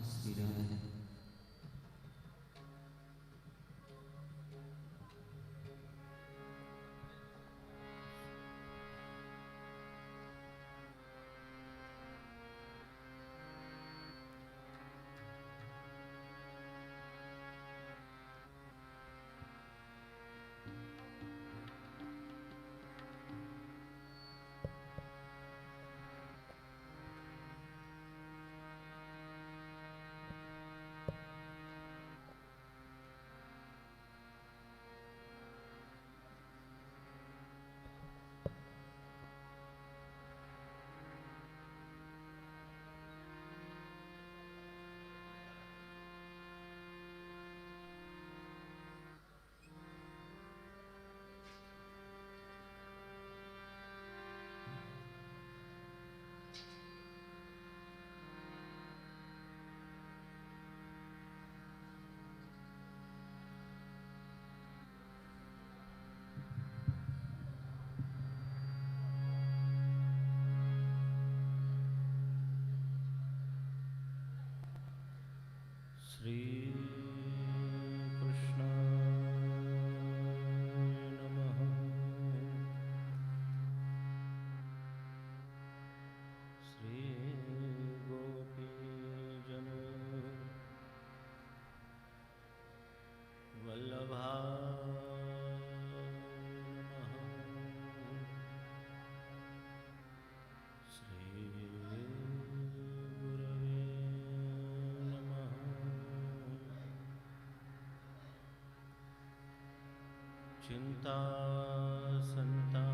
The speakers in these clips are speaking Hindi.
श्री राधे। श्री कृष्ण नमः। श्री गोपीजन वल्लभाय नमः। श्री गुरवे नमः। चिंता संता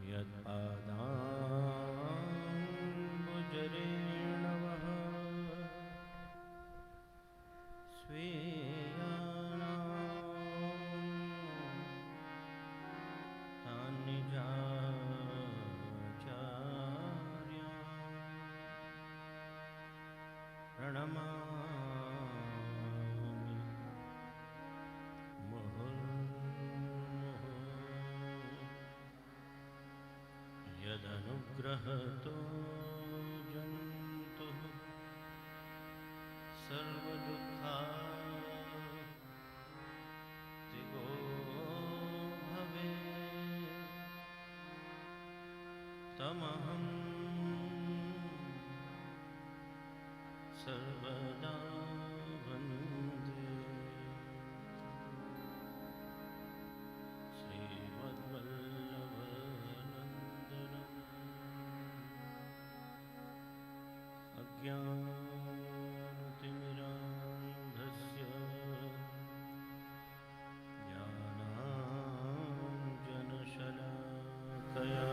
यत्पादाम्बुजरेणवः स्वीयानां तानि चाचार्यान् प्रणमामि मुहुर्मुहुः। यदनुग्रहतो जन्तुः सर्वदुःखातिगो भवेत् तमहं सर्वदा वन्दे। श्रीमद्वल्लभनन्दनम् अज्ञानतिमिरान्धस्य ज्ञानाञ्जनशलाकया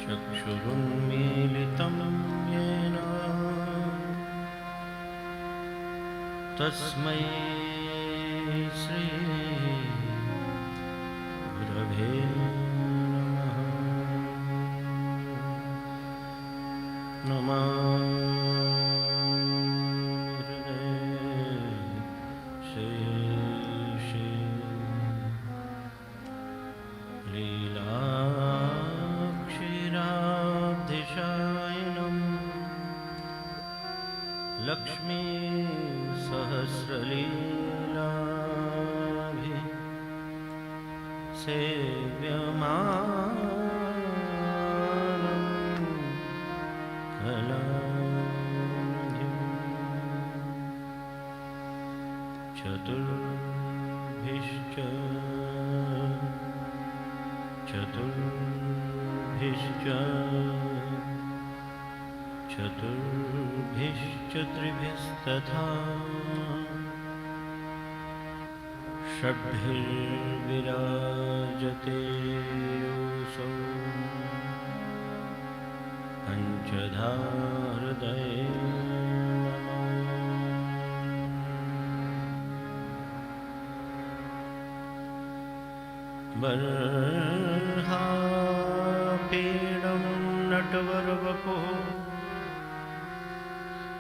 चक्षुरुन्मीलितं येन तस्मै श्री गुरवे नमः। नमामि शेषे लीलाक्षीराब्धिशायिनं लक्ष्मी सहस्रलीलाभि सेव्यमानं कलानिधिं चतुर्भिश्च त्रिभिस्तथा षड्भिर्विराजते योऽसौ पञ्चधा हृदये बर्हापीडं नटवरवपुः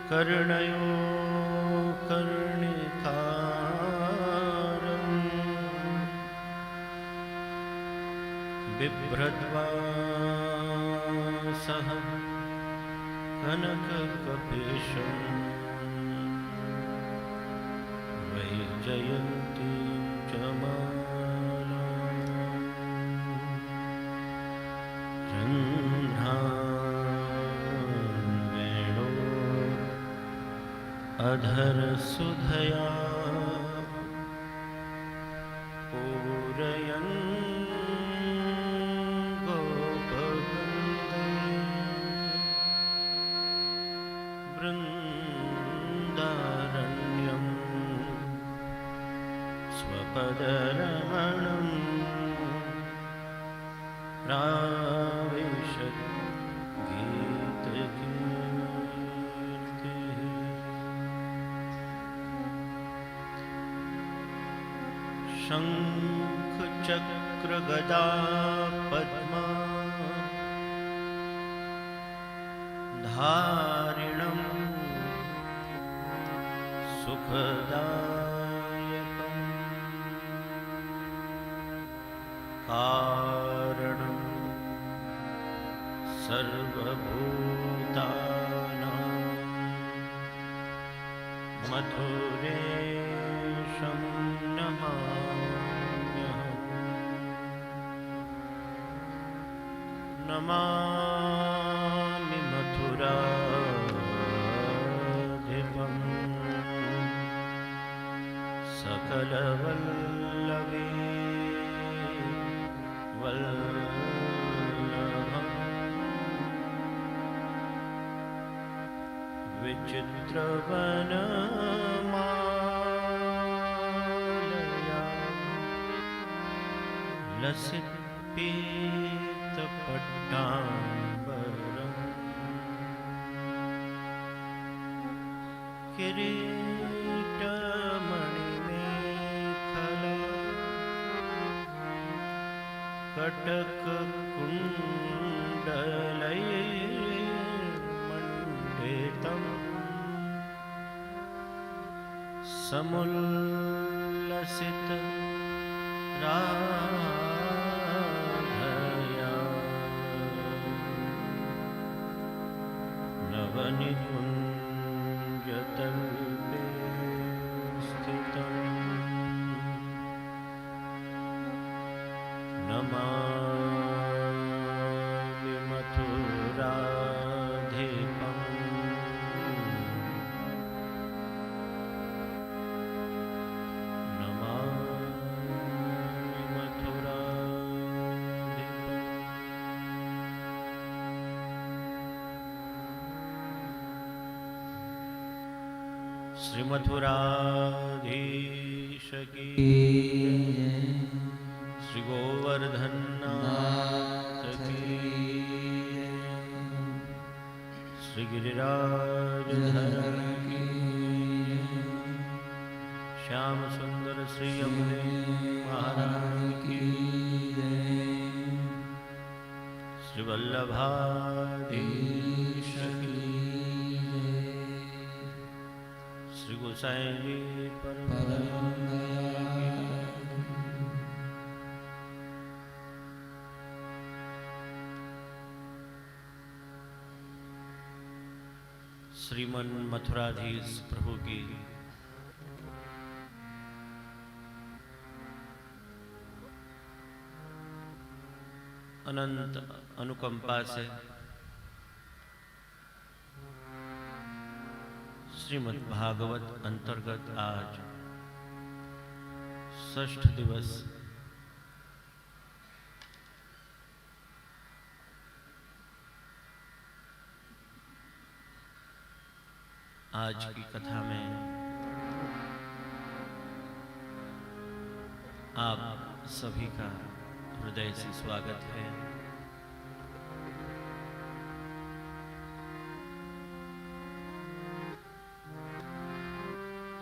कर्णयो कर्णिकारम् बिभ्रत्वा सह कनककपिशं वैजयन्तीं च मालां रन्ध्रान् वेणोः अधरसुधया पूरयन् बृन्दारण्यं स्वपदरमणं प्राविशत् गीतकीर्तिः। शङ्खचक्रगदा पद्मा धारिणं सुखदायकं कारणं सर्वभूतानां मधुरेशं नमाम्यहम्। नमामि मथुराधिपम् सकलवल्लभी वल्लभम् विचित्रवनमालया लसितपट्टाम्बरम् किरीटमणिमेखला कटककुण्डलैर्मण्डितम् समुल्लसित राधया नवनिकुञ्जतल्पे स्थितम् नमामि मथुराधिपम् नमामि मथुराधिपम्। श्री मथुराधीश की श्री गोवर्धननाथ की श्री गिरिराजधर की श्याम सुंदर श्री अमले महाराज की श्री वल्लभाधीश की श्री गोसाई जी परम श्रीमन मथुराधीश प्रभु की अनंत अनुकंपा से श्रीमद् भागवत अंतर्गत आज षष्ठ दिवस आज की कथा में आप सभी का हृदय से स्वागत है।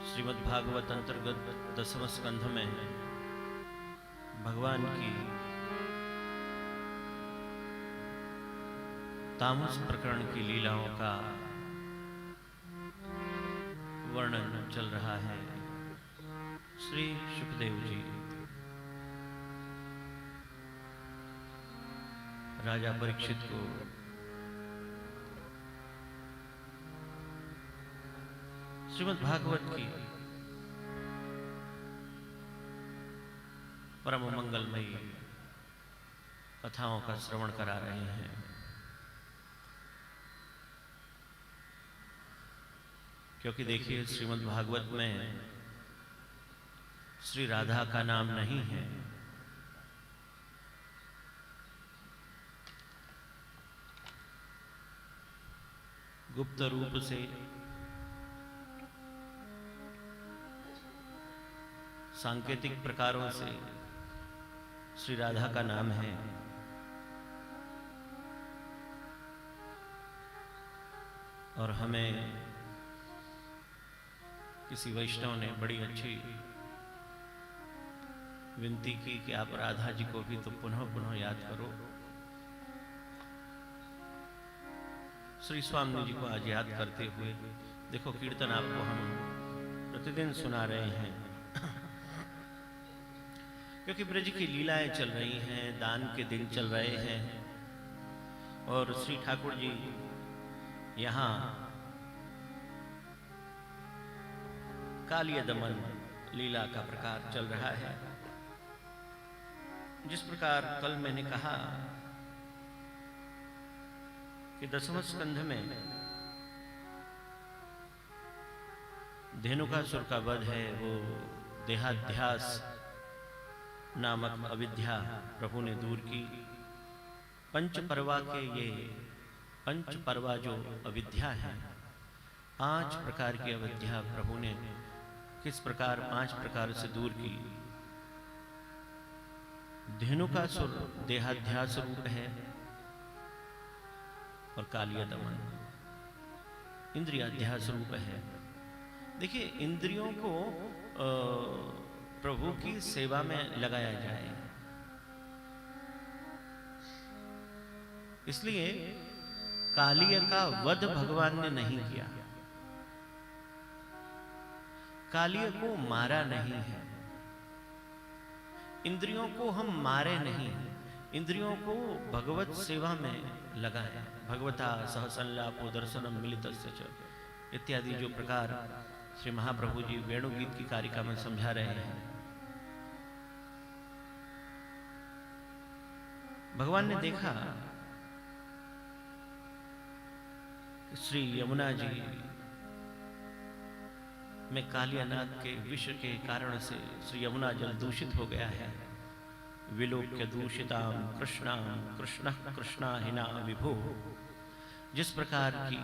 श्रीमद् भागवत अंतर्गत 10वें स्कंध में भगवान की तामस प्रकरण की लीलाओं का वर्णन चल रहा है। श्री सुखदेव जी राजा परीक्षित को श्रीमद् भागवत की परम मंगलमयी कथाओं का श्रवण करा रहे हैं। क्योंकि देखिए, श्रीमद् भागवत में श्री राधा का नाम नहीं है, गुप्त रूप से सांकेतिक प्रकारों से श्री राधा का नाम है। और हमें किसी वैष्णव ने बड़ी अच्छी विनती की कि आप राधा जी को भी तो पुनः पुनः याद करो। श्री स्वामी जी को आज याद करते हुए देखो, कीर्तन आपको हम प्रतिदिन सुना रहे हैं। क्योंकि ब्रज की लीलाएं चल रही हैं, दान के दिन चल रहे हैं, और श्री ठाकुर जी यहाँ कालिय दमन लीला का प्रकार चल रहा है। जिस प्रकार कल मैंने कहा कि 10वें स्कंध में धेनुकासुर का वध है, वो देहाध्यास नामक अविद्या प्रभु ने दूर की। पंचपर्वा के ये पंचपर्वा जो अविद्या है, 5 प्रकार की अविद्या प्रभु ने किस प्रकार 5 प्रकार से दूर की। धेनुकासुर देहाध्यास रूप है, और कालिय दमन इंद्रियाध्यास रूप है। देखिए, इंद्रियों को प्रभु की सेवा में लगाया जाए, इसलिए कालिय का वध भगवान ने नहीं किया, कालिय को मारा नहीं है। इंद्रियों को हम मारे नहीं, इंद्रियों को भगवत सेवा में लगाए। भगवता सह संलापो दर्शनम मिलितस्य च इत्यादि जो प्रकार श्री महाप्रभु जी वेणुगीत की कारिका में समझा रहे हैं। भगवान ने देखा कि श्री यमुना जी में कालियानाग के विष के कारण से श्री यमुना जल दूषित हो गया है। विलोक्य दूषिताम कृष्णा कृष्ण कृष्णा हिना विभो। जिस प्रकार की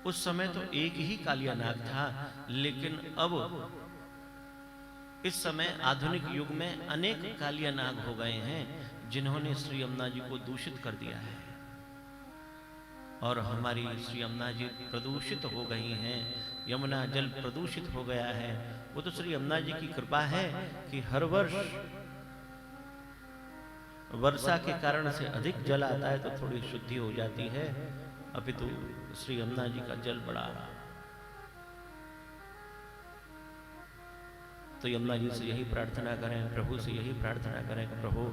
उस समय तो एक ही कालियानाग था, लेकिन अब इस समय आधुनिक युग में अनेक कालियानाग हो गए हैं जिन्होंने श्री यमुना जी को दूषित कर दिया है, और हमारी श्री यमुना जी प्रदूषित हो गई हैं। यमुना जल प्रदूषित हो गया है। वो तो श्री यमुना जी की कृपा है कि हर वर्ष वर्षा के कारण से अधिक जल आता है तो थोड़ी शुद्धि हो जाती है। अभी तो श्री यमुना जी का जल बड़ा, तो यमुना जी से यही प्रार्थना करें, प्रभु से यही प्रार्थना करें कि प्रभु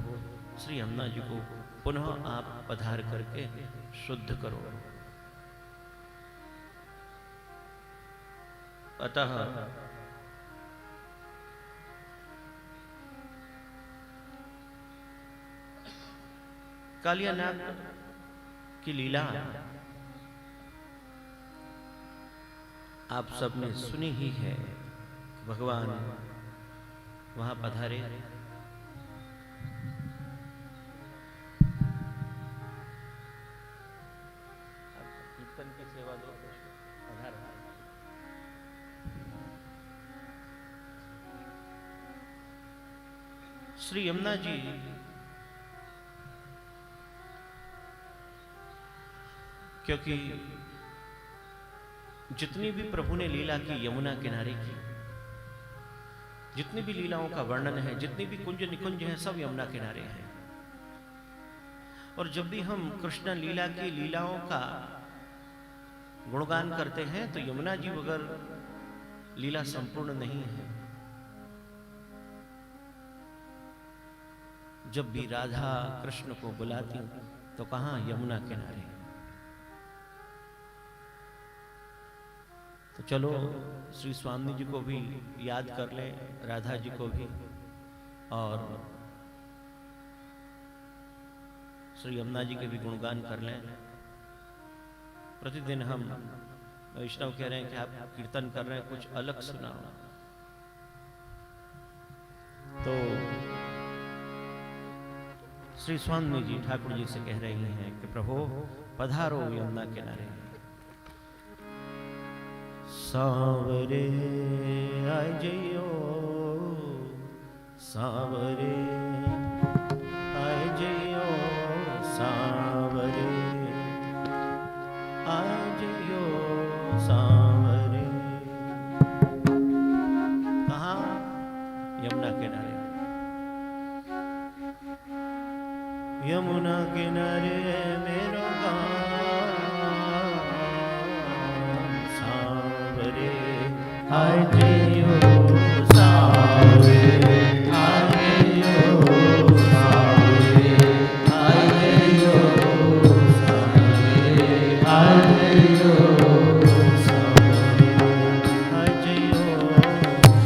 श्री यमुना जी को पुनः आप पधार करके शुद्ध करो। अतः कालियानाग की लीला आप सबने सुनी ही है। भगवान वहां पधारे, कीर्तन की सेवा दो, पधार। श्री यमुना जी क्योंकि जितनी भी प्रभु ने लीला की यमुना किनारे की, जितनी भी लीलाओं का वर्णन है, जितनी भी कुंज निकुंज हैं, सब यमुना किनारे हैं। और जब भी हम कृष्ण लीला की लीलाओं का गुणगान करते हैं तो यमुना जी बगैर लीला संपूर्ण नहीं है। जब भी राधा कृष्ण को बुलाती हूं तो कहां, यमुना किनारे। तो चलो श्री स्वामी जी को भी याद कर ले, राधा जी को भी, और श्री यमुना जी के भी गुणगान कर लें। प्रतिदिन हम वैष्णव कह रहे हैं कि आप कीर्तन कर रहे हैं, कुछ अलग सुनाओ। तो श्री स्वामी जी ठाकुर जी से कह रहे हैं कि प्रभु पधारो यमुना किनारे। सांवरे आ जइयो, सांवरे आ जइयो, सांवरे आ जइयो, सांवरे। कहाँ? यमुना किनारे। यमुना किनारे मेरो गाँव, सांवरे आ जइयो, सांवरे आ जइयो, सांवरे आ जइयो, सांवरे आ जइयो, सांवरे आ जइयो,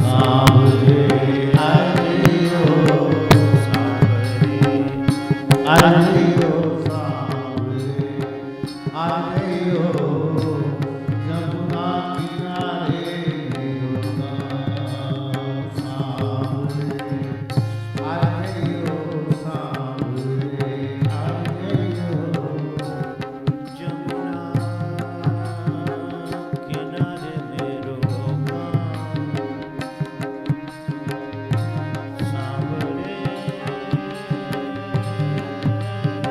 सांवरे आ जइयो, सांवरे आ जइयो, सांवरे आ जइयो, यमुना किनारे मेरो गाँव, सांवरे आ जइयो, सांवरे आ जइयो, यमुना किनारे मेरो गाँव, सांवरे आ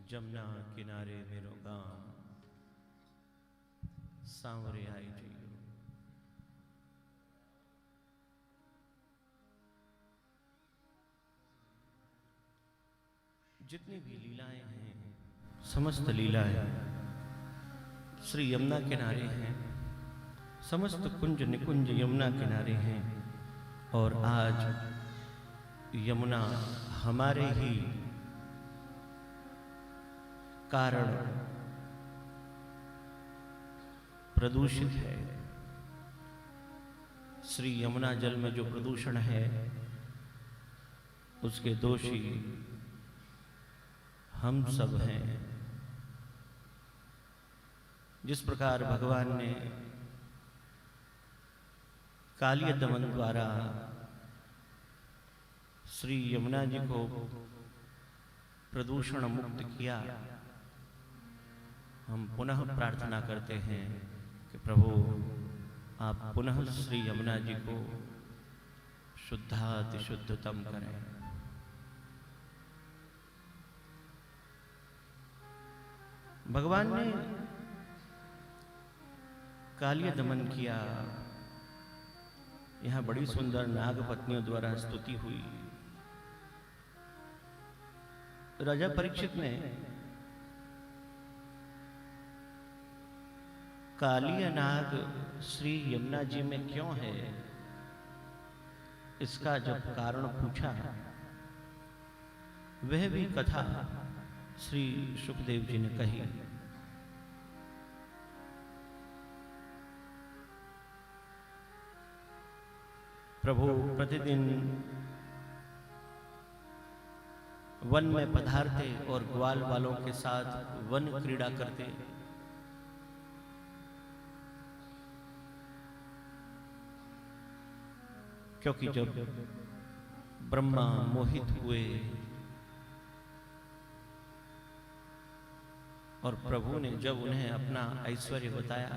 जमुना किनारे मेरो गांव, सांवरे आई जियो। जितनी भी लीलाएं हैं, समस्त लीलाएं श्री यमुना किनारे हैं। समस्त कुंज निकुंज यमुना किनारे हैं और आज यमुना हमारे ही कारण प्रदूषित है। श्री यमुना जल में जो प्रदूषण है उसके दोषी हम सब हैं। जिस प्रकार भगवान ने कालिय दमन द्वारा श्री यमुना जी को प्रदूषण मुक्त किया, हम पुनः प्रार्थना करते हैं कि प्रभु आप पुनः श्री यमुना जी को शुद्धाति शुद्धतम करें। भगवान ने कालिय दमन किया। यहाँ बड़ी सुंदर नाग पत्नियों द्वारा स्तुति हुई। राजा परीक्षित ने कालिय नाग श्री यमुना जी में क्यों है, इसका जब कारण पूछा, वह भी कथा श्री सुखदेव जी ने कही। प्रभु प्रतिदिन वन में पधारते और ग्वाल वालों के साथ वन क्रीड़ा करते। क्योंकि जब ब्रह्मा मोहित हुए और प्रभु ने जब उन्हें अपना ऐश्वर्य बताया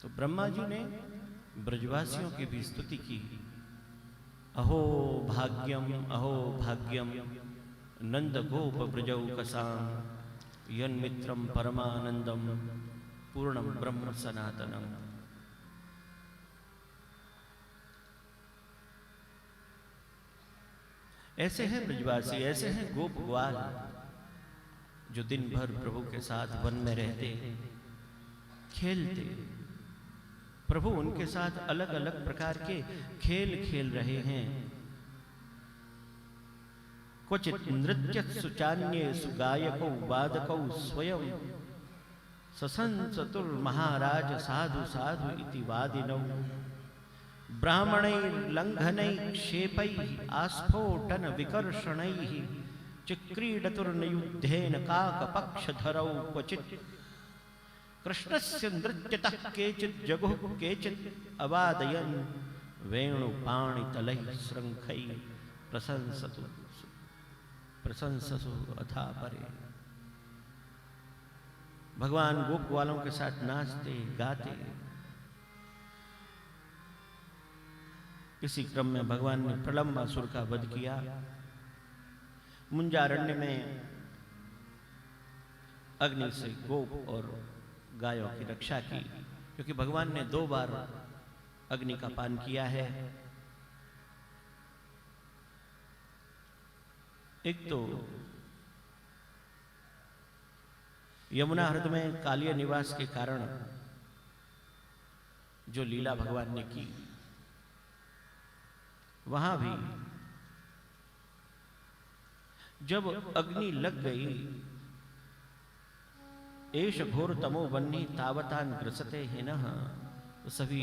तो ब्रह्मा जी ने ब्रजवासियों की भी स्तुति की। अहो भाग्यम नंद गोप ब्रजौ कसाम यन्मित्रम परमानंदम पूर्णम ब्रह्म सनातनम। ऐसे हैं ब्रजवासी, ऐसे हैं गोप ग्वाल जो दिन भर प्रभु के साथ वन में रहते खेलते। प्रभु उनके साथ अलग अलग प्रकार के खेल खेल रहे हैं। क्वचित नृत्य सुचान्ये सुगायकौ वादकौ स्वयं ससंसतुर महाराज साधु साधु इति वादिनौ ब्राह्मणैः लंघनैः क्षेपैः आस्फोटन विकर्षणैः चिक्रीडतुर्नियुद्धेन काकपक्षधरौ क्वचित् कृष्णस्य नृत्यतः केचित् जगुः केचित् अवादयन् वेणुपाणितलैः शृंखैः प्रशंससु अथा परे। भगवान गोप वालों के साथ नाचते गाते। इसी क्रम में भगवान ने प्रलंबासुर का वध किया। मुंजारण्य में अग्नि से गोप और गायों की रक्षा की, क्योंकि भगवान ने 2 बार अग्नि का पान किया है। एक तो यमुना हृदय में कालिय निवास के कारण जो लीला भगवान ने की, वहां भी जब अग्नि लग गई, एष घोर तमो वन्नी तावतान ग्रसते हिनः, तो सभी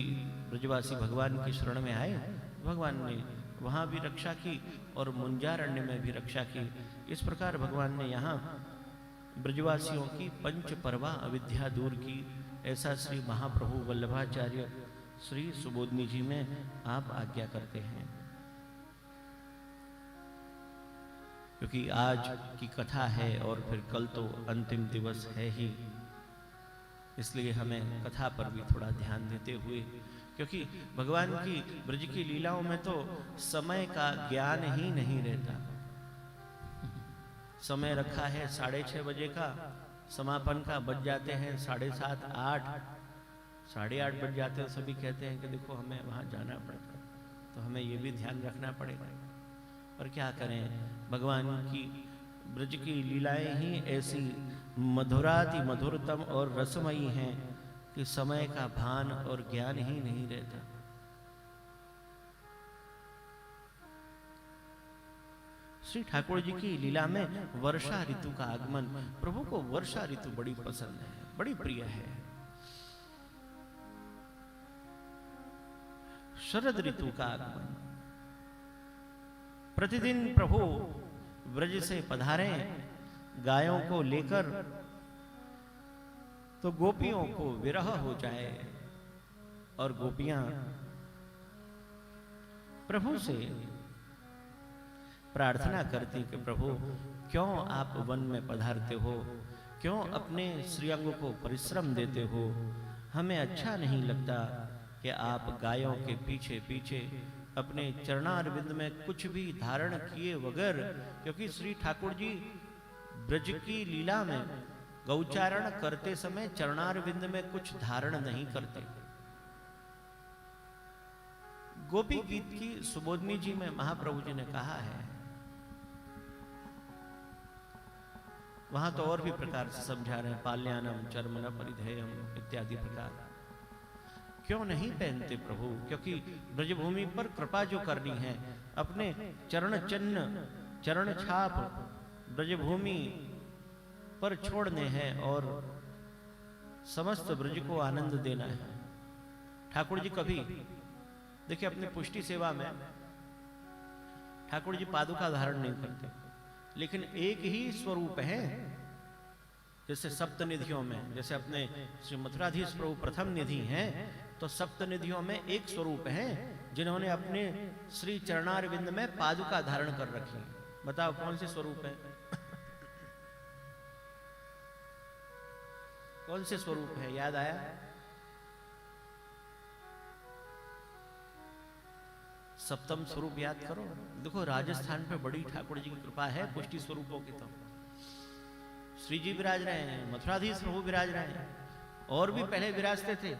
ब्रजवासी भगवान की शरण में आए। भगवान ने वहां भी रक्षा की और मुंजारण्य में भी रक्षा की। इस प्रकार भगवान ने यहाँ ब्रजवासियों की पंच परवा अविद्या दूर की। ऐसा श्री महाप्रभु वल्लभाचार्य श्री सुबोधनी जी में आप आज्ञा करते हैं। क्योंकि आज की कथा है और फिर कल तो अंतिम दिवस है ही, इसलिए हमें कथा पर भी थोड़ा ध्यान देते हुए, क्योंकि भगवान की ब्रज की लीलाओं में तो समय का ज्ञान ही नहीं रहता। समय रखा है 6:30 बजे का समापन का, बज जाते हैं 7:30, 8, 8:30 बज जाते हैं। सभी कहते हैं कि देखो हमें वहाँ जाना पड़ता, तो हमें ये भी ध्यान रखना पड़ेगा। और क्या करें, भगवान की ब्रज की लीलाएं ही ऐसी मधुराति मधुरतम और रसमयी हैं कि समय का भान और ज्ञान ही नहीं रहता। श्री ठाकुर जी की लीला में वर्षा ऋतु का आगमन, प्रभु को वर्षा ऋतु बड़ी पसंद है, बड़ी प्रिय है। शरद ऋतु का आगमन, प्रतिदिन प्रभु ब्रज से पधारे गायों को लेकर, तो गोपियों को विरह हो जाए और गोपियां प्रभु से प्रार्थना करती कि प्रभु क्यों आप वन में पधारते हो, क्यों अपने श्रीअंग को परिश्रम देते हो, हमें अच्छा नहीं लगता कि आप गायों के पीछे पीछे अपने चरणारविंद में कुछ भी धारण किए बगैर, क्योंकि श्री ठाकुर जी ब्रज की लीला में गौचारण करते समय चरणारविंद में कुछ धारण नहीं करते। गोपी गीत की सुबोधनी जी में महाप्रभु जी ने कहा है, वहां तो और भी प्रकार से समझा रहे हैं, पाल्यानम चर्मन परिधेयम इत्यादि प्रकार। क्यों नहीं पहनते प्रभु, क्योंकि ब्रजभूमि पर कृपा जो करनी है, अपने चरण चिन्ह चरण छाप ब्रजभूमि पर छोड़ने हैं और समस्त ब्रज को आनंद देना है। ठाकुर जी कभी देखिए अपनी पुष्टि सेवा में ठाकुर जी पादुका धारण नहीं करते, लेकिन एक ही स्वरूप है। जैसे सप्तनिधियों में, जैसे अपने श्री मथुराधीश प्रभु प्रथम निधि हैं, तो सप्तनिधियों में एक स्वरूप है जिन्होंने अपने श्री चरणारविंद में पादुका धारण कर रखी है। बताओ कौन से स्वरूप है? कौन से स्वरूप है? याद आया? सप्तम स्वरूप याद करो। देखो राजस्थान पे बड़ी ठाकुर जी की कृपा है पुष्टि स्वरूपों की। तो श्री जी विराज रहे हैं, मथुराधीश प्रभु विराज रहे हैं, और भी पहले विराजते थे,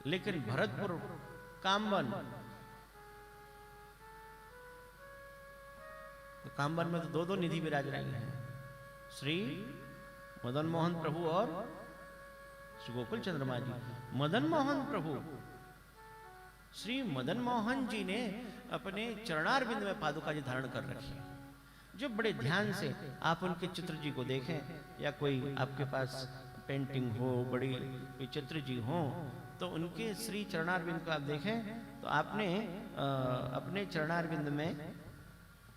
लेकिन भरतपुर कामबन, तो कामबन में तो दो दो निधि विराज रही हैं, श्री मदन मोहन प्रभु और श्री गोकुल चंद्रमा जी। मदन मोहन प्रभु, श्री मदन मोहन जी ने अपने चरणारविंद में पादुका जी धारण कर रखी है। जो बड़े ध्यान से आप उनके चित्र जी को देखें, या कोई आपके पास पेंटिंग हो, बड़ी कोई चित्र जी हो, तो उनके श्री चरणारविंद को आप देखें तो आपने अपने चरणारविंद में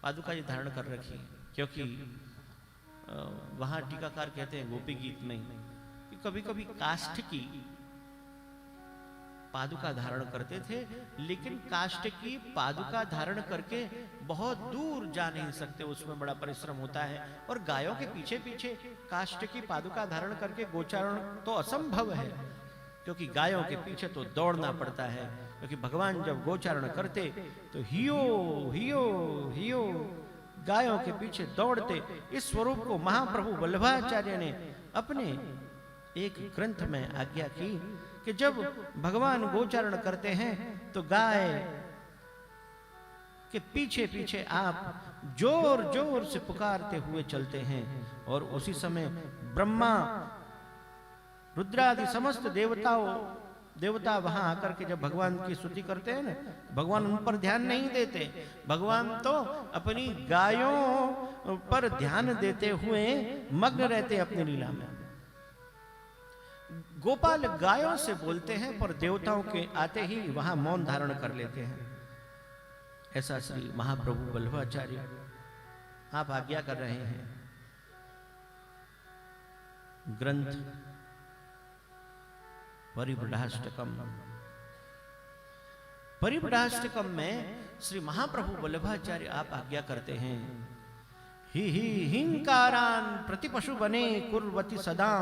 पादुका जी धारण कर रखी है। क्योंकि वहां टीकाकार कहते हैं गोपी गीत में कि कभी कभी काष्ठ की पादुका धारण करते थे, लेकिन काष्ठ की पादुका धारण करके बहुत दूर जा नहीं सकते, उसमें बड़ा परिश्रम होता है। और गायों के पीछे पीछे काष्ठ की पादुका धारण करके गोचारण तो असंभव है, क्योंकि गायों के पीछे तो दौड़ना पड़ता है। क्योंकि भगवान जब गोचारण करते तो हियो हियो हियो गायों के पीछे दौड़ते। इस स्वरूप को महाप्रभु वल्लभाचार्य ने अपने एक ग्रंथ में आज्ञा की कि जब भगवान गोचारण करते हैं तो गाय के पीछे पीछे आप जोर जोर से पुकारते हुए चलते हैं, और उसी समय ब्रह्मा रुद्रादि समस्त देवता वहां आकर के जब भगवान की स्तुति करते हैं ना, भगवान उन पर ध्यान नहीं देते, भगवान तो अपनी गायों पर ध्यान देते हुए मग्न रहते अपनी लीला में। गोपाल गायों से बोलते हैं, पर देवताओं के आते ही वहां मौन धारण कर लेते हैं। ऐसा श्री महाप्रभु वल्लभाचार्य आप आज्ञा कर रहे हैं। ग्रंथ परिवृढ़ाष्टकम में श्री महाप्रभु वल्लभाचार्य आप आज्ञा करते हैं, ही हिंकारान प्रतिपशु बने कुर्वति सदा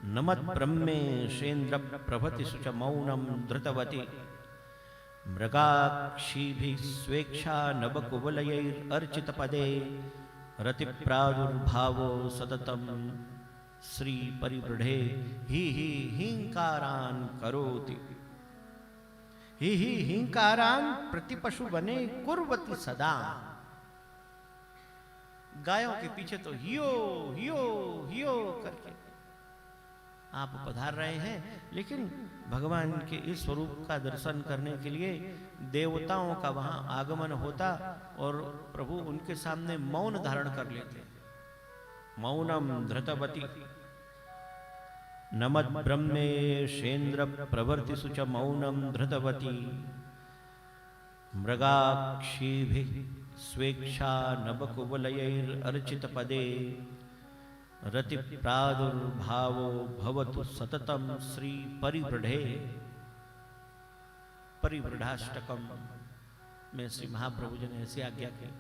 नमत् ब्रह्मे शेन्द्र प्रभति सुच मौनम धृतवती मृगाक्षीभिः स्वेच्छा नवकुवलयैर् पदे रति प्रादुर्भावो सततम श्री परिवृढ़े ही हिंकारान करोति ही हिंकारान प्रतिपशु बने कुर्वति सदा। गायों के पीछे तो हियो हियो हियो करके आप पधार रहे हैं, लेकिन भगवान के इस स्वरूप का दर्शन करने के लिए देवताओं का वहां आगमन होता और प्रभु उनके सामने मौन धारण कर लेते। मौनम धृतवती नमद ब्रह्मेशेन्द्र प्रवर्तिषु च मौनम धृतवती मृगाक्षीभिः स्वेच्छा नवकुवलयैर् पदे रति प्रादुर्भावो भवतु सततम श्री परिवृढ़े। परिवृढ़ाष्टकम में श्री महाप्रभु जी ने ऐसी आज्ञा की,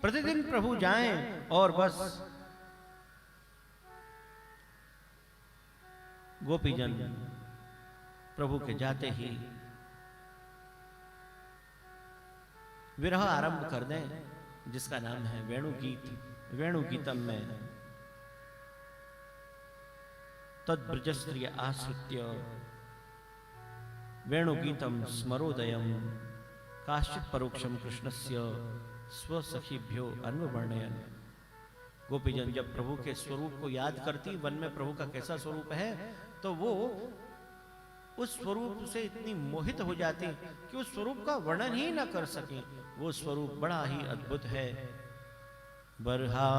प्रतिदिन प्रभु जाएं और बस गोपीजन प्रभु के जाते ही विरह आरंभ कर दें, जिसका नाम है वेणुगीत। वेणुगीतम में तद्ब्रजस्त्रिय आश्रित्य वेणुगीतम स्मरोदयम काश्चित परोक्षम कृष्णस्य स्वसखीभ्यो अन्ववर्णयन। गोपीजन जब प्रभु के स्वरूप को याद करती, वन में प्रभु का कैसा स्वरूप है, तो वो उस स्वरूप से इतनी मोहित हो जाती कि उस स्वरूप का वर्णन ही ना कर सके। वो स्वरूप बड़ा ही अद्भुत है। बर्हापीडं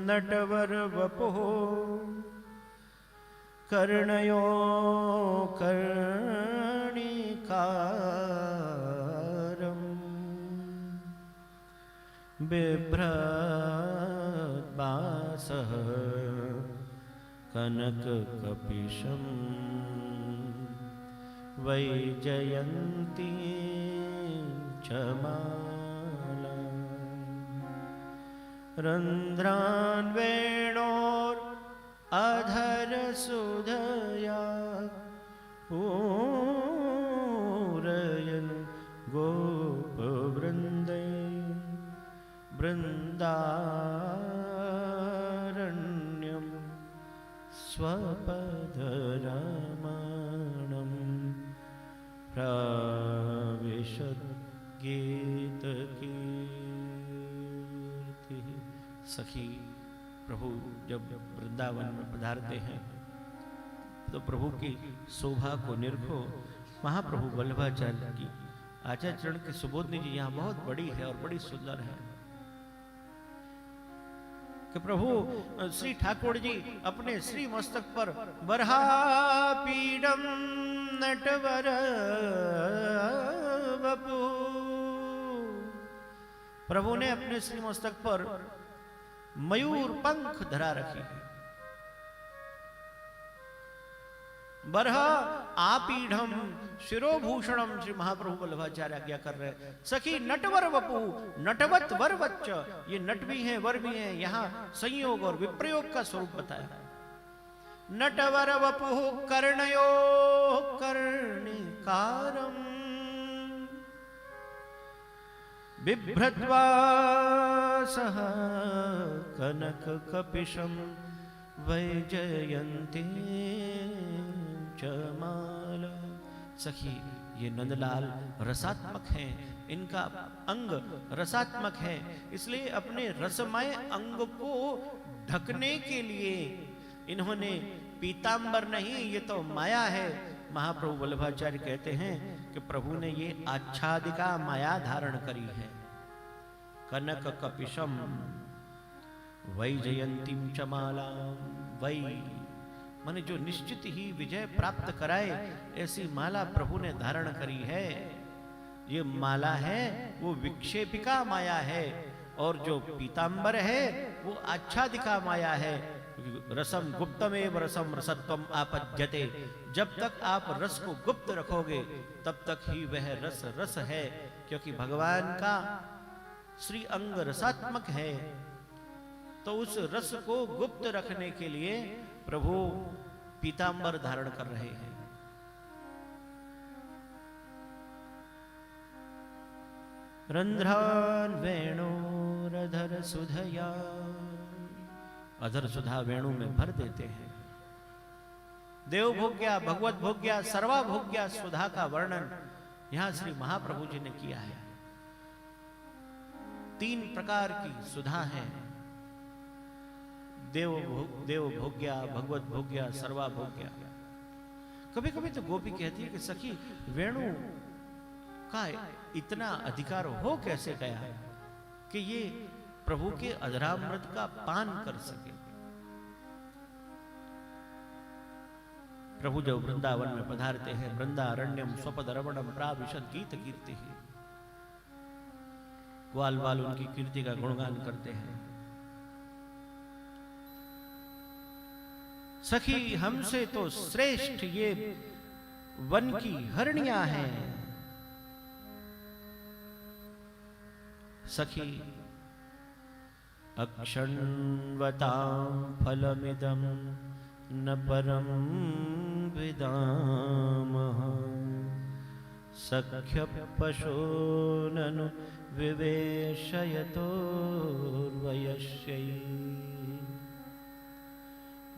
नटवर वपुः कर्णयो कर्णिकारम् बिभ्रद्भासः कनककपिशं वैजयन्ती च माला रन्ध्रान् वेणोर् अधर सुधया पूरयन् गोपवृन्दै बृन्दारण्यं स्वपदरमणं प्राविशद् गीतकीर्ति। सखी प्रभु जब वृंदावन में पधारते हैं तो प्रभु की शोभा को निरखो। महाप्रभु वल्लभाचार्य की आचार्य चरण की सुबोधनी जी यहाँ बहुत बड़ी है और बड़ी सुंदर है कि प्रभु श्री ठाकुर जी अपने श्री मस्तक पर बर्हापीडम नटवर वपु, प्रभु ने अपने श्री मस्तक पर मयूर पंख धरा रखी है। बरह आपीढ़म शिरोभूषणम श्री महाप्रभु वल्लभाचार्य आज्ञा कर रहे। सखी नटवर वपु, नटवत वर वच्च, ये नट भी हैं वर भी हैं, यहाँ संयोग और विप्रयोग का स्वरूप बताया। नटवर वपु कर्णयो कर्णिकारम बिभ्रद्वासः कनक कपिशम वैजयन्ती च माला। सखी ये नंदलाल रसात्मक हैं, इनका अंग रसात्मक है, इसलिए अपने रसमय अंग को ढकने के लिए इन्होंने पीतांबर नहीं, ये तो माया है। महाप्रभु वल्लभाचार्य कहते हैं कि प्रभु ने ये आच्छादिका माया धारण करी है। कनक कपिशम वैजयंतीम च माला, वै माने जो निश्चित ही विजय प्राप्त कराए, ऐसी माला प्रभु ने धारण करी है। ये माला है वो विक्षेपिका माया है, और जो पीतांबर है वो आच्छादिका माया है। रसम गुप्तमेव रसम रसत्वम आपद्यते, जब तक आप रस को गुप्त रखोगे तब तक ही वह रस रस है, क्योंकि भगवान का श्री अंग रसात्मक है। तो उस रस को गुप्त रखने के लिए प्रभु पीतांबर धारण कर रहे हैं। रंध्रान वेणोरधर सुधया, अधर सुधा वेणु में भर देते हैं। देव भोग्या, भगवत भोग्या, सर्वा भोग्या सुधा का वर्णन यहां श्री महाप्रभु जी ने किया है। 3 प्रकार की सुधा है, देव भोग्या, भगवत भोग्या, सर्वा भोग्या। कभी कभी तो गोपी कहती है कि सखी वेणु का इतना अधिकार हो कैसे गया कि ये प्रभु के अधरामृत का पान कर सके। प्रभु जब वृंदावन में पधारते हैं, वृंदारण्यम स्वपद रमणम प्राविशद गीत कीर्ति, ग्वाल बाल उनकी कीर्ति का गुणगान करते हैं। सखी हमसे तो श्रेष्ठ ये वन की हरणियां हैं। सखी अक्षण्वतां फलमिदं न परं विदामः, सख्य पशो ननु विवेशयतोर्वयस्यै,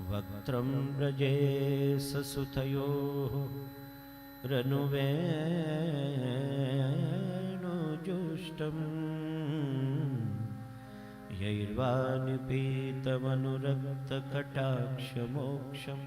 वक्त्रं व्रजे ससुतयोः रनुवेणुजुष्टम्, यैर्वानिपीतमनुरक्तकटाक्षमोक्षम।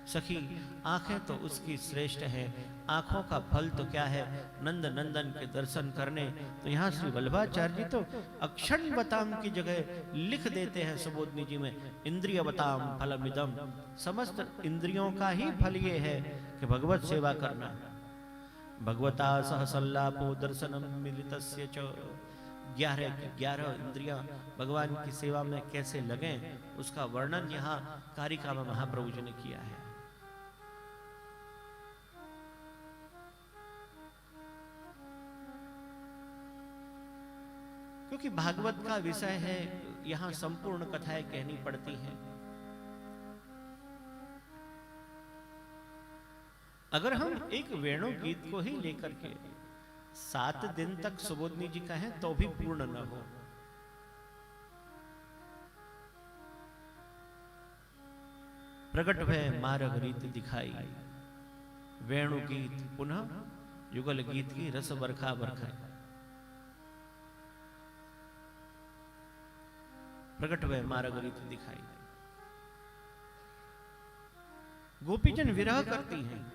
सखी आंखें तो उसकी श्रेष्ठ है, आंखों का फल तो क्या है, नंद नंदन के दर्शन करने। तो यहाँ श्री वल्लभाचार्य जी तो अक्षण्वताम की जगह लिख देते हैं सुबोधनी जी में इंद्रियवताम फलमिदम। समस्त इंद्रियों का ही फल ये है कि भगवत सेवा करना। भगवता सह सल्लापो दर्शनम मिलितस्य च, 11 इंद्रियां भगवान की सेवा में कैसे लगें, उसका वर्णन यहाँ कारिका में महाप्रभु जी ने किया है। क्योंकि भागवत का विषय है, यहाँ संपूर्ण कथाएं कहनी पड़ती हैं। अगर हम एक वेणु गीत को ही लेकर के 7 दिन तक सुबोधनी जी कहें तो भी पूर्ण न हो। प्रकट भय मार्ग रीत दिखाई, वेणु गीत पुनः युगल गीत की रस बरखा बरखाई। प्रकट भय मार्ग रीत दिखाई। गोपीजन विरह करती हैं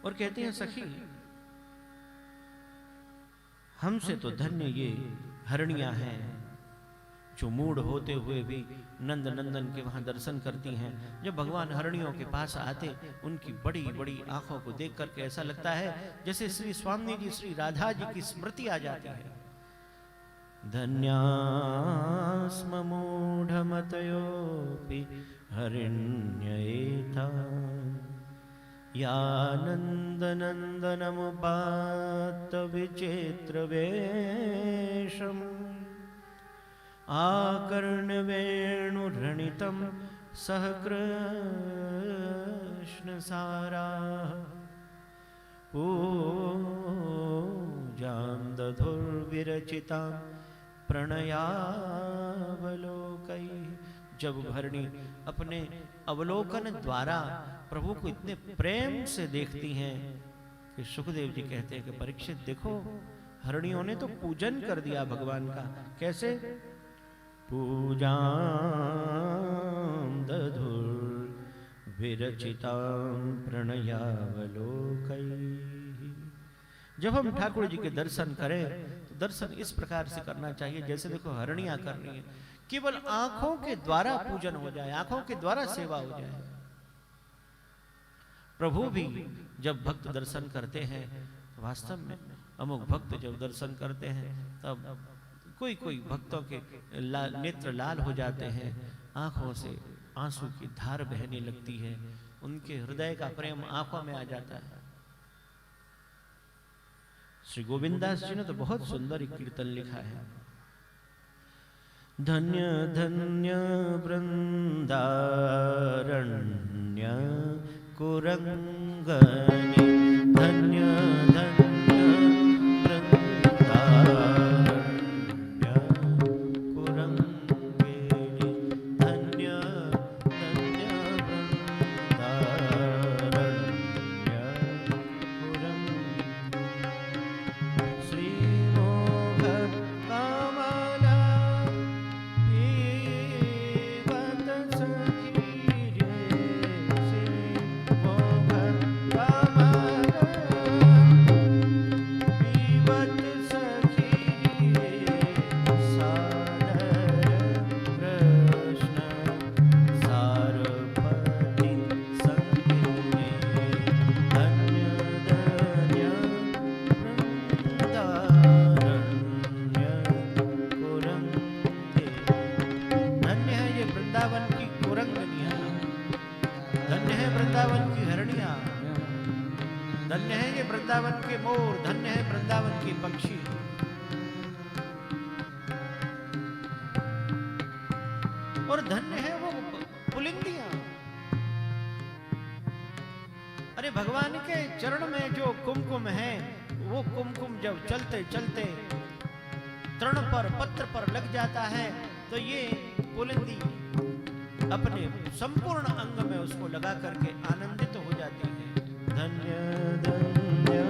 और कहते हैं सखी हमसे तो धन्य ये हरणियां हैं जो मूढ़ होते हुए भी नंद नंदन के वहां दर्शन करती हैं। जब भगवान हरणियों के पास आते, उनकी बड़ी बड़ी आंखों को देख करके ऐसा लगता है जैसे श्री स्वामी जी, श्री राधा जी की स्मृति आ जाती है। धन्यास्म मूढ़मतयोपि हरिण्येता, यानन्दनन्दनमुपात्त विचित्रवेषम्, आकर्ण्यवेणुरणितं सह कृष्णसाराः, पूजां दधुर्विरचितां प्रणयावलोकैः। जब हरिणी अपने अवलोकन द्वारा प्रभु को इतने प्रेम से देखती हैं कि सुखदेव जी कहते हैं कि परीक्षित देखो, हरणियों ने तो पूजन कर दिया भगवान का। कैसे? पूजां दधुर्विरचितां प्रणयावलोकैः। जब हम ठाकुर जी के दर्शन करें तो दर्शन इस प्रकार से करना चाहिए जैसे देखो हरणियां कर रही हैं, केवल आंखों के द्वारा पूजन हो जाए, आंखों के द्वारा सेवा हो जाए। प्रभु भी जब भक्त दर्शन करते हैं, वास्तव में अमुक भक्त जब दर्शन करते हैं तब कोई कोई भक्तों के नेत्र लाल हो जाते हैं, आंखों से आंसू की धार बहने लगती है, उनके हृदय का प्रेम आंखों में आ जाता है। श्री गोविंदास जी ने तो बहुत सुंदर एक कीर्तन लिखा है। धन्य धन्य वृंदारण्य कुरंगनी, धन्य धन्य धन्य है वृंदावन की हरणिया, धन्य है ये वृंदावन के मोर, धन्य है वृंदावन के पक्षी। और धन्य है वो पुलिंदियां। अरे भगवान के चरण में जो कुमकुम है, वो कुमकुम जब चलते चलते तृण पर पत्र पर लग जाता है तो ये पुलिंदी अपने संपूर्ण अंग में उसको लगा करके आनंदित हो जाती है। धन्य धन्य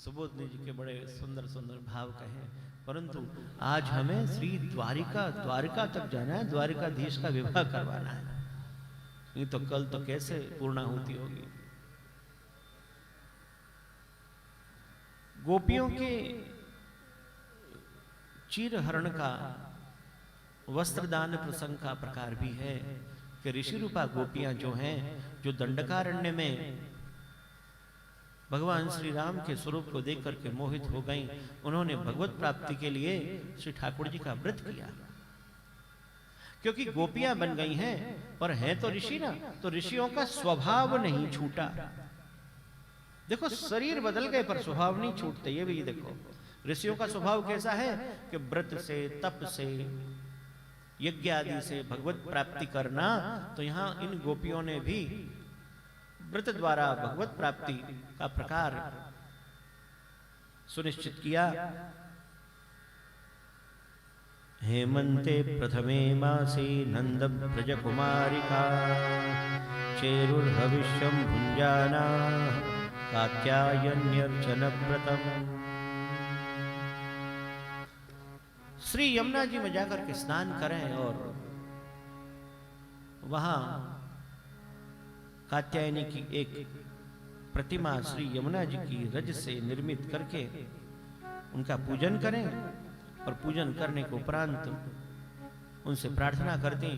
सुबोधनी जी के बड़े सुंदर सुंदर भाव कहे, परंतु आज हमें श्री द्वारिका तक जाना है, द्वारिकाधीश का विवाह करवाना है। ये तो कल तो कैसे पूर्णाहुति होगी। गोपियों के चीर हरण का वस्त्रदान प्रसंग का प्रकार भी है कि ऋषि रूपा गोपियां जो हैं, जो दंडकारण्य में भगवान श्री राम के स्वरूप को देख करके मोहित हो गईं, उन्होंने भगवत प्राप्ति के लिए श्री ठाकुर जी का व्रत किया क्योंकि गोपियां बन गई हैं, पर हैं तो ऋषि ना, तो ऋषियों का स्वभाव नहीं छूटा। देखो शरीर बदल गए पर स्वभाव नहीं छूटते। ये भी देखो ऋषियों का स्वभाव कैसा है कि व्रत से, तप से, यज्ञ आदि से भगवत प्राप्ति करना। तो यहां इन गोपियों ने भी व्रत द्वारा भगवत प्राप्ति का प्रकार सुनिश्चित किया। हेमंते प्रथमे मासे नंद ब्रज कुमारिका चेरुर्भविष्यं भुंजाना कात्यायन्यर्चन व्रतम। श्री यमुना जी में जाकर के स्नान करें और वहां कात्यायनी की एक प्रतिमा श्री यमुना जी की रज से निर्मित करके उनका पूजन करें। और पूजन करने के उपरांत उनसे प्रार्थना करते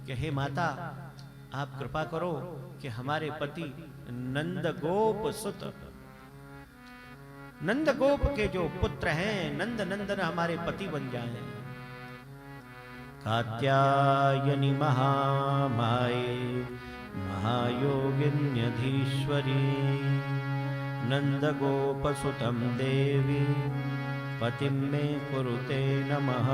कि हे माता, आप कृपा करो कि हमारे पति नंदगोप सुत, नंदगोप के जो पुत्र हैं नंद नंदन हमारे पति बन जाएं। कात्यायनी महामाये महायोगिन्यधीश्वरी नंदगोपसुतं देवी पतिं मे कुरुते नमः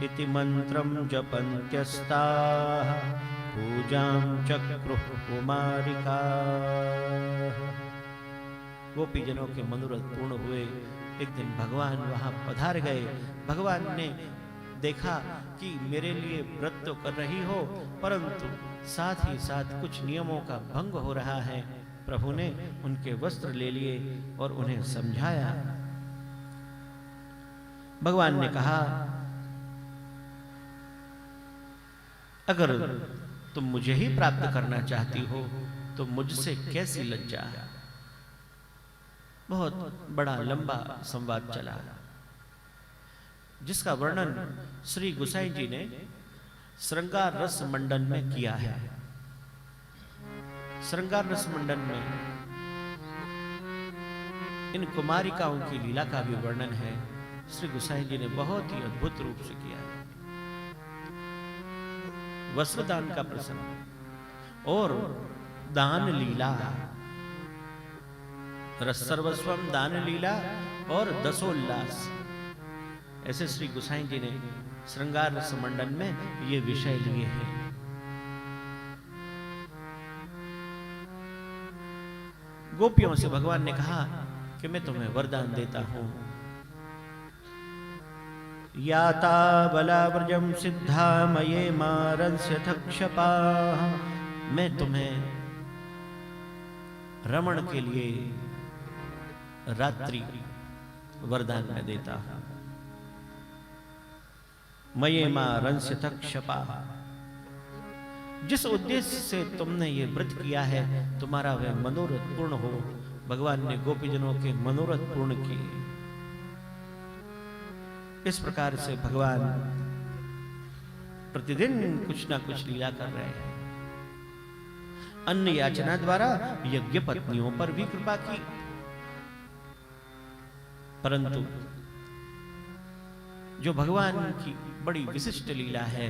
इति मंत्रं जपन्त्यस्ताः पूजां चक्रुः कुमारिकाः। गोपीजनों के मनोरथ पूर्ण हुए। एक दिन भगवान वहां पधार गए। भगवान ने देखा कि मेरे लिए व्रत तो कर रही हो, परंतु साथ ही साथ कुछ नियमों का भंग हो रहा है। प्रभु ने उनके वस्त्र ले लिए और उन्हें समझाया। भगवान ने कहा, अगर तुम मुझे ही प्राप्त करना चाहती हो तो मुझसे कैसी लज्जा। बहुत बड़ा लंबा संवाद चला, जिसका वर्णन श्री गुसाई जी ने श्रृंगार रस मंडन में किया है। श्रृंगार रस मंडन में इन कुमारिकाओं की लीला का भी वर्णन है। श्री गुसाई जी ने बहुत ही अद्भुत रूप से किया है। वस्त्रदान का प्रसंग और दान लीला, रसर्वस्वम दान लीला और दसोल्लास, ऐसे श्री गुसाई जी ने श्रृंगार रस मंडन में ये विषय लिए हैं। गोपियों से भगवान ने कहा कि मैं तुम्हें वरदान देता हूं। याता बलाव्रजम सिद्धा मये मारस्य थक्षपाः। मैं तुम्हें रमण के लिए रात्रि वरदान में देता हूं। मये मारस्य थक्षपाः। जिस उद्देश्य से तुमने ये व्रत किया है, तुम्हारा वह मनोरथ पूर्ण हो। भगवान ने गोपीजनों के मनोरथ पूर्ण किए। इस प्रकार से भगवान प्रतिदिन कुछ ना कुछ लीला कर रहे हैं। अन्न याचना द्वारा यज्ञ पत्नियों पर भी कृपा की, परंतु जो भगवान की बड़ी विशिष्ट लीला है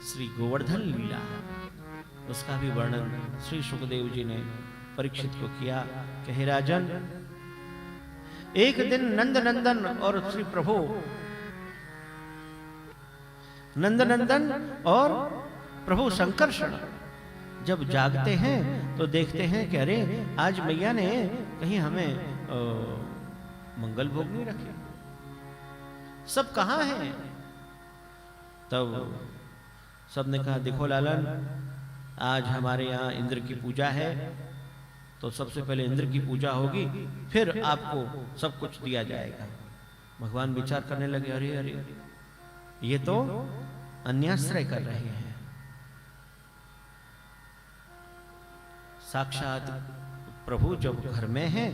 श्री गोवर्धन लीला, उसका भी वर्णन श्री सुखदेव जी ने परीक्षित को किया कि हे राजन, एक दिन नंद नंदन और श्री प्रभु नंदनंदन और प्रभु संकर्षण जब जागते हैं तो देखते हैं कि अरे आज मैया ने कहीं हमें मंगल भोग नहीं रखे, सब कहां हैं। तब सबने कहा, देखो लालन, आज हमारे यहाँ इंद्र की पूजा है, तो सबसे पहले इंद्र की पूजा होगी, फिर आपको सब कुछ दिया जाएगा। भगवान विचार करने लगे, अरे अरे ये तो अन्याश्रय कर रहे हैं। साक्षात प्रभु जब घर में है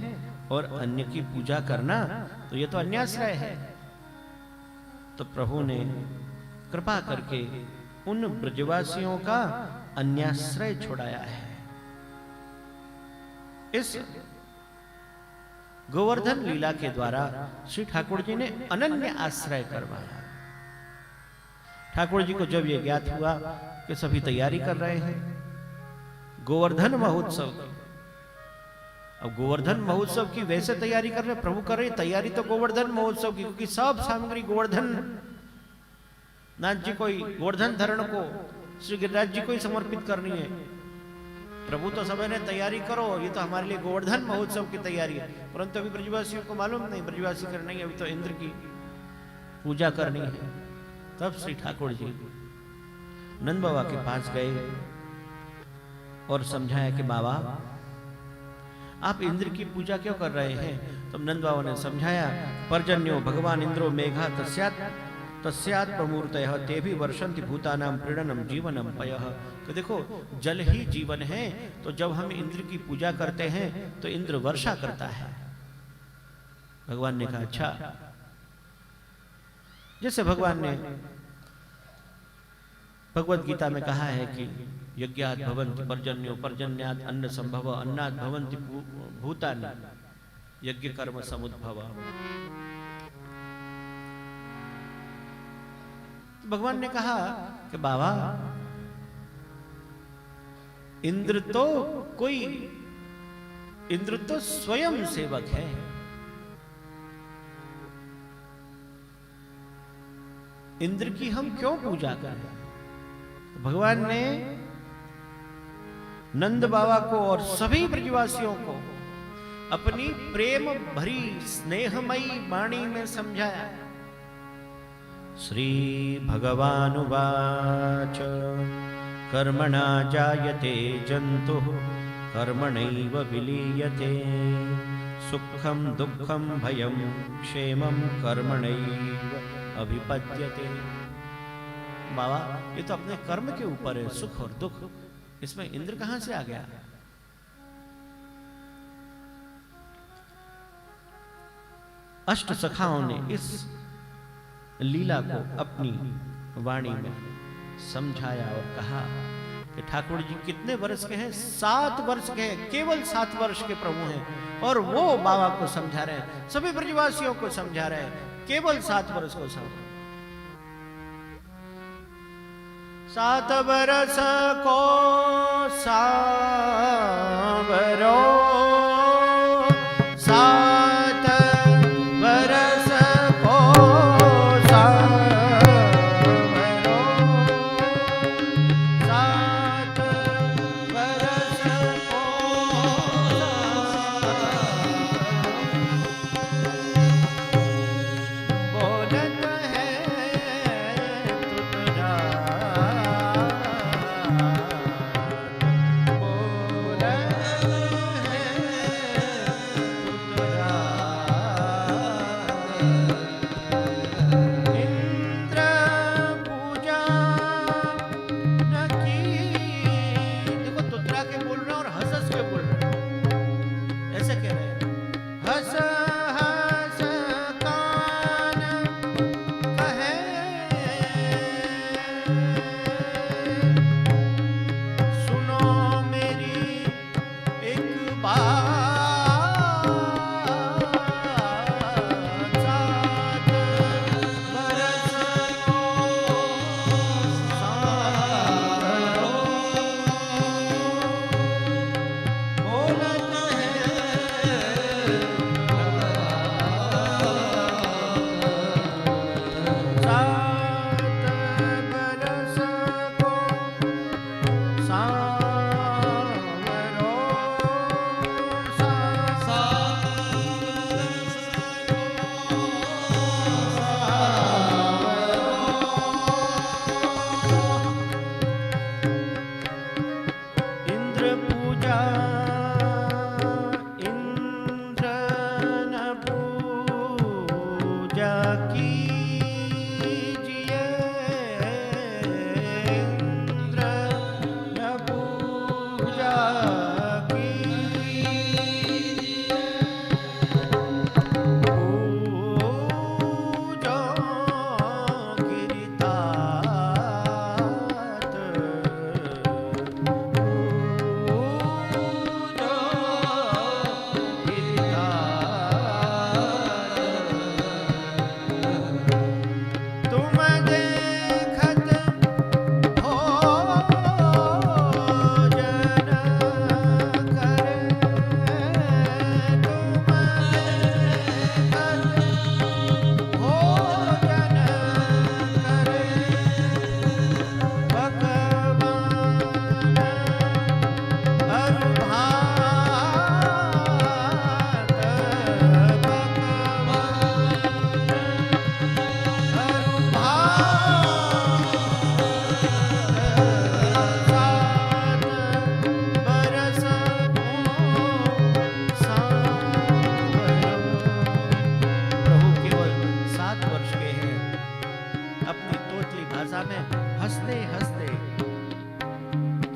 और अन्य की पूजा करना, तो ये तो अन्याश्रय है। तो प्रभु ने कृपा करके उन ब्रजवासियों का अन्याश्रय छुड़ाया है। इस गोवर्धन लीला के द्वारा श्री ठाकुर जी ने अनन्य आश्रय करवाया। ठाकुर जी को जब ये ज्ञात हुआ कि सभी तैयारी कर रहे हैं गोवर्धन महोत्सव की, अब गोवर्धन महोत्सव की वैसे तैयारी कर रहे, प्रभु कर रहे तैयारी तो गोवर्धन महोत्सव की, क्योंकि सब सामग्री गोवर्धन नाथ जी को ही, गोवर्धन धरण को श्री गिरिराज जी को ही समर्पित करनी है। प्रभु तो सब ने तैयारी करो, ये तो हमारे लिए गोवर्धन महोत्सव की तैयारी है, परंतु अभी ब्रजवासियों को मालूम नहीं, ब्रजवासी कर नहीं, अभी तो इंद्र की पूजा करनी है। तब श्री ठाकुर जी नंद बाबा के पास गए और समझाया कि बाबा आप इंद्र की पूजा क्यों कर रहे हैं? तो नंद बाबा ने समझाया, पर्जन्यो भगवान इंद्रो मेघा तस्यात् प्रमूर्तयः ते भी वर्षन्ति भूतानां प्रीणनम जीवनम पयः। तो देखो जल ही जीवन है, तो जब हम इंद्र की पूजा करते हैं तो इंद्र वर्षा करता है। भगवान ने कहा अच्छा, जैसे भगवान ने भगवत गीता में कहा है कि यज्ञात् भवन्ति पर्जन्यो पर्जन्यात् अन्न संभव अन्नात् भवन्ति भूतानि यज्ञ कर्म समुद्भव। भगवान ने कहा कि बाबा इंद्र तो स्वयं सेवक है, इंद्र की हम क्यों पूजा करें? भगवान ने नंद बाबा को और सभी ब्रजवासियों को अपनी प्रेम भरी स्नेहमयी वाणी में समझाया। श्री भगवानुवाच कर्मणा जायते जन्तुः कर्मणैव विलीयते सुखम दुःखम भयम क्षेमम कर्मणैव अभिपद्यते। बाबा ये तो अपने कर्म के ऊपर है, सुख और दुख, इसमें इंद्र कहां से आ गया? अष्ट सखाओं ने इस लीला को अपनी वाणी में समझाया और कहा कि ठाकुर जी कितने वर्ष के हैं? 7 वर्ष के हैं, केवल 7 वर्ष के प्रभु हैं, और वो बाबा को समझा रहे हैं, सभी ब्रजवासियों को समझा रहे हैं, केवल 7 वर्ष को समझा। 7 बरस को सावरो, 7 बरस को सावरो, 7 बरस को बोलत है तुझा बोलत है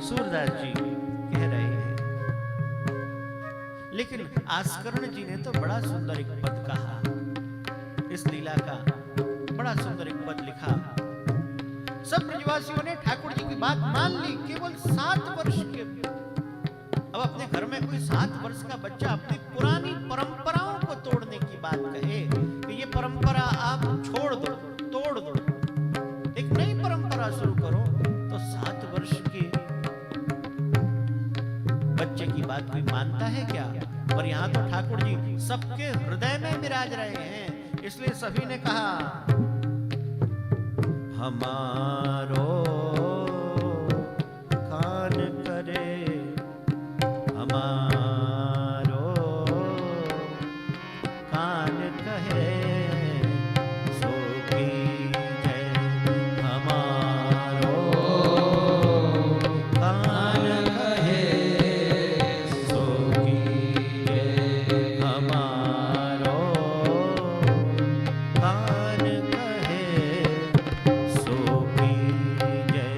सूरदास जी कह रहे हैं। लेकिन आस्करण जी ने तो बड़ा सुंदर एक पद कहा, इस लीला का बड़ा सुंदर एक पद लिखा। सब ब्रजवासियों ने ठाकुर जी की बात मान ली। केवल 7 वर्ष के, अब अपने घर में कोई 7 वर्ष का बच्चा अपनी पुरानी परंपराओं को तोड़ने की बात कहे कि ये परंपरा आप छोड़ दो, तोड़ दो, एक नई परंपरा शुरू करो, तो 7 वर्ष के बच्चे की बात कोई मानता है क्या? और यहाँ तो ठाकुर जी सबके हृदय में विराज रहे हैं, इसलिए सभी ने कहा हमारो कान करे, हमारो कान कहे सो कीजय, हमारो कान कहे सो कीजय, हमारो कान कहे सो कीजय,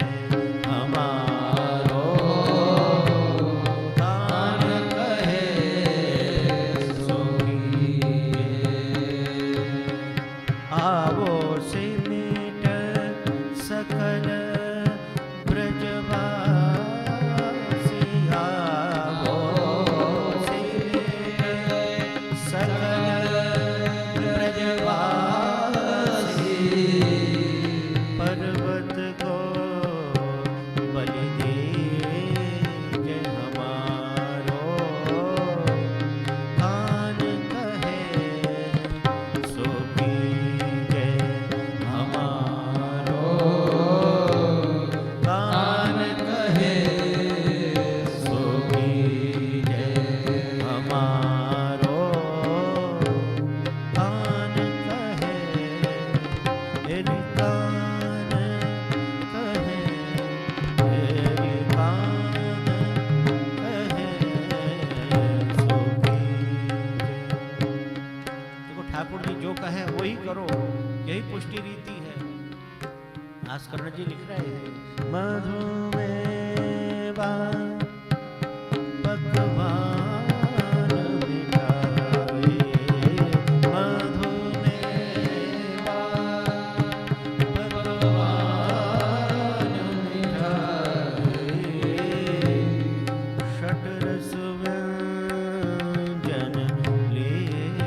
हमारो कान कहे सो कीजय। आवो सिमट सकल ब्रजवासी, आवो सिमट सकल ब्रजवासी, पर्वत को बलि दीजय, हमारो कान कहे सो कीजय, हमारो कान कहे सो कीजय, हमारो कान कहे, तेरी कान कहे, तेरी कान कहे सो कीजय। देखो ठाकुर जी जो कहे वही करो, यही पुष्टि रीति है। आस्करण जी लिख रहे हैं मधुमेवा पकवान मिठाई, मधुमेवा पकवान मिठाई, षटरस व्यंजन लीजय,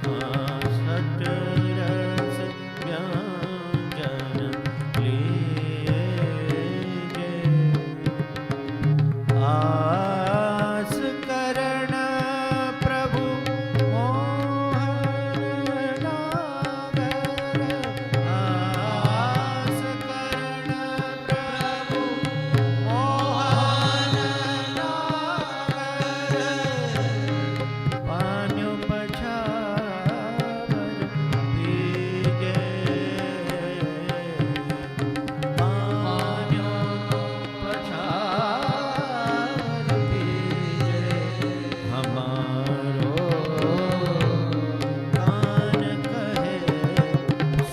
हाँ षटरस व्यंजन लीजय। आस करण प्रभु मोहन नागर, आस करण प्रभु मोहन नागर, पान्यों पछावर भीगे, पान्यों पछावर भीगे, हमारो कान कहे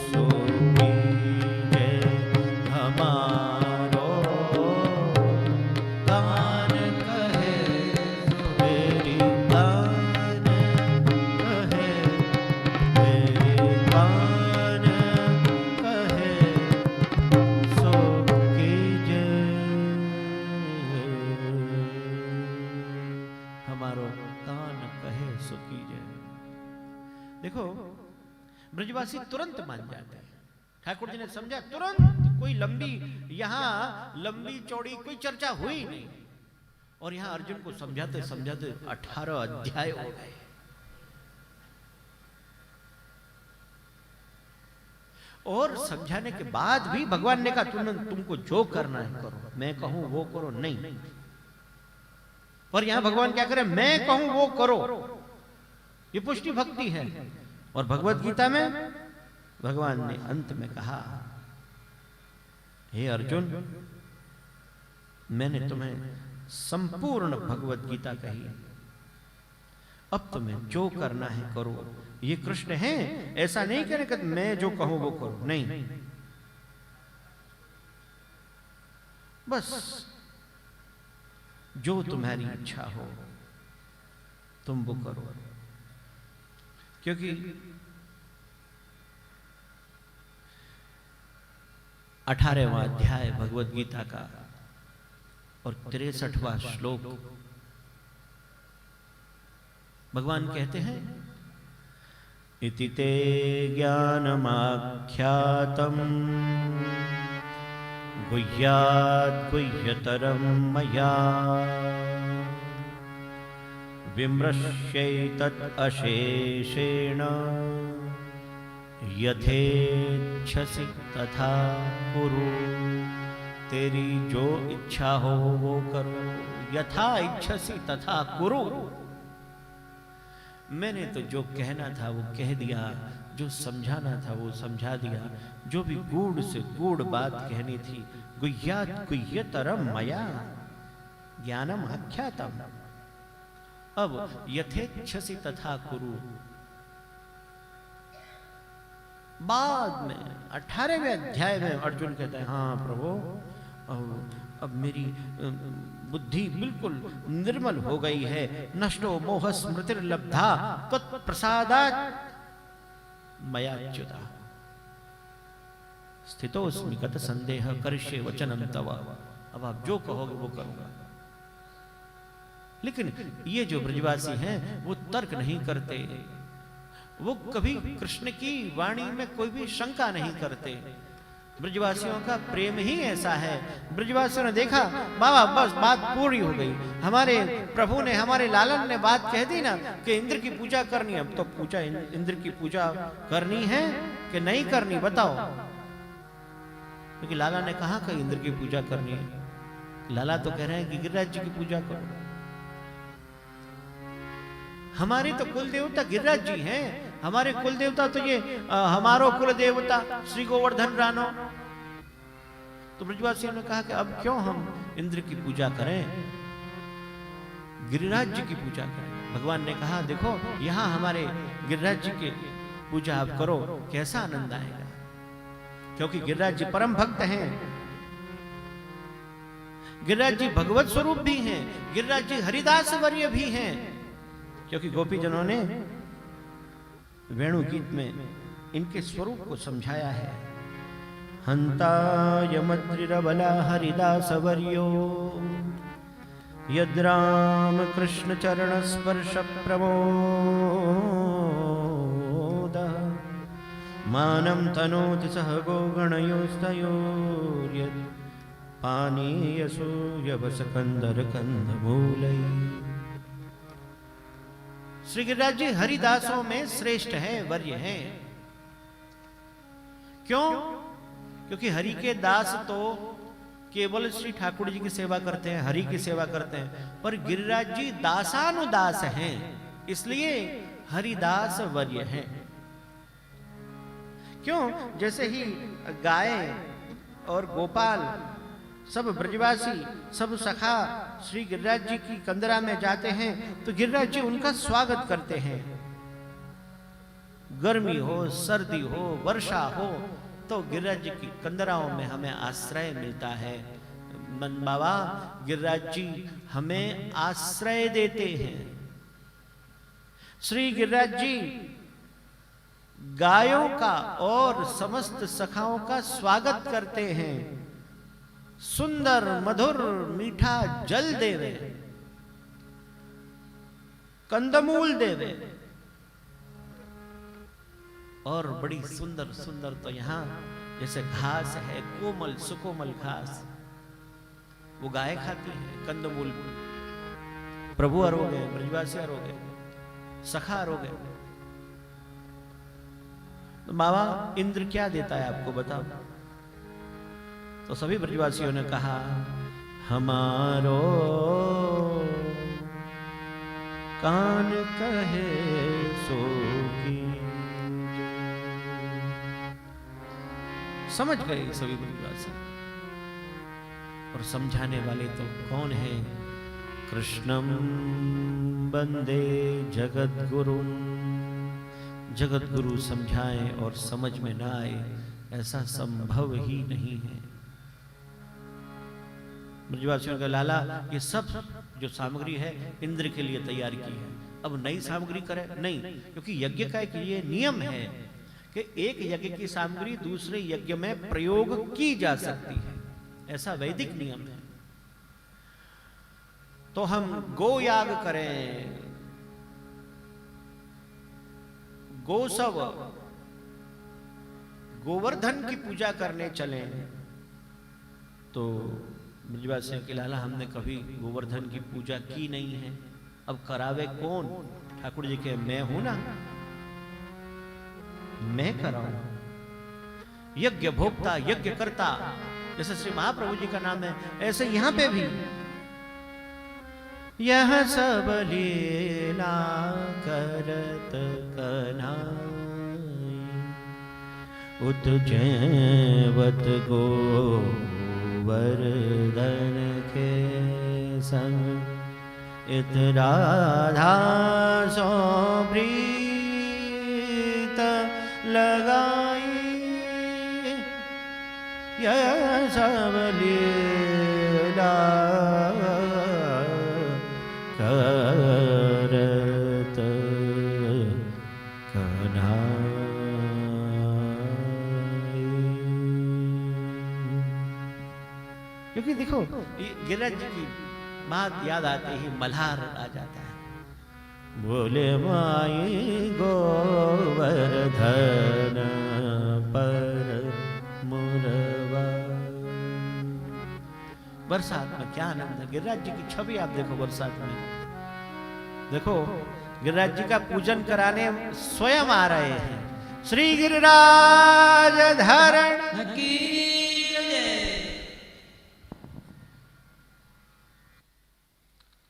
सो कीजय, हमारो कान कहे, तेरी कान कहे, तेरी कान कहे सो कीजय, हमारो कान कहे सो कीजय। देखो ब्रजवासी तुरंत मान जाते हैं। ठाकुर जी ने समझा तुरंत, कोई लंबी यहाँ लंबी चौड़ी कोई चर्चा हुई नहीं, और यहाँ अर्जुन को समझाते समझाते 18 अध्याय हो गए। और समझाने के बाद भी भगवान ने कहा तुमको जो करना है करो, मैं कहूं वो करो नहीं। और यहां भगवान क्या करे, मैं कहूं वो करो, ये पुष्टि भक्ति है। और भगवत गीता में भगवान ने अंत में कहा, हे अर्जुन, मैंने तुम्हें संपूर्ण भगवत गीता कही, अब तुम्हें जो करना है करो। ये कृष्ण हैं, ऐसा नहीं कहने कि मैं जो कहूं वो करो, नहीं। बस जो तुम्हारी इच्छा हो तुम वो करो। क्योंकि 18वां अध्याय भगवत गीता का और 63वां श्लोक, भगवान कहते हैं इति ते ज्ञानमाख्यातम् गुह्यात् गुह्यतरं मया विमृश्यैतत् अशेषेण यथेच्छसि तथा कुरु। तेरी जो इच्छा हो वो करो, यथा इच्छसि तथा कुरु। मैंने तो जो कहना था वो कह दिया, जो समझाना था वो समझा दिया, जो भी गूढ़ से गूढ़ बात कहनी थी। गुह्यात् गुह्यतरम मया ज्ञानम आख्यातम। अब यथेच्छसि तथा कुरु, बाद में 18वें अध्याय में अर्जुन कहता है हाँ प्रभु अब मेरी बुद्धि बिल्कुल निर्मल हो गई है। नष्टो मोह स्मृतिर्लब्धा त्वत्प्रसादात् मयाच्युता स्थितोस्मि गत संदेह करिष्ये वचनं तव। अब आप जो कहोगे वो करूंगा। लेकिन ये जो ब्रजवासी हैं वो तर्क नहीं करते, वो कभी कृष्ण की वाणी में कोई भी शंका नहीं करते। ब्रजवासियों का प्रेम ही ऐसा है। ब्रजवासियों ने देखा बाबा बस बात पूरी हो गई, हमारे प्रभु ने हमारे लालन ने बात कह दी ना कि इंद्र की पूजा करनी है, अब तो पूछा इंद्र की पूजा करनी है कि नहीं करनी बताओ। क्योंकि लाला ने कहा कि इंद्र की पूजा करनी है, लाला तो कह रहे हैं कि गिरिराज जी की पूजा करो। हमारे तो कुल देवता गिरिराज जी हैं, हमारे कुल देवता तो ये हमारो कुल देवता श्री गोवर्धन रानो। तो ब्रजवासियों ने कहा कि अब क्यों हम इंद्र की पूजा करें, गिरिराज जी की पूजा करें। भगवान ने कहा देखो यहां हमारे गिरिराज जी की पूजा आप करो, कैसा आनंद आएगा। क्योंकि गिरिराज जी परम भक्त हैं, गिरिराज जी भगवत स्वरूप भी हैं, गिरिराज जी हरिदास वर्य भी हैं। क्योंकि गोपीजनों ने वेणु गीत में इनके स्वरूप को समझाया है। हंता यमद्रिरबला हरिदास वर्यो यद्राम कृष्ण चरण स्पर्श प्रमोद मानं तनोति सह गोगणयोस्तयोर्यत् पानीयसूयवस कंदर कंदमूलै। श्री गिरिराज जी हरिदासों में श्रेष्ठ है, वर्य है। क्यों? क्योंकि हरि के दास तो केवल श्री ठाकुर जी की सेवा करते हैं, हरि की सेवा करते हैं, पर गिरिराज जी दासानुदास हैं, इसलिए हरिदास वर्य हैं। क्यों? जैसे ही गाय और गोपाल सब ब्रजवासी सब सखा श्री गिरिराज जी की कंदरा में जाते हैं तो गिरिराज जी उनका स्वागत करते हैं। गर्मी हो, सर्दी हो, वर्षा हो, तो गिरिराज जी की कंदराओं में हमें आश्रय मिलता है। मन बाबा गिरिराज जी हमें आश्रय देते हैं। श्री गिरिराज जी गायों का और समस्त सखाओं का स्वागत करते हैं। सुंदर मधुर मीठा जल देवे, कंदमूल देवे, और बड़ी सुंदर सुंदर तो यहां जैसे घास है, कोमल सुकोमल घास, वो गाय खाती है। कंदमूल प्रभु अरोगे, ब्रजवासी अरोगे, सखा अरोगे। तो बाबा इंद्र क्या देता है आपको बताओ। तो सभी ब्रजवासियों ने कहा हमारो कान कहे सो की। समझ गए सभी ब्रजवासी। और समझाने वाले तो कौन है? कृष्णम वंदे जगत गुरु। जगत गुरु समझाएं और समझ में ना आए ऐसा संभव ही नहीं है। ब्रजवासियों का लाला ये सब जो सामग्री है इंद्र के लिए तैयार की है, अब नई सामग्री करे नहीं, क्योंकि यज्ञ का एक ये नियम है कि एक यज्ञ की सामग्री दूसरे यज्ञ में प्रयोग की जा सकती है, ऐसा वैदिक नियम है। तो हम गो याग करें, गोसव गोवर्धन की पूजा करने चले, तो ब्रजवासियों के लाला हमने कभी गोवर्धन की पूजा की नहीं है, अब करावे कौन? ठाकुर जी के मैं हूं ना, मैं कराऊं। यज्ञ भोक्ता यज्ञ करता, जैसे श्री महाप्रभु जी का नाम है, ऐसे यहां पे भी यह सब लीला करत कन्हाई, उतजैवत गोवर्धन के संग, इत राधा सो प्रीत लगाई, यह सब लीला करत कन्हाई। क्योंकि देखो ये गिरिराज जी की बात याद आते ही मल्हार आ जाता है, बोले माई गोवर्धन पर मुरवा। बरसात में क्या आनंद है, गिरिराज जी की छवि आप देखो बरसात में, देखो गिरिराज जी का पूजन कराने स्वयं आ रहे हैं, श्री गिरिराज धरण की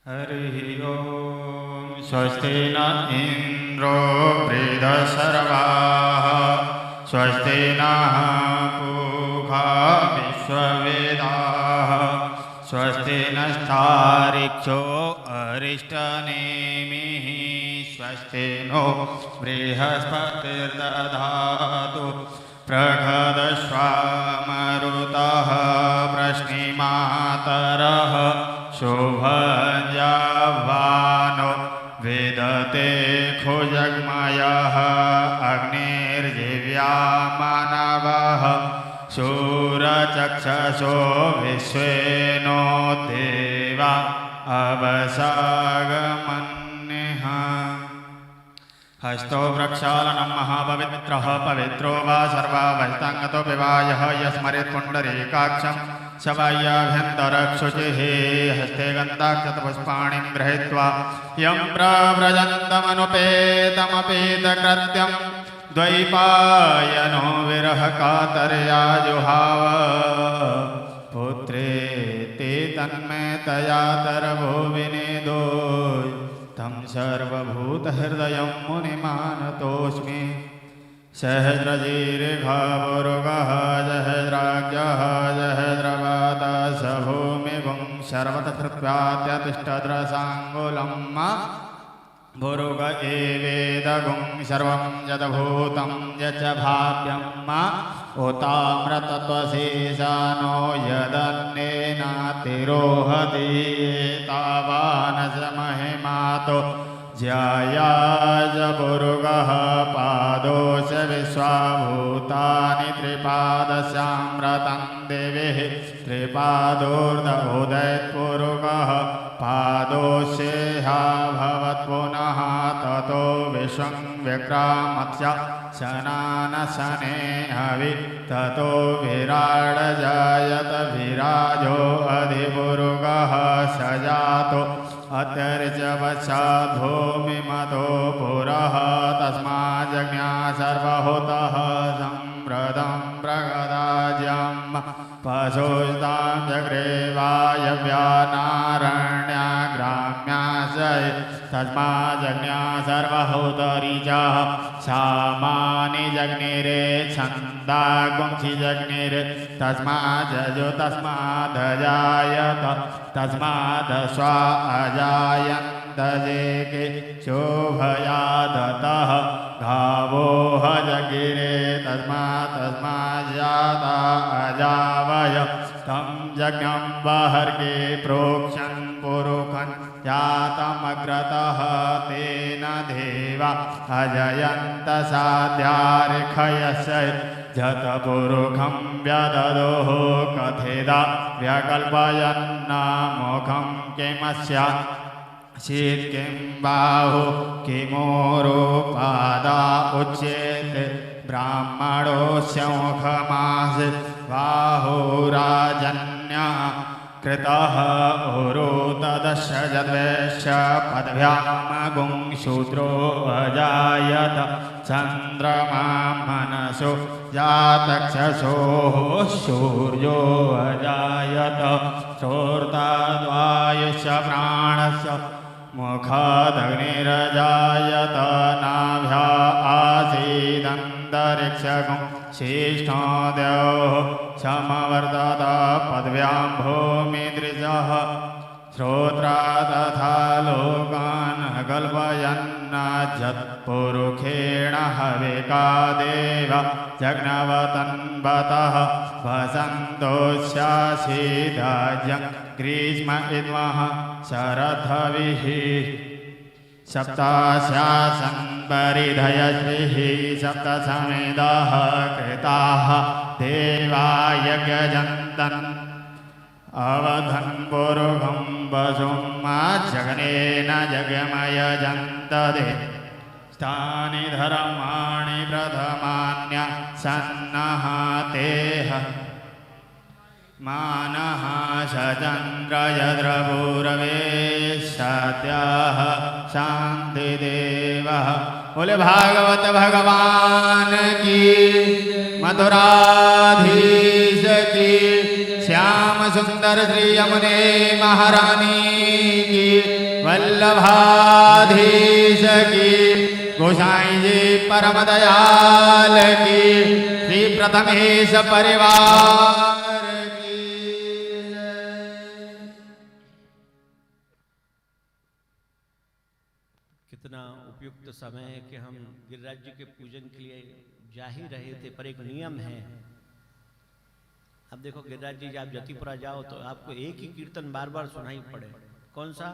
हरि ओम। स्वस्ति न इंद्रो वृद्धसर्वाः, स्वस्ति नः पूषा विश्ववेदाः, स्वस्ति नस्तार्क्ष्यो अरिष्टनेमिः, स्वस्ति नो बृहस्पतिर्दधातु, प्रखदश्वामरुतः प्रश्निमातरः, शोभञ्जवानो वेदते खुजग्मयः, अग्निर्जीव्यामानवः, शूरचक्षसो विश्वेनो देवा अवसागमन्यः। हस्तो प्रक्षालनं महापवित्रः, पवित्रो वा सर्वावस्थाङ्गतो विवायः, यस्मरेत् पुण्डरीकाक्षं शवाय्याभ्यन्तरक्षुचिः, हस्ते गन्धाक्षतपुष्पाणिं गृहीत्वा यं प्रव्रजन्तमनुपेतमपीतकृत्यं, द्वैपायनो विरहकातर्या जुहाव, पुत्रेति तन्मयतया तरवो विनेदोय, तं सर्वभूतहृदयं मुनिमानतोऽस्मि। सहस्रदीर्घावरुगः सहस्राज्ञः सहस्रवातः भूमिगुं सर्वतः कृत्वात्यतिष्ठद्रसाङ्गुलम्, भुरुग एवेदगुं सर्वं यद्भूतं यच्च भाव्यम्, उताम्रतत्त्वशेषानो यदन्येनातिरोहति, तावान् स महिमातो ज्यायाज भुरुगः, पादोश विश्वाभूतानि त्रिपादस्यामृतं देवेः, त्रिपादोर्धोदयत्पुरुगः, पादोषेहा भवत् पुनः, ततो विश्वं विक्रामत्य शनानशने हवि, ततो विराड जायत विराजो अधिपुरुगः, सजातो अत्यर्चवशात् भूमिमतो पुरः, तस्माज्ज्ञा सर्वहुतः सम्प्रदं प्रगदाज्यं, पशुस्तां जग्रे वायव्यानारण्याग्राम्याशय, तस्माज्ज्ञा सर्वहुतरीजः, सामानि जग्निरे छन्दागुंसि जग्निरे, तस्माज्जयो तस्मादजायत, तस्मादश्वा अजायन्त जेके, शोभयादतः गावो जगिरे, तस्माज्जाता अजावय, तं यज्ञं बहर्गे प्रोक्षन् पुरुखन् जातमग्रतः तेन देवा अजयन्त साध्यार्खयस्य जतपुरुखं व्यददोः कथेदा व्यकल्पयन्नामुखं किमस्य शीत किं बाहु किमोरोपादा उच्येते ब्राह्मणोऽस्य मुखमास बाहुराजन्या कृतः उरो तदस्य जद्वैश्य पदभ्यामगुं शूद्रो अजायत चन्द्रमा मनसो जातक्षसोः सूर्यो अजायत श्रोताद्वायुष्य प्राणस्य मुखादग्निरजायत नाभ्या आसीदन्तरिक्षगुं शिष्ठो देवः समवर्तत पदव्यां भूमिदृशः श्रोत्रा तथा लोकान् कल्पयन्नाजत्पुरुषेण हविका देव जग्नवतन्वतः वसन्तोऽस्यासीदजं ग्रीष्म इद्मः शरद्धविः सप्तास्यासन् परिधयश्रीः सप्तसमेदाः कृताः देवा यज्ञजन्तन् अवधन् पुरुषं वसुं जगनेन जगमयजन्तदे स्थानि धर्माणि प्रथमान्य सन्नः तेह मानः सचन्द्रयद्रपूरवे सत्याः शान्तिदेवः। बोले भागवत भगवान की, मथुराधीश की, श्याम सुंदर श्री यमुने महारानी की, वल्लभाधीश की, गोसाई जी परम दयाल की, श्री प्रथमेश परिवार की। कितना उपयुक्त समय है कि हम गिरिराज जी के पूजन के लिए जा ही रहे थे, पर एक नियम है। अब देखो गिरिराज जी आप जतिपुरा जाओ तो आपको एक ही कीर्तन बार बार सुनाई पड़े। कौन सा?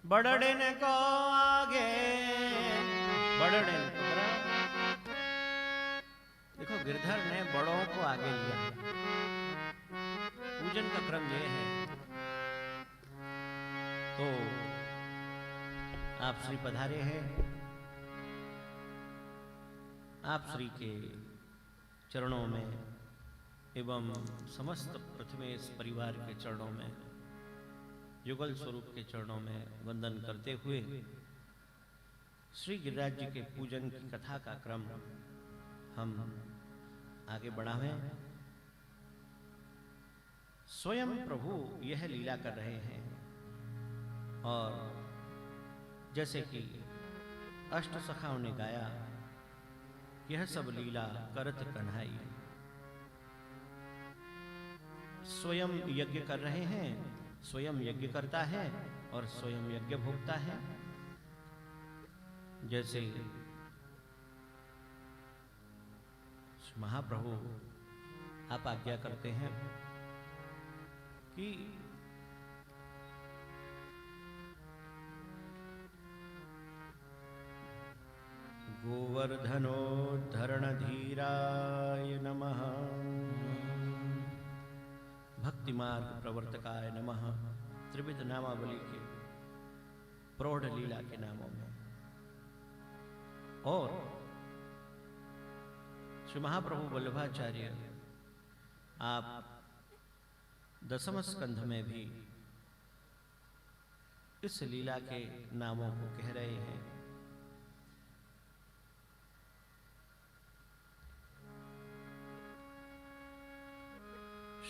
बड़ड़ेन को आगे, बड़ड़ेन को देखो गिरधर ने बड़ों को आगे लिया। पूजन का क्रम ये है। तो आप श्री पधारे हैं, आप श्री के चरणों में एवं समस्त प्रथमेश परिवार के चरणों में, युगल स्वरूप के चरणों में वंदन करते हुए श्री गिरिराज जी के पूजन की कथा का क्रम हम आगे बढ़ावें। स्वयं प्रभु यह लीला कर रहे हैं और जैसे कि अष्ट सखाओं ने गाया, यह सब लीला करत कन्हाई। स्वयं यज्ञ कर रहे हैं, स्वयं यज्ञ करता है और स्वयं यज्ञ भोगता है। जैसे महाप्रभु आप आज्ञा करते हैं कि गोवर्धनोद्धरणधीराय नमः, भक्ति मार्ग प्रवर्तकाय नमः, त्रिविध नामावली के प्रौढ़ लीला के नामों में। और श्री महाप्रभु वल्लभाचार्य आप दसम स्कंध में भी इस लीला के नामों को कह रहे हैं।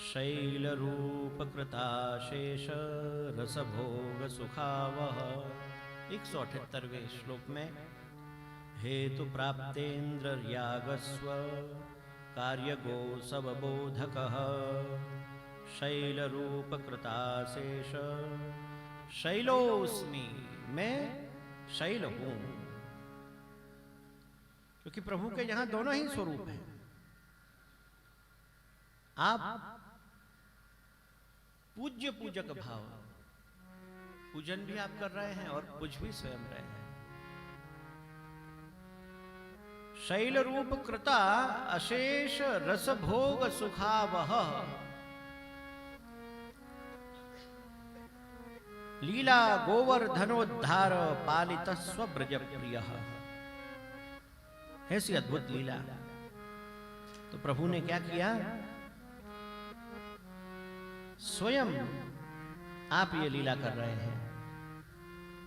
शैल रूप कृताशेष रसभोग सुखावह, 178वें श्लोक में हेतु प्राप्तेन्द्र यागस्व कार्य गो सबबोधक शैल रूप कृताशेष। शैलोस्मि, मैं शैल हूं, क्योंकि प्रभु के यहां दोनों ही स्वरूप हैं। आप पूज्य पूजक भाव, पूजन भी आप कर रहे हैं और पूज भी स्वयं रहे हैं। शैल रूप कृता अशेष रस भोग सुखावह, लीला गोवर्धनोद्धार पालित स्वब्रज प्रिय। ऐसी अद्भुत लीला। तो प्रभु ने क्या किया, स्वयं आप ये लीला कर रहे हैं।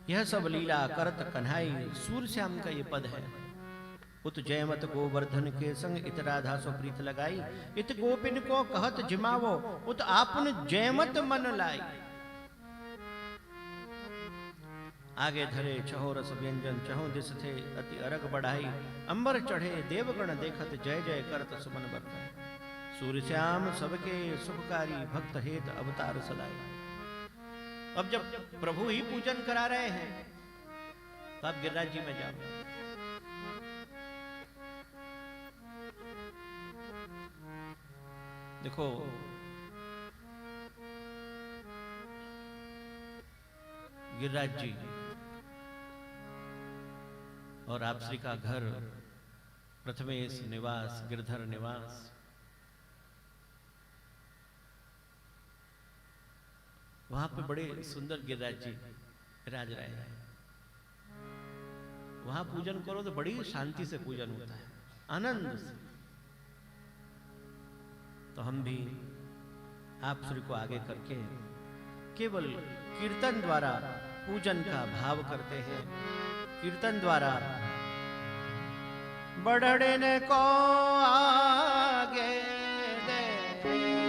यह सब लीला करत कन्हाई, सूरश्याम का ये पद है। उत जयमत गोवर्धन के संग इत राधा सो प्रीत लगाई, इत गोपिन को कहत जिमावो, उत आपन जयमत मन लाई। आगे धरे छहो रस व्यंजन, चहो दिस थे अति अरग बढ़ाई। अंबर चढ़े देवगण देखत, जय जय करत सुमन बरताई। सूर्यश्याम सबके सुखकारी, भक्त हेत अवतार सदाई। अब जब प्रभु ही पूजन करा रहे हैं तो आप गिरिराज जी में जाओ। देखो गिरिराज जी और आप श्री का घर, प्रथमेश निवास, गिरधर निवास, वहां पे बड़े सुंदर गिरिराज जी विराज रहे हैं। वहां पूजन करो तो बड़ी शांति से पूजन होता है, आनंद से। तो हम भी आप श्री को आगे करके केवल कीर्तन द्वारा पूजन का भाव करते हैं। कीर्तन द्वारा बढ़ने को आगे दे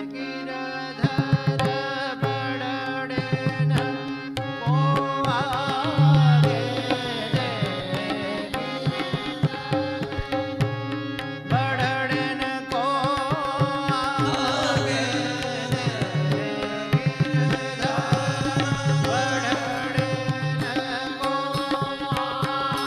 गिरधर, बढ़ने को आगे दे, बढ़ने को आगे दे गिरधर, बढ़ने को आगे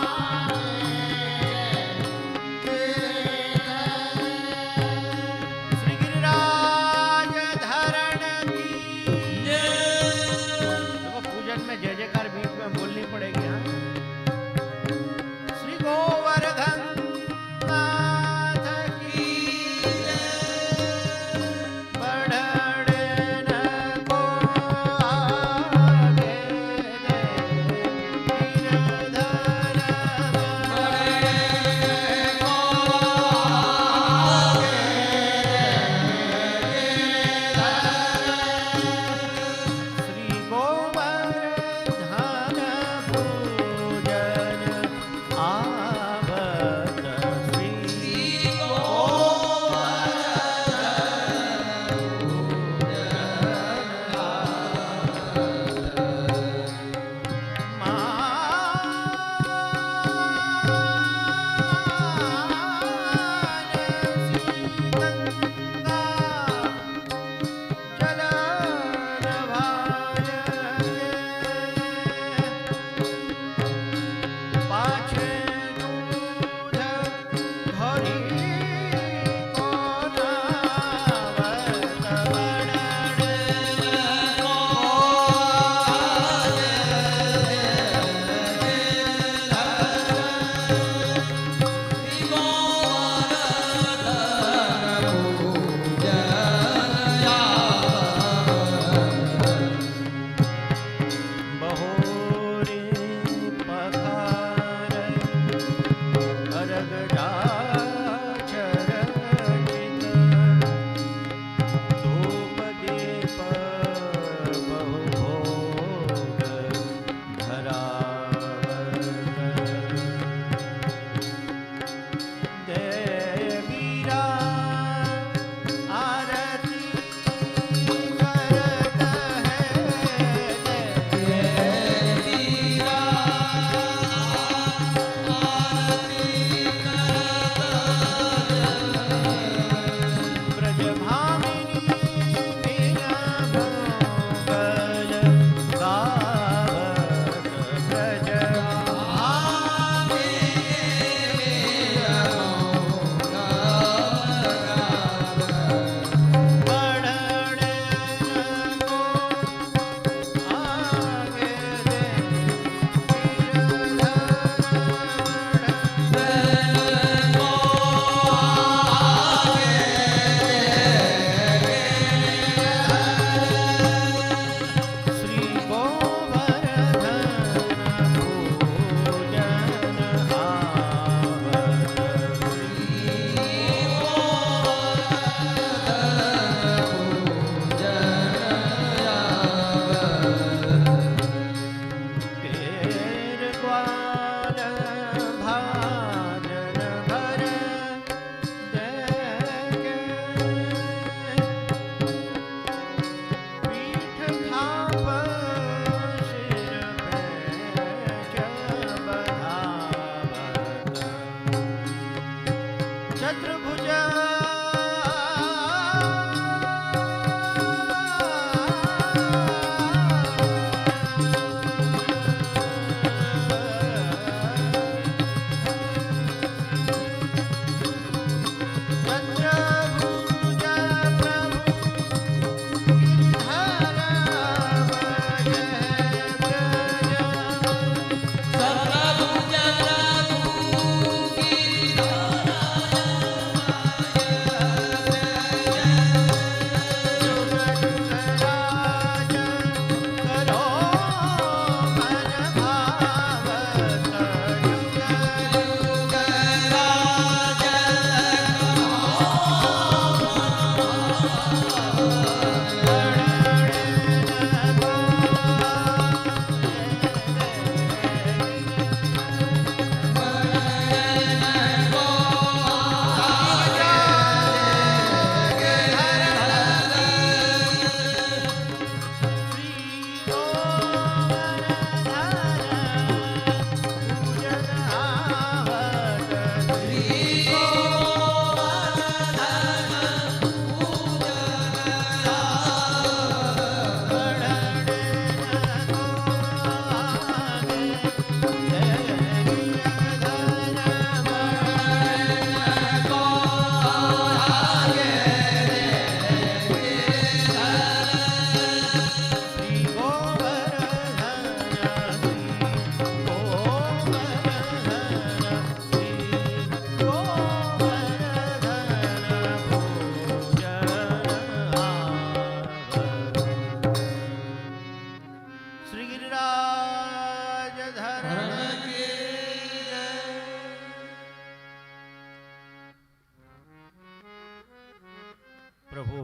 प्रभु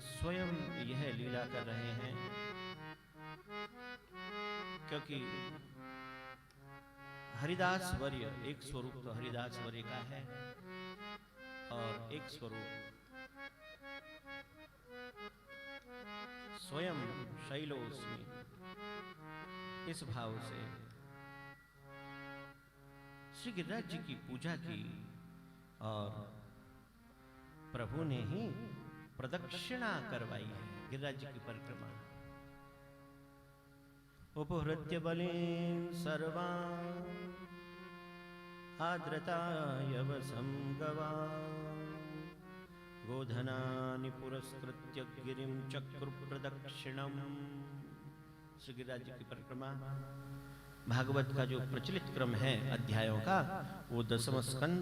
स्वयं यह लीला कर रहे हैं, क्योंकि हरिदास वर्य एक स्वरूप तो हरिदास वर्य का है और एक स्वरूप स्वयं शैलोस्मि इस भाव से श्री गिरिराज जी की पूजा की और प्रभु ने ही प्रदक्षिणा करवाई है गिरिराज जी की परिक्रमा। उपहृत्य बलिं सर्वान् आद्रतायव संगवान् गोधनानि पुरस्कृत्य गिरिं चक्रु प्रदक्षिणम्। श्री गिरिराज जी की परिक्रमा भागवत का जो प्रचलित क्रम है अध्यायों का, वो 10वां स्कंद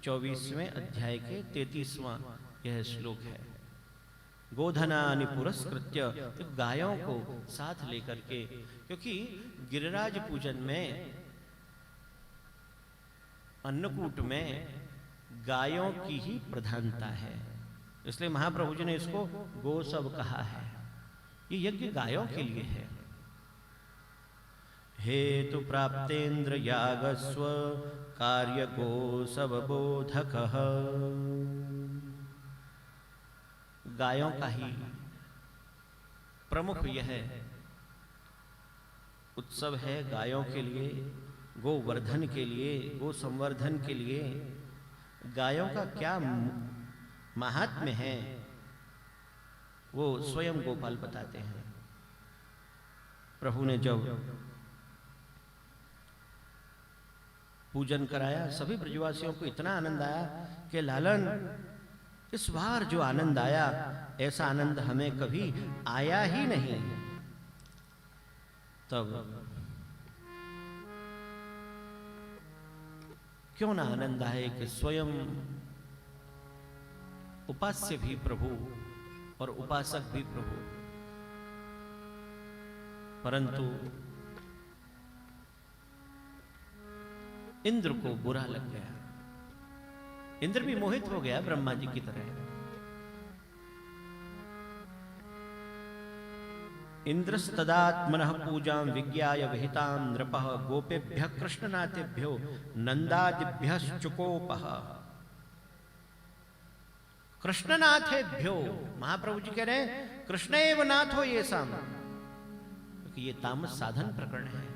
24वें अध्याय के 33वां यह श्लोक है। गोधनानि पुरस्कृत्य, तो गायों को साथ लेकर के, क्योंकि गिरिराज पूजन में अन्नकूट में गायों की ही प्रधानता है, इसलिए महाप्रभु जी ने इसको गो सब कहा है। ये यज्ञ गायों के लिए है। हेतु प्राप्तेन्द्र यागस्व कार्य गो सब बोधक, गायों का ही प्रमुख यह उत्सव है गायों के लिए, गोवर्धन के लिए, गो संवर्धन के लिए। गायों का क्या महात्म्य है वो स्वयं गोपाल बताते हैं। प्रभु ने जब पूजन कराया, सभी ब्रजवासियों को इतना आनंद आया कि लालन, इस बार जो आनंद आया ऐसा आनंद हमें कभी आया ही नहीं। तब क्यों ना आनंद आए कि स्वयं उपास्य भी प्रभु और उपासक भी प्रभु। परंतु इंद्र को बुरा लग गया। इंद्र भी मोहित हो गया ब्रह्मा जी की तरह। इंद्रस्तदात्मनः पूजां विज्ञाय विहितां नृपः गोपेभ्यः कृष्णनाथेभ्यो नंदादिभ्यश्चुकोपः। कृष्णनाथेभ्यो, महाप्रभु जी कह रहे हैं कृष्ण एव नाथो ये साम, क्योंकि ये तामस साधन प्रकरण है।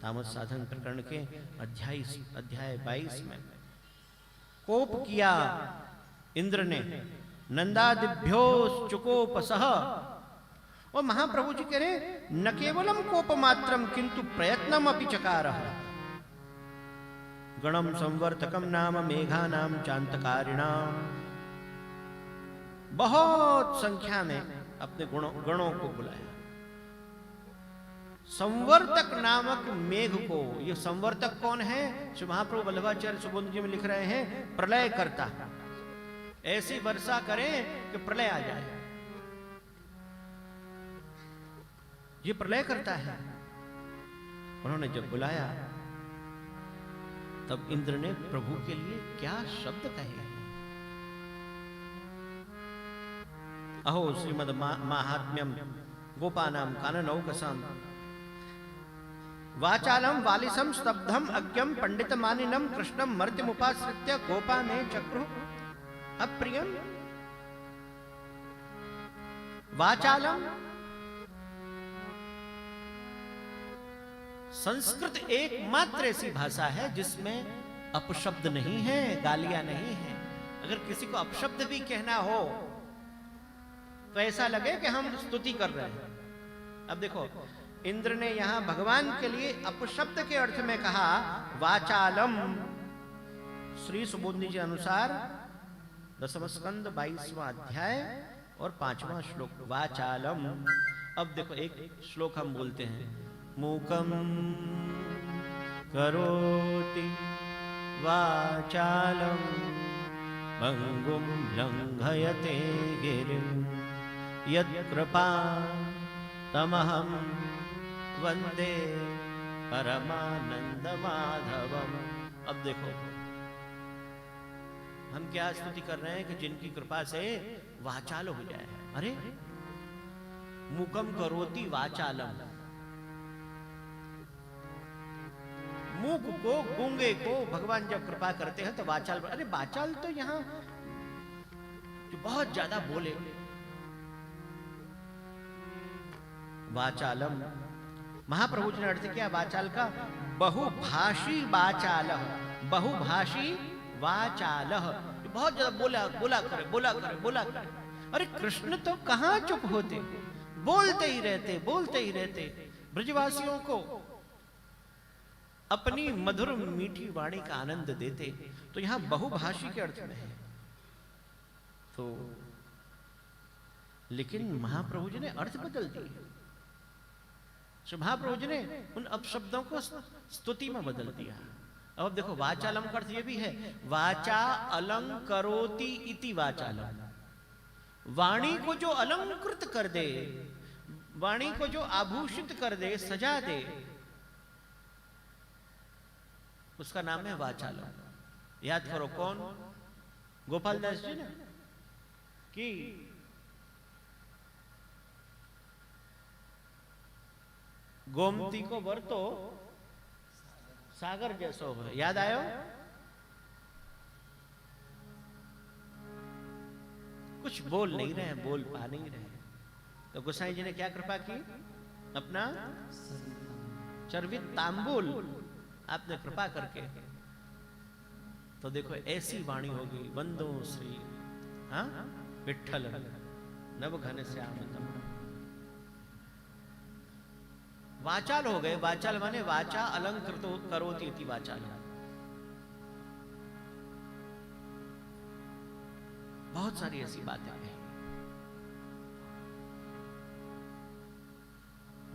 तामस साधन प्रकरण के अध्याय 22 में कोप किया इंद्र ने, नंदादिभ्यो चुकोपसह। और महाप्रभु जी कह रहे न केवलम कोप मात्रम किंतु प्रयत्नम अपि चकारः। गणम संवर्तकम नाम मेघानाम चांतकारिणाम, बहुत संख्या में अपने गणों को बुलाया। संवर्तक नामक मेघ को, ये संवर्तक कौन है? श्री महाप्रभु वल्लभाचार्य सुबोध जी में लिख रहे हैं प्रलय करता, ऐसी वर्षा करें कि प्रलय आ जाए। ये प्रलय करता है। उन्होंने जब बुलाया तब इंद्र ने प्रभु के लिए क्या शब्द कहे। अहो श्रीमद माहात्म्यम गोपानां काननौकसम वाचालम वालिसम स्तब्धम अज्ञम पंडितमानिनम कृष्णम मर्त्यमुपाश्रित्य गोपा में चक्रु अप्रियम। वाचालम संस्कृत एकमात्र ऐसी भाषा है जिसमें अपशब्द नहीं है, गालियां नहीं है। अगर किसी को अपशब्द भी कहना हो तो ऐसा लगे कि हम स्तुति कर रहे हैं। अब देखो, इंद्र ने यहां भगवान के लिए अपशब्द के अर्थ में कहा वाचालम। श्री सुबोधनी जी अनुसार 10वां स्कंद 22वां अध्याय और 5वां श्लोक वाचालम। अब देखो एक श्लोक हम बोलते हैं, मूकम करोति वाचालम भंगुम लंघयते गिरिम यत्कृपा तमहं वंदे परमानंद माधवम। अब देखो हम क्या स्तुति कर रहे हैं कि जिनकी कृपा से वाचाल हो जाए। अरे मूकम करोति वाचालम, मूक को गूंगे को भगवान जब कृपा करते हैं तो वाचाल। अरे वाचाल तो यहां जो बहुत ज्यादा बोले। वाचालम महाप्रभु जी ने अर्थ किया वाचाल का बहुभाषी वाचाल, बहुभाषी वाचाल, बहुत ज्यादा बोला बोला करे बोला करे बोला करे। अरे कृष्ण तो कहां चुप होते, बोलते ही रहते बोलते ही रहते, ब्रजवासियों को अपनी मधुर मीठी वाणी का आनंद देते। तो यहां बहुभाषी के अर्थ में है। तो लेकिन महाप्रभु जी ने अर्थ बदल दिए। महाप्रभु जी ने उन अपशब्दों को स्तुति में बदल दिया। अब देखो वाचालम का अर्थ ये भी है, वाचा अलंकरोति इति वाचालम। वाणी को जो अलंकृत कर दे, वाणी को जो आभूषित कर दे, सजा दे, उसका नाम है वाचालम। याद करो कौन? गोपाल दास जी ने कि गोमती को वर्तो सागर जैसो हो। याद आयो? कुछ बोल नहीं रहे, बोल पा नहीं रहे। तो गोसाई जी ने क्या कृपा की? अपना चर्वित तांबूल आपने कृपा करके, तो देखो ऐसी वाणी होगी, वंदो श्री विठ्ठल नव घन श्याम तम। वाचाल हो गए। वाचाल माने वाचा अलंकृत करोति इति वाचाल। बहुत सारी ऐसी बातें हैं।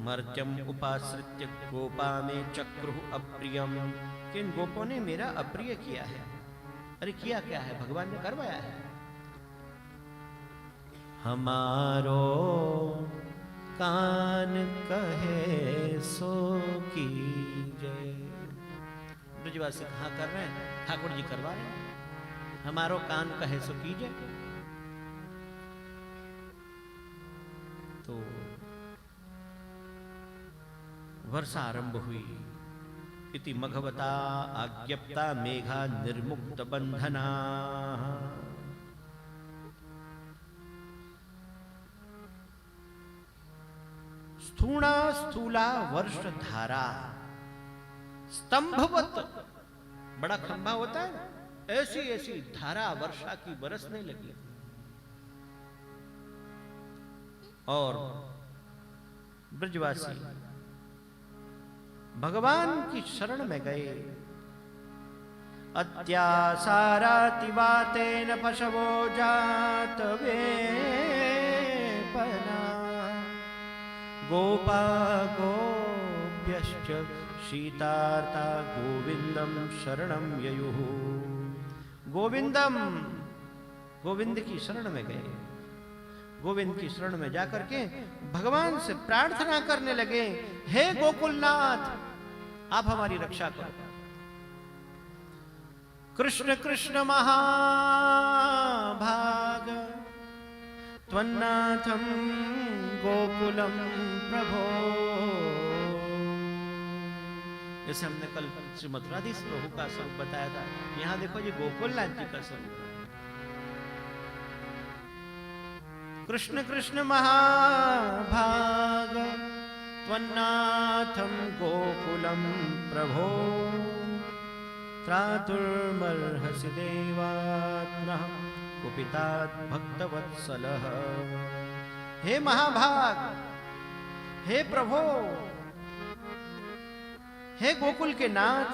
मर्त्यम उपाश्रित्य गोपा में चक्रु अप्रियम। किन गोपों ने मेरा अप्रिय किया है। अरे किया क्या है? भगवान ने करवाया है। हमारो कान कहे सो कीजय। ब्रजवासी कहाँ कर रहे हैं? ठाकुर जी करवा रहे हैं। हमारो कान कहे सो कीजय। तो वर्षा आरंभ हुई। इति मघवता आज्ञप्ता मेघा निर्मुक्त बंधना। स्थूणा स्थूला वर्ष धारा स्तंभवत, बड़ा खंभा होता है, ऐसी ऐसी धारा वर्षा की बरसने लगी। और ब्रजवासी भगवान की शरण में गए। अत्यासारातिवातेन पशवो जात वेपना गोपा गोप्यश्च शीतार्ता गोविंदम शरणं ययुः। गोविंदम, गोविंद की शरण में गए। गोविंद की शरण में जाकर के भगवान से प्रार्थना करने लगे, हे गोकुलनाथ आप हमारी रक्षा करो। कृष्ण कृष्ण महाभाग त्वन्नाथं गोकुलम प्रभो। जैसे हमने कल श्री मथुराधीश प्रभु का स्वरूप बताया था, यहाँ देखो ये गोकुलनाथ जी का स्वरूप। कृष्ण कृष्ण महाभाग त्वन्नाथं गोकुलम प्रभो। त्रातुर्मर्हसि देवात्मः कुपितात् भक्तवत्सलः। हे महाभाग, हे प्रभो, हे गोकुल के नाथ,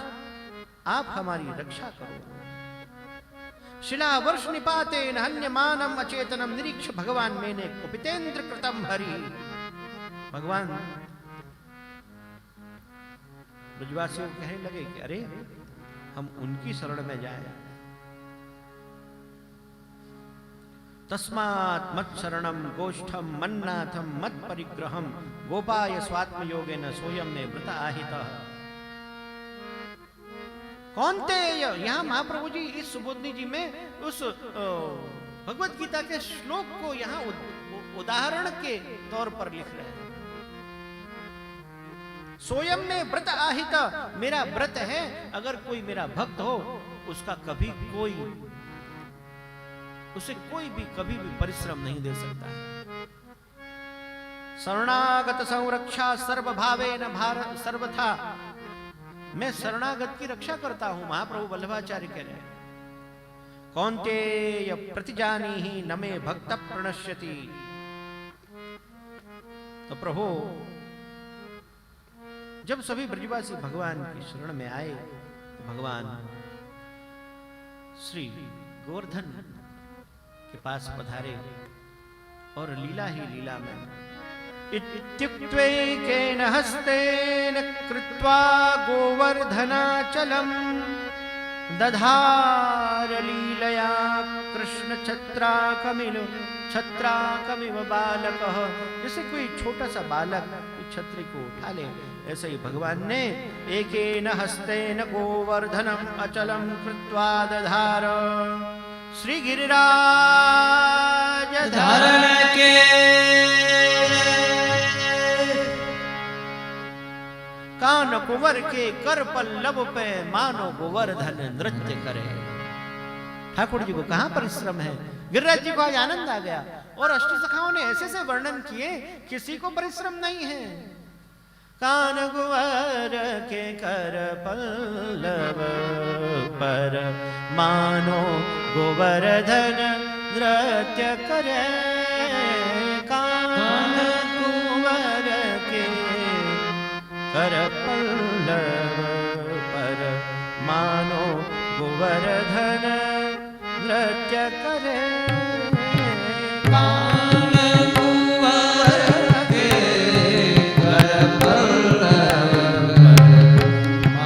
आप हमारी रक्षा करो। शिला वर्ष निपाते हन्यमानम अचेतनम निरीक्ष भगवान मैंने कुपितेन्द्र कृतम हरि। भगवान ब्रजवासियों को कहने लगे कि अरे हम उनकी शरण में जाएं। तस्मात् मत शरणम गोष्ठम मन्नाथम मत परिग्रहम गोपाय स्वात्म योगेन सोयम में व्रत आहितः। कौनते यहाँ महाप्रभु जी इस सुबोधनी जी में उस भगवत गीता के श्लोक को यहाँ उदाहरण के तौर पर लिख रहे हैं। सोयम में व्रत आहित, मेरा व्रत है, अगर कोई मेरा भक्त हो उसका कभी कोई उसे कोई भी कभी भी परिश्रम नहीं दे सकता है। शरणागत संरक्षा सर्वभावेन भारत सर्वथा, मैं शरणागत की रक्षा करता हूं। महाप्रभु वल्लभाचार्य कह रहे हैं कौन्तेय प्रतिजानीहि न मे भक्त प्रणश्यति। तो प्रभु जब सभी ब्रजवासी भगवान की शरण में आए तो भगवान श्री गोवर्धन के पास पधारे और लीला ही लीला में इत्युक्त्वैकेन हस्तेन कृत्वा गोवर्धनाचलम् दधार लीलया कृष्ण छत्राकमिव बालकः। जैसे कोई छोटा सा बालक छत्री को उठा ले, ऐसे ही भगवान ने एकेन हस्तेन गोवर्धनम अचलम कृत्वा दधार। श्री गिरिराज धारण के कान कुंवर के कर पल्लव पे मानो गोवर्धन नृत्य करे। ठाकुर जी को कहां परिश्रम है, गिरिराज जी को आज आनंद आ गया। और अष्टसखाओं ने ऐसे से वर्णन किए, किसी को परिश्रम नहीं है। कान कुंवर के कर पल्लव पर मानो गोवर्धन नृत्य करे। कान कुंवर के कर पल्लव पर मानो गोवर्धन नृत्य करे। कान कुंवर के कर पल्लव पर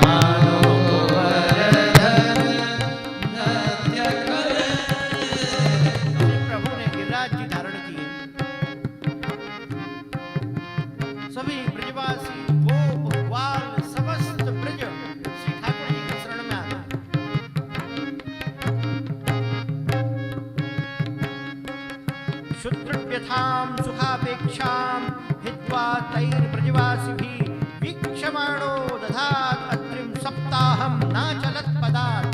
मानो गोवर्धन नृत्य करे। प्रभु ने गिरिराज जी धारण किए। सभी ब्रजवासी समस्त ब्रज श्री ठाकुर जी की शरण में आ गए। शुद्रव्यथां सुखापेक्षां हित्वा तैर्ब्रजवासिभिः वीक्षमाणो दधात् अत्रिं सप्ताहं नाचलत् पदात्।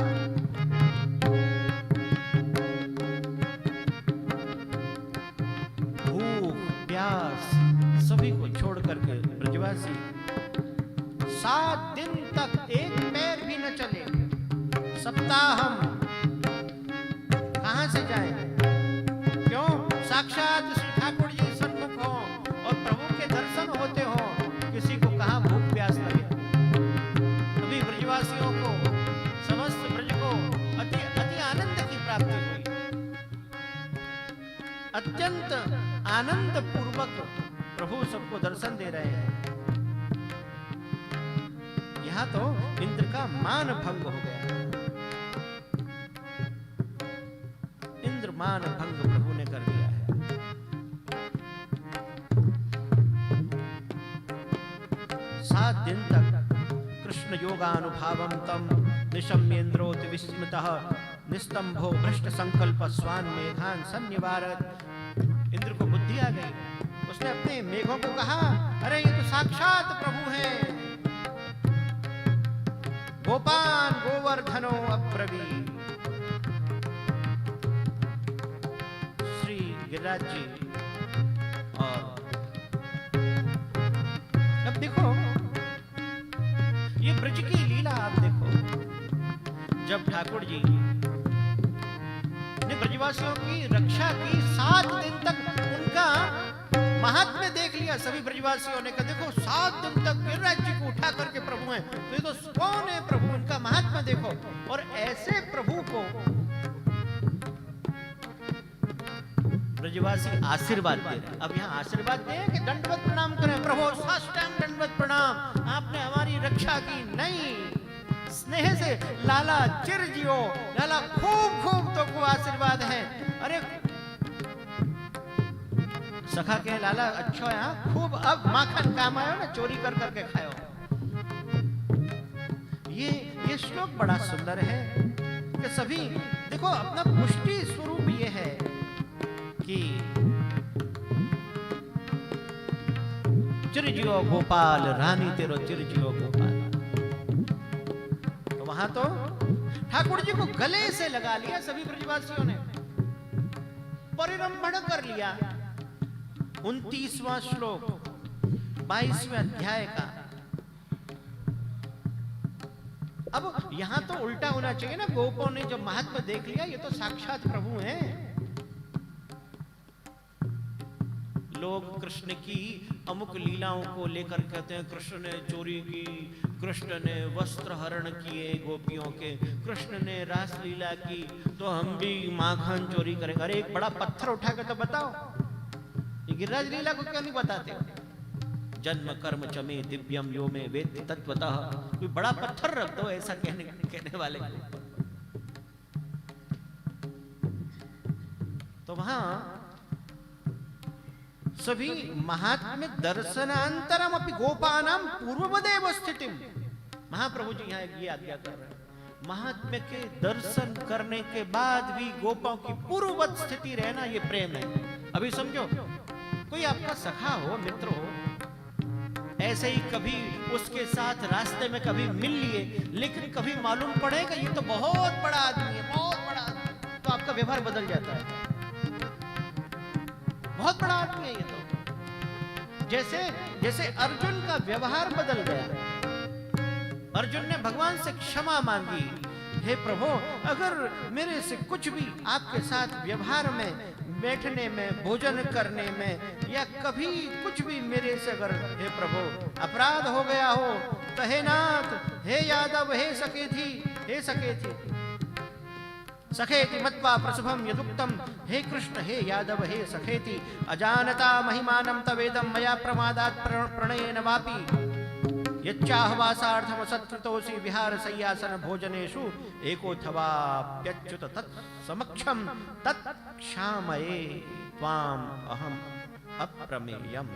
भूख प्यास सभी को छोड़ करके ब्रजवासी 7 दिन तक एक पैर भी न चले। सप्ताहम कहां से जाए? क्यों? साक्षात श्री ठाकुर जी सन्मुख हो और प्रभु के दर्शन होते हो, किसी को कहां भूख प्यास लगे। सभी ब्रजवासियों को, समस्त ब्रज को अति अति आनंद की प्राप्ति हुई। अत्यंत आनंद पूर्वक प्रभु सबको दर्शन दे रहे हैं। यहाँ तो इंद्र का मान भंग हो गया। इंद्र मान भंग प्रभु ने कर दिया है। सात दिन तक कृष्ण योगानुभावं तम निशम्येन्द्रोति विस्मितः निस्तंभो भ्रष्ट संकल्प स्वान मेघान सन्निवारत। इंद्र उसने अपने मेघों को कहा, अरे ये तो साक्षात प्रभु हैं, गोपान गोवर्धनो अब्रवी। श्री गिरिराज जी। और अब देखो ये ब्रज की लीला, आप देखो जब ठाकुर जी ने ब्रजवासियों की रक्षा की, 7 दिन तक उनका महात्म्य देख लिया सभी ब्रजवासियों ने कहा, देखो 7 दिन तक गिरिराज जी को उठा करके प्रभु हैं, तो ये तो कौन है प्रभु, उनका महात्म्य देखो। और ऐसे प्रभु को ब्रजवासी आशीर्वाद दे रहे। अब यहाँ आशीर्वाद दे कि दंडवत प्रणाम करें, प्रभु साष्टांग दंडवत प्रणाम, आपने हमारी रक्षा की। नहीं, स्नेह से लाला चिर जियो, लाला खूब खूब तो को आशीर्वाद है। अरे सखा के लाला अच्छा है, खूब अब माखन काम आयो ना, चोरी कर करके खाओ। ये श्लोक बड़ा सुंदर है कि सभी देखो अपना पुष्टि स्वरूप ये है कि चिरजियो गोपाल, रानी तेरो चिरजियो गोपाल। तो वहां तो ठाकुर जी को गले से लगा लिया सभी ब्रजवासियों ने, परिरंभण कर लिया। 29वां श्लोक 22वें अध्याय का। अब यहां तो उल्टा होना चाहिए ना, गोपों ने जब महात्मा देख लिया ये तो साक्षात प्रभु हैं। लोग कृष्ण की अमुक लीलाओं को लेकर कहते हैं कृष्ण ने चोरी की, कृष्ण ने वस्त्र हरण किए गोपियों के, कृष्ण ने रास लीला की, तो हम भी माखन चोरी करेंगे। अरे एक बड़ा पत्थर उठा कर तो बताओ, ये गिरिराज लीला को क्यों नहीं बताते? जन्म कर्म चमे दिव्यम यो में वेत्ति तत्वतः, कोई बड़ा पत्थर रख दो ऐसा कहने वाले को। तो वहां सभी महात्म्य दर्शनांतरम अपि गोपानाम पूर्ववदेव स्थितिम, महाप्रभु जी यहाँ ये आज्ञा कर रहे हैं, महात्म्य के दर्शन करने के बाद भी गोपों की पूर्ववत स्थिति रहना, ये प्रेम है। अभी समझो कोई आपका सखा हो, मित्र हो, ऐसे ही कभी उसके साथ रास्ते में कभी मिल लिए, लेकिन कभी मालूम पड़ेगा ये तो बहुत बड़ा आदमी है, बहुत बड़ा आदमी, तो आपका व्यवहार बदल जाता है। बहुत बड़ा आदमी है ये तो। जैसे अर्जुन का व्यवहार बदल गया। अर्जुन ने भगवान से क्षमा मांगी, हे प्रभु अगर मेरे से कुछ भी आपके साथ व्यवहार में, बैठने में, भोजन करने में, या कभी कुछ भी मेरे से अगर हे प्रभु अपराध हो गया हो, तो हे नाथ, हे यादव, हे सखेथी, हे सखेथी, सखेति मत्वा प्रसभम यदुक्तम, हे कृष्ण, हे यादव, हे सखेति, अजानता महिमानं तवेदं मया प्रमादात् प्रणयेन वापि, यच्चाहवासार्थम सत्कृतोऽसि विहार सय्यासन भोजनेषु एकोऽथवाप्यच्युत तत् समक्षम तत् क्षामये त्वाम अहम अप्रमेयम्।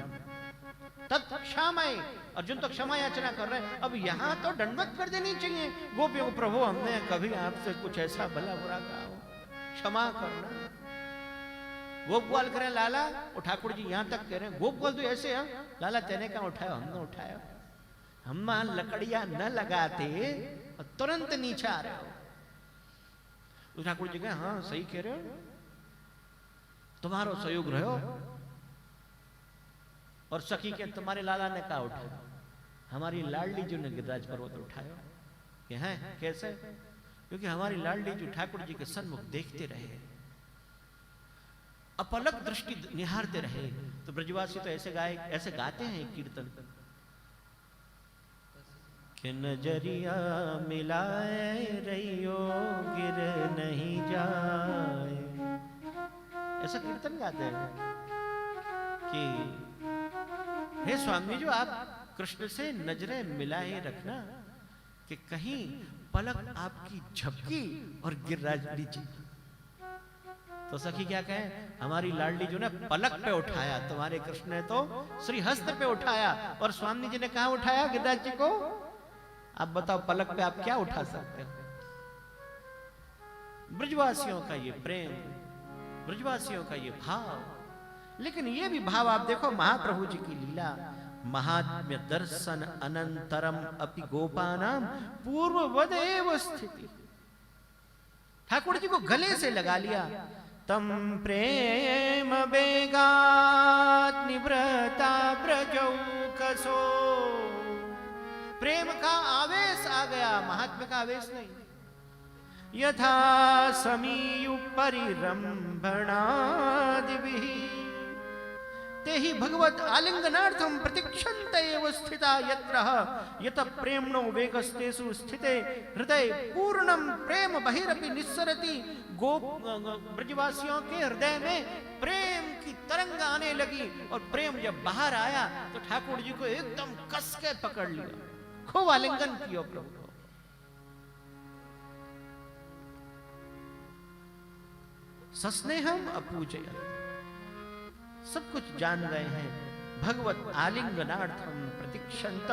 तत् क्षामये, अर्जुन तो क्षमा याचना कर रहे हैं। अब यहाँ तो दंडवत कर देनी चाहिए गोपियों, प्रभु हमने कभी आपसे कुछ ऐसा भला बुरा कहा हो, क्षमा करना। गोपवाल करें लाला, और ठाकुर जी यहाँ तक कह रहे हैं गोपवाल तो ऐसे है, लाला तेने कहाँ उठाया, हमने उठाया, हम लकड़ियां न लगाते और तुरंत नीचे आ रहे हो। तो ठाकुर जी कहे हाँ सही कह रहे हो, तुम्हारो सहयोग रहो। और सखी के तुम्हारे लाला ने कहा उठाया, हमारी लाडली जी ने गिरिराज पर्वत उठाया। कि हैं कैसे? क्योंकि हमारी लाडली जी ठाकुर जी के सन्मुख देखते रहे, अपलक दृष्टि निहारते रहे। तो ब्रजवासी तो ऐसे गाते हैं कीर्तन कि नजरिया मिलाए रहियो गिर नहीं जाए, ऐसा कीर्तन गाते हैं कि हे स्वामी जो आप कृष्ण से नजरें मिलाए रखना कि कहीं पलक आपकी झपकी और गिरिराज नीचे। तो सखी क्या कहे, हमारी लाडली जो ने पलक पे उठाया, तुम्हारे कृष्ण ने तो श्री हस्त पे उठाया, और स्वामी जी ने कहा उठाया गिरिराज जी को। आप बताओ पलक पे आप क्या उठा सकते हो? ब्रजवासियों का ये प्रेम, ब्रजवासियों का ये भाव, लेकिन ये भी भाव आप देखो महाप्रभु जी की लीला, महात्म्य दर्शन अनंतरम अपि गोपानाम पूर्ववद एव स्थिति। ठाकुर जी को गले से लगा लिया। तम प्रेम बेगात निवृता ब्रजौ कसो, प्रेम का आवेश आ गया, महात्म्य का आवेश नहीं। यथा समीयु परिरंभणादिभिः ते ही भगवत आलिंगनार्थम प्रतीक्षन्त एव स्थिता यत्र यत प्रेम्णो वेगस्तेषु स्थिते हृदय पूर्णम प्रेम बहिरपि निस्सरति। ब्रजवासियों के हृदय में प्रेम की तरंग आने लगी और प्रेम जब बाहर आया तो ठाकुर जी को एकदम कस के पकड़ लिया, खूब आलिंगन किया प्रभु को। सस्नेहम अपूजय, सब कुछ जान गए हैं। भगवत आलिंगनार्थम प्रतीक्षन्त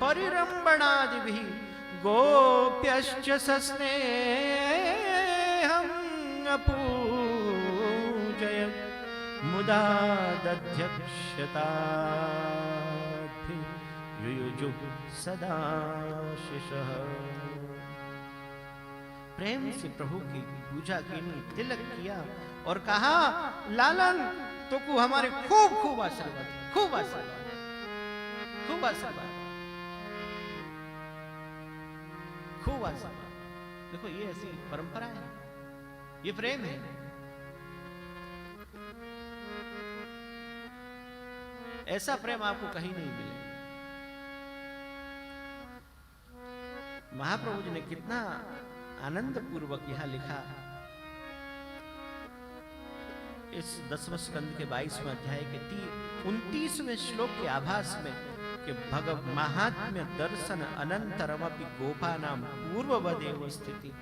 परिरंभणादिभिः गोप्यश्च सस्नेहम अपूजय मुदा दध्यक्षताभिः युयुजु सदा शिशः। प्रेम से प्रभु की पूजा की, तिलक किया और कहा लालन तो को हमारे खूब खूब आशीर्वाद, खूब आशीर्वाद, खूब आशीर्वाद, खूब आशीर्वाद। देखो ये ऐसी परंपरा है, ये प्रेम है। ऐसा प्रेम आपको कहीं नहीं मिलेगा। महाप्रभु जी ने कितना आनंद पूर्वक यहां लिखा इस 10वें स्कंद के 22वें अध्याय के 29वें श्लोक के आभास में कि भगव महात्म्य दर्शन अनंतरमपि गोपानाम पूर्ववदेव स्थिति।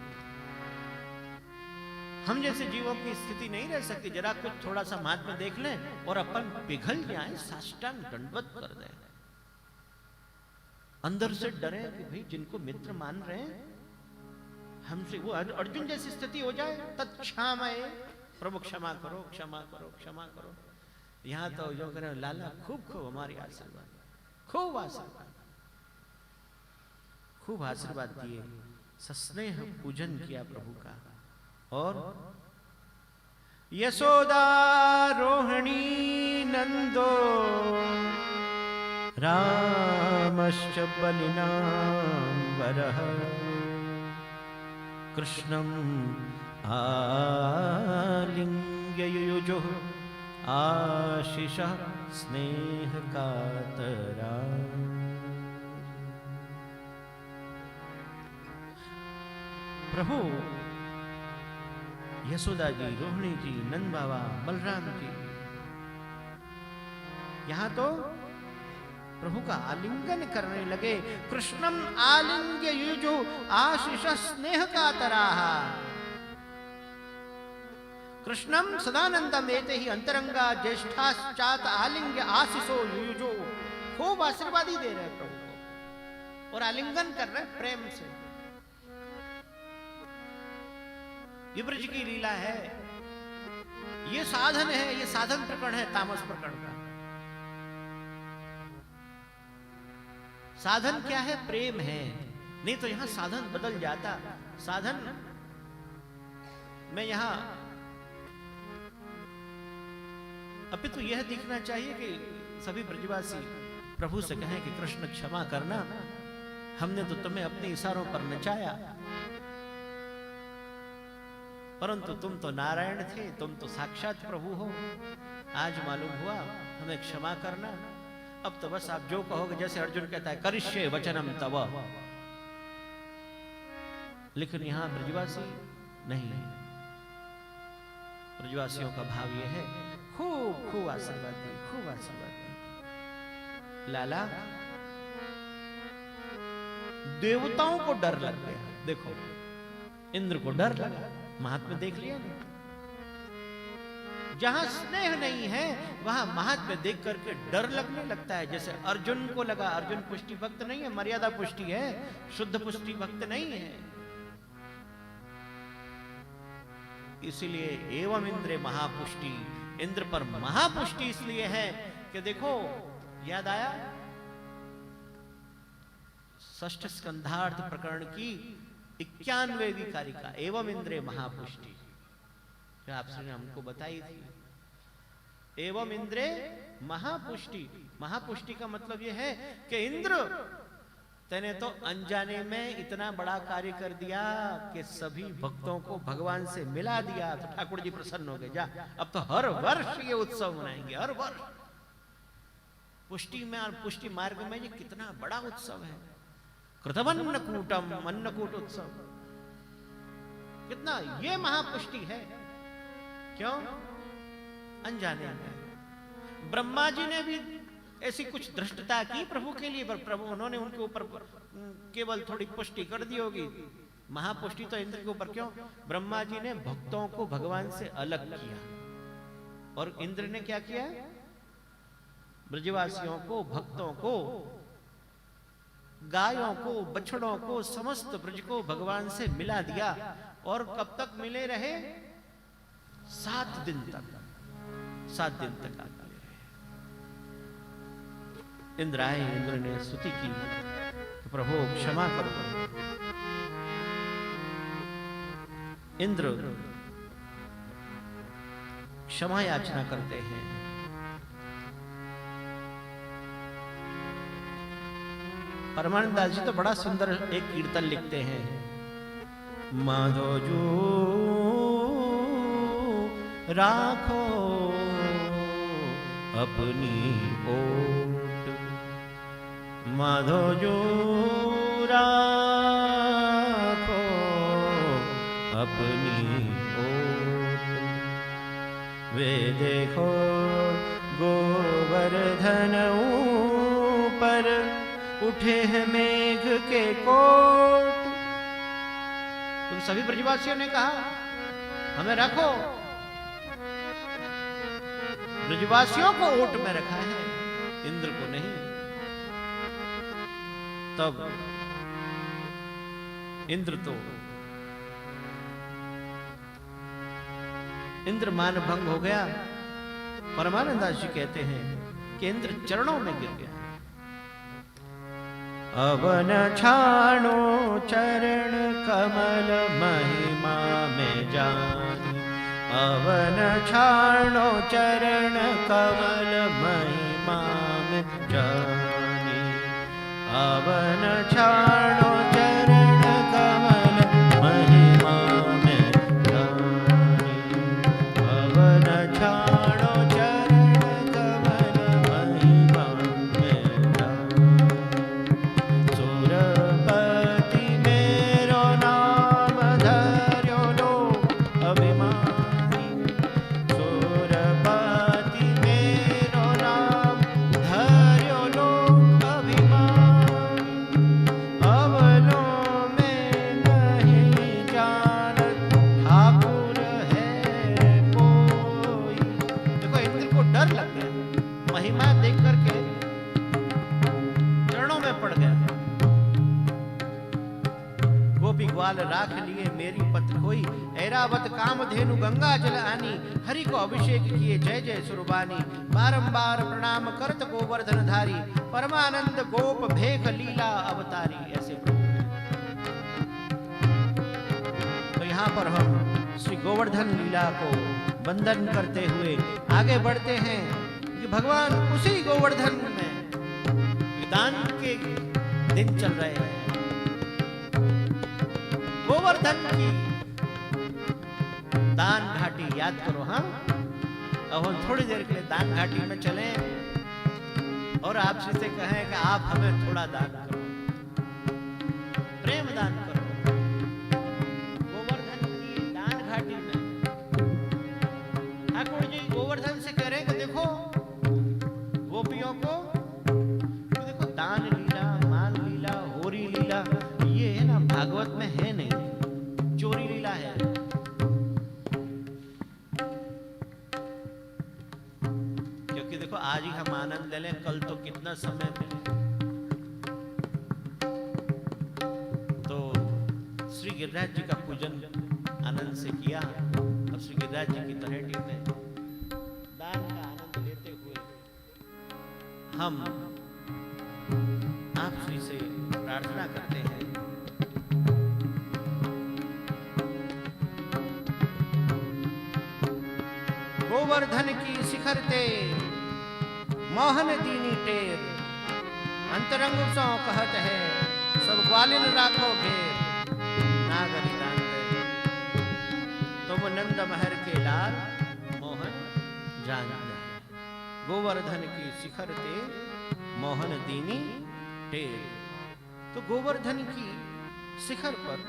हम जैसे जीवों की स्थिति नहीं रह सकती, जरा कुछ थोड़ा सा महात्म्य देख लें और अपन पिघल जाए, साष्टांग दंडवत कर दें, अंदर से डरे कि भाई जिनको मित्र मान रहे हैं हमसे, वो अर्जुन जैसी स्थिति हो जाए। तत्क्षामये, प्रभु क्षमा करो, क्षमा करो, क्षमा करो। यहां तो जो करें लाला खूब खूब हमारी आशीर्वाद, खूब आशीर्वाद, खूब आशीर्वाद दिए। सस्नेह पूजन किया प्रभु का। और यशोदा रोहिणी नंदो रामश्च बलिनाम्बरः कृष्णम् आलिंग्य युयुजुः आशिषः स्नेह कातरा। प्रभु यशोदा जी, रोहिणी जी, नंद बाबा, बलराम जी, यहां तो प्रभु का आलिंगन करने लगे। कृष्णम आलिंग्य युयुजु आशिष स्नेह कातराः। कृष्णम सदानंदम एते ही अंतरंगा ज्येष्ठाश्चात आलिंग्य आशिषो युयुजु। खूब आशीर्वादी दे रहे प्रभु को और आलिंगन कर रहे प्रेम से। ये ब्रज की लीला है, ये साधन है, ये साधन प्रकरण है तामस प्रकरण का। साधन क्या है? प्रेम है। नहीं तो यहां साधन बदल जाता। साधन में यहां अभी तो यह दिखना चाहिए कि सभी ब्रजवासी प्रभु से कहें कि कृष्ण क्षमा करना, हमने तो तुम्हें अपने इशारों पर नचाया, परंतु तुम तो नारायण थे, तुम तो साक्षात प्रभु हो, आज मालूम हुआ, हमें क्षमा करना। अब तो बस आप जो कहोगे, जैसे अर्जुन कहता है करिष्ये वचनम तव। लेकिन यहां ब्रजवासी नहीं है। ब्रजवासियों का भाव यह है, खूब खूब आशीर्वाद दी, खूब आशीर्वाद दी। लाला देवताओं को डर लग गया। देखो इंद्र को डर लगा, महात्म्य देख लिया ना। जहां स्नेह नहीं है वहां महात्म्य देख करके डर लगने लगता है। जैसे अर्जुन को लगा, अर्जुन पुष्टि भक्त नहीं है, मर्यादा पुष्टि है, शुद्ध पुष्टि भक्त नहीं है। इसीलिए एवं इंद्रे महापुष्टि, इंद्र पर महापुष्टि इसलिए है कि देखो, याद आया षष्ठ स्कंधार्थ प्रकरण की 91वीं कारिका, एवं इंद्रे महापुष्टि, जो आपने हमको बताई थी। एवं इंद्रे महापुष्टि, महापुष्टि का मतलब यह है कि इंद्र तेने तो अनजाने में इतना बड़ा कार्य कर दिया कि सभी भक्तों को भगवान से मिला दिया। तो ठाकुर जी प्रसन्न हो गए, जा अब तो हर वर्ष ये उत्सव मनाएंगे, हर वर्ष। पुष्टि में और पुष्टि मार्ग में ये कितना बड़ा उत्सव है, कृतवन्नकूटम, अन्नकूट उत्सव, कितना ये महापुष्टि है। क्यों? अनजाने में। ब्रह्मा जी ने भी ऐसी कुछ धृष्टता की प्रभु के लिए, पर प्रभु उन्होंने उनके ऊपर केवल थोड़ी पुष्टि कर दी होगी। महापुष्टि तो इंद्र के ऊपर क्यों? ब्रह्मा जी ने भक्तों को भगवान से अलग किया, और इंद्र ने क्या किया? ब्रजवासियों को, भक्तों को, गायों को, बछड़ों को, समस्त ब्रज को भगवान से मिला दिया। और कब तक मिले रहे? 7 दिन तक, 7 दिन तक आते रहे। इंद्र आए, इंद्र ने स्तुति की, तो प्रभु क्षमा करो। इंद्र क्षमा याचना करते हैं। परमानंद दास जी तो बड़ा सुंदर एक कीर्तन लिखते हैं। माधोजू राखो अपनी ओट, माधोजू राखो अपनी ओट। वे देखो गोवर्धन ऊपर उठे हैं मेघ के कोट। तुम सभी ब्रजवासियों ने कहा हमें रखो, ब्रजवासियों को ओट में रखा है, इंद्र को नहीं। तब इंद्र तो इंद्र मान भंग हो गया। परमानंद दास जी कहते हैं कि इंद्र चरणों में गिर गया। अवन छाणो चरण कमल महिमा में जानी, अवन छाणो चरण कमल महिमा में जानी, अवन छाणो चरण कमल महिमा में जानी, अवन छाणो चरण कमल महिमा में जानी। सुरपति मेरो नाम धर्यो लो अभिमानी, सुरपति मेरो नाम धर्यो लो अभिमानी, अवलो में नहीं जानत ठाकुर है कोई। देखो इंद्र को डर लग गया, महिमा देख करके चरणों में पड़ गया। गोपी ग्वाल राख लिए मेरी पत खोई, ऐरावत कामधेनु गंगा जल आनी, हरि को अभिषेक किए जय जय सुरबानी, बारंबार प्रणाम करत गोवर्धन धारी, परमानंद गोप भेख लीला अवतारी। ऐसे तो यहाँ पर हम श्री गोवर्धन लीला को वंदन करते हुए आगे बढ़ते हैं कि भगवान उसी गोवर्धन में दान के दिन चल रहे हैं। गोवर्धन की दान घाटी याद करो। हाँ, अब हम थोड़ी देर के लिए दान घाटी में चलें और आपसे से कहें कि आप हमें थोड़ा दान करो, प्रेम दान करो। गोवर्धन की दान घाटी में ठाकुर जी गोवर्धन से कह रहे हैं कि देखो गोपियों को, तो देखो दान लीला, मान लीला, होरी लीला, ये है ना भागवत में है नहीं, चोरी लीला है। क्योंकि देखो आज ही हम आनंद ले लें, कल तो कितना समय मिले। तो श्री गिरिराज जी का पूजन आनंद से किया। अब श्री गिरिराज जी की तलहटी में हम आप श्री से प्रार्थना करते हैं। गोवर्धन की शिखर ते मोहन दीनी टेर, अंतरंग सौ कहत है सब ग्वालिन राखो घेर, नागरी दान दे तुम नंद महर के लाल मोहन जान दे। गोवर्धन की शिखर ते मोहन दीनी टेर। तो गोवर्धन की शिखर पर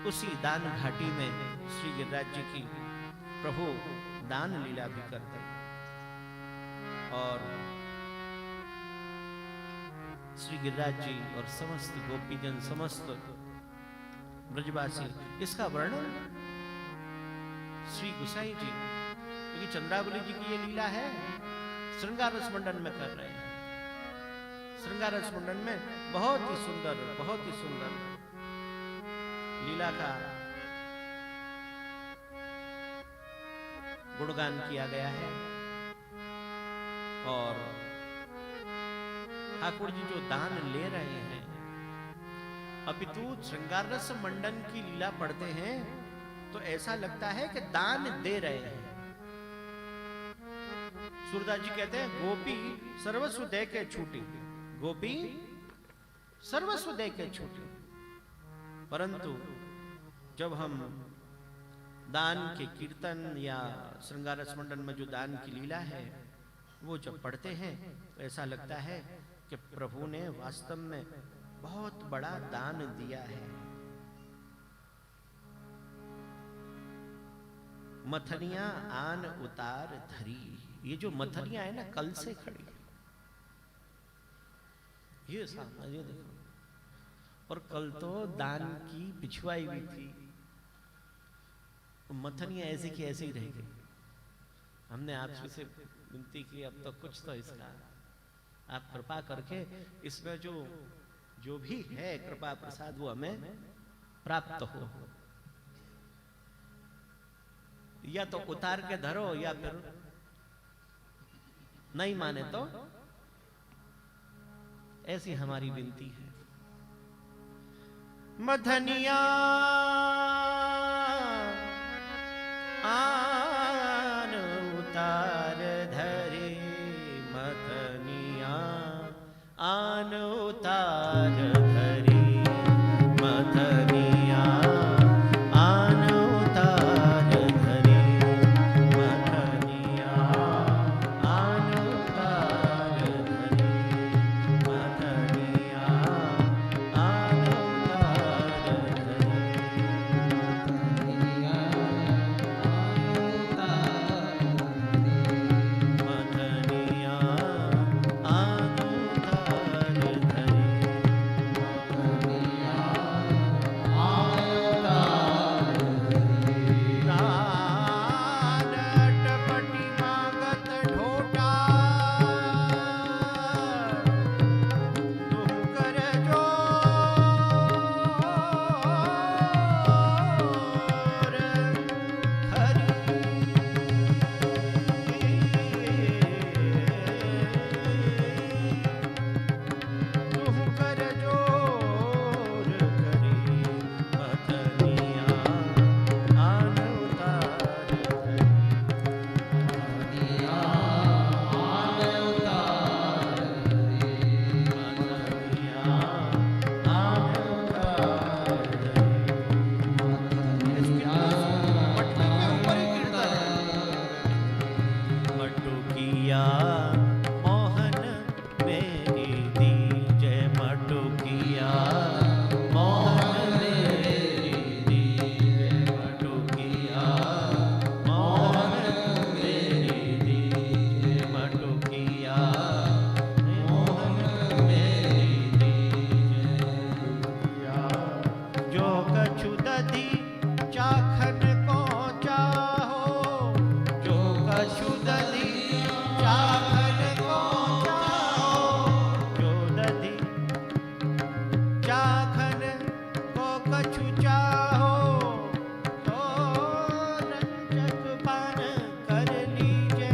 उसी दान घाटी में श्री गिरिराज जी की प्रभु दान लीला भी करते और श्री गिरिराज जी और समस्त गोपीजन समस्त ब्रजवासी इसका वर्णन श्री गुसाई जी, क्योंकि चंद्रावली जी की ये लीला है, श्रृंगार रस मंडन में कर रहे हैं। श्रृंगार रस मंडन में बहुत ही सुंदर लीला का गुणगान किया गया है। और ठाकुर जी जो दान ले रहे हैं, अपितु श्रृंगार रस मंडन की लीला पढ़ते हैं तो ऐसा लगता है कि दान दे रहे हैं। सूरदास जी कहते हैं गोपी सर्वस्व दे के छूटी, गोपी सर्वस्व दे के छूटी। परंतु जब हम दान के कीर्तन या श्रृंगार रस मंडन में जो दान की लीला है वो जब पढ़ते हैं तो ऐसा लगता है कि प्रभु ने वास्तव में बहुत बड़ा दान दिया है। मथनिया आन उतार धरी, ये जो मथनिया है ना कल से खड़ी, ये सामने ये देखो, और कल तो दान की पिछवाई हुई थी, मथनिया ऐसी की ऐसी ही रह गई। हमने आपसे से विनती की अब तो कुछ तो इसका आप कृपा करके इसमें जो भी है कृपा प्रसाद वो हमें प्राप्त हो, या तो उतार के धरो या फिर नहीं माने तो ऐसी हमारी विनती है। मथनिया आन उतार धरे, मथनिया आन उतार धरे, मथनिया आन उतार धरे, मथनिया आन उतार धरे, मथनिया आन उतार धरे, मथनिया आन उतार धरे। नानटपटी मांगत ढोटा, तुम कर जोर खरी, तुम कर जोर खरी, मथनिया आन उतार धरी, मथनिया आन उतार धरी, मथनिया आन उतार धरी। मटकी के ऊपर ही कीर्तन है। मटुकिया मोहन मेरी दीजय, मटुकिया मोहन मेरी दीजय, मटुकिया मोहन मेरी दीजय, मटुकिया मोहन मेरी दीजय। जो कछु दधी चाखन को चाहो, जो कछु दधी चाखन को चाहो, जो दधी चाखन को कछु चाहो, तो रंजक पान कर लीजिए,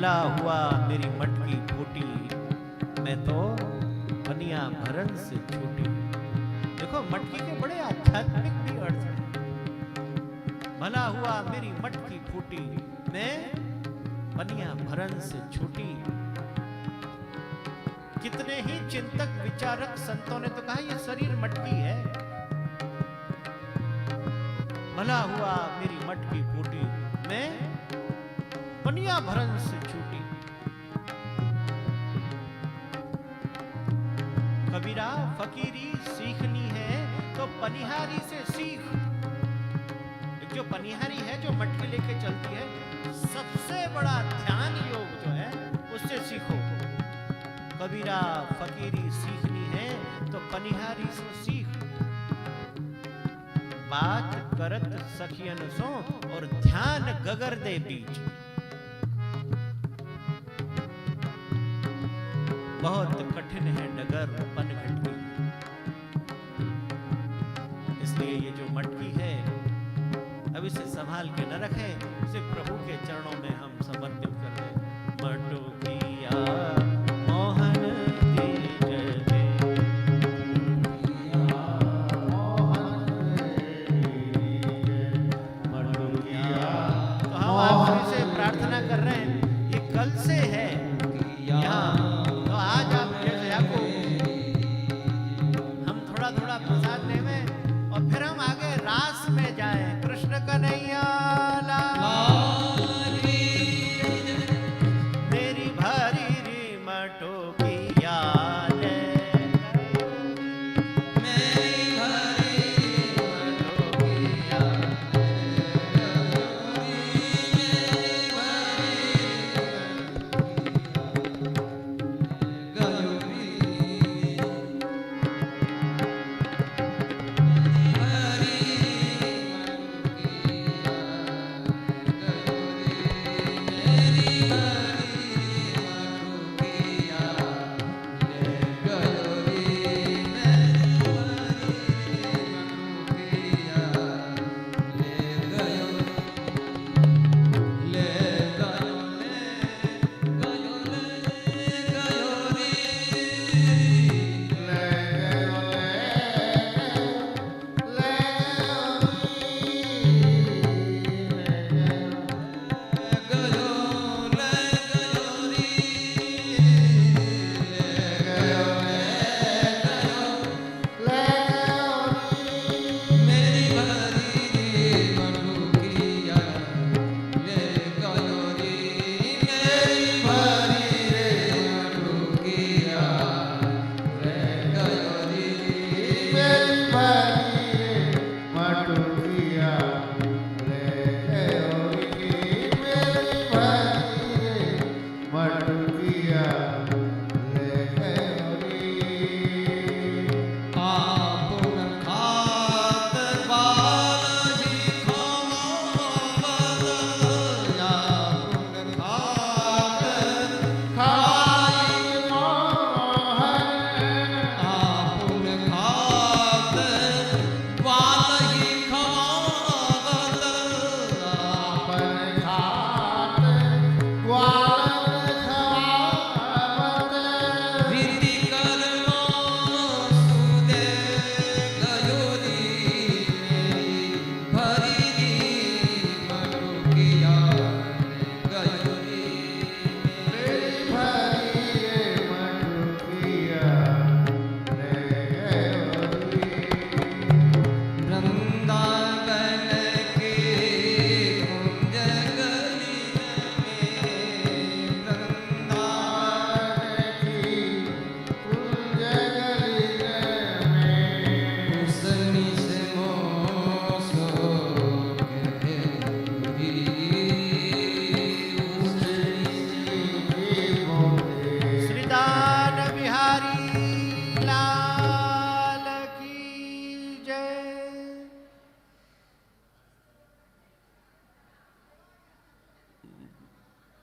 भला हुआ मेरी मटकी फूटी, मैं तो पनिया भरन से छूटी। देखो मटकी के बड़े आध्यात्मिक भी अर्थ हैं। भला हुआ मेरी मटकी फूटी, मैं पनिया भरन से छूटी। कितने ही चिंतक विचारक संतों ने तो कहा यह शरीर मटकी है। भला हुआ मेरी मटकी फूटी, मैं पनिया भरन से छूटी। कबीरा फकीरी सीखनी है तो पनिहारी से सीख। एक जो पनिहारी है जो मटकी लेके चलती है, सबसे बड़ा ध्यान योग जो है उससे सीखो। कबीरा फकीरी सीखनी है तो पनिहारी से सीख। बात करत सखियन सो और ध्यान गगर दे बीच। बहुत कठिन है डगर पनघट की। इसलिए ये जो मटकी है अब इसे संभाल के न रखें, इसे प्रभु के चरणों में हम समर्पित कर दें। मटुकिया मोहन तेज दे, मटुकिया। तो हम आपसे से प्रार्थना कर रहे हैं, ये कल से है यहाँ, तो आज आप जैसे आपको हम थोड़ा थोड़ा प्रसाद लेवे और फिर हम आगे रास में जाएं। कृष्ण कन्हैया लाल की, मेरी भारी री मटुकिया ले, मेरी भारी मटुकिया,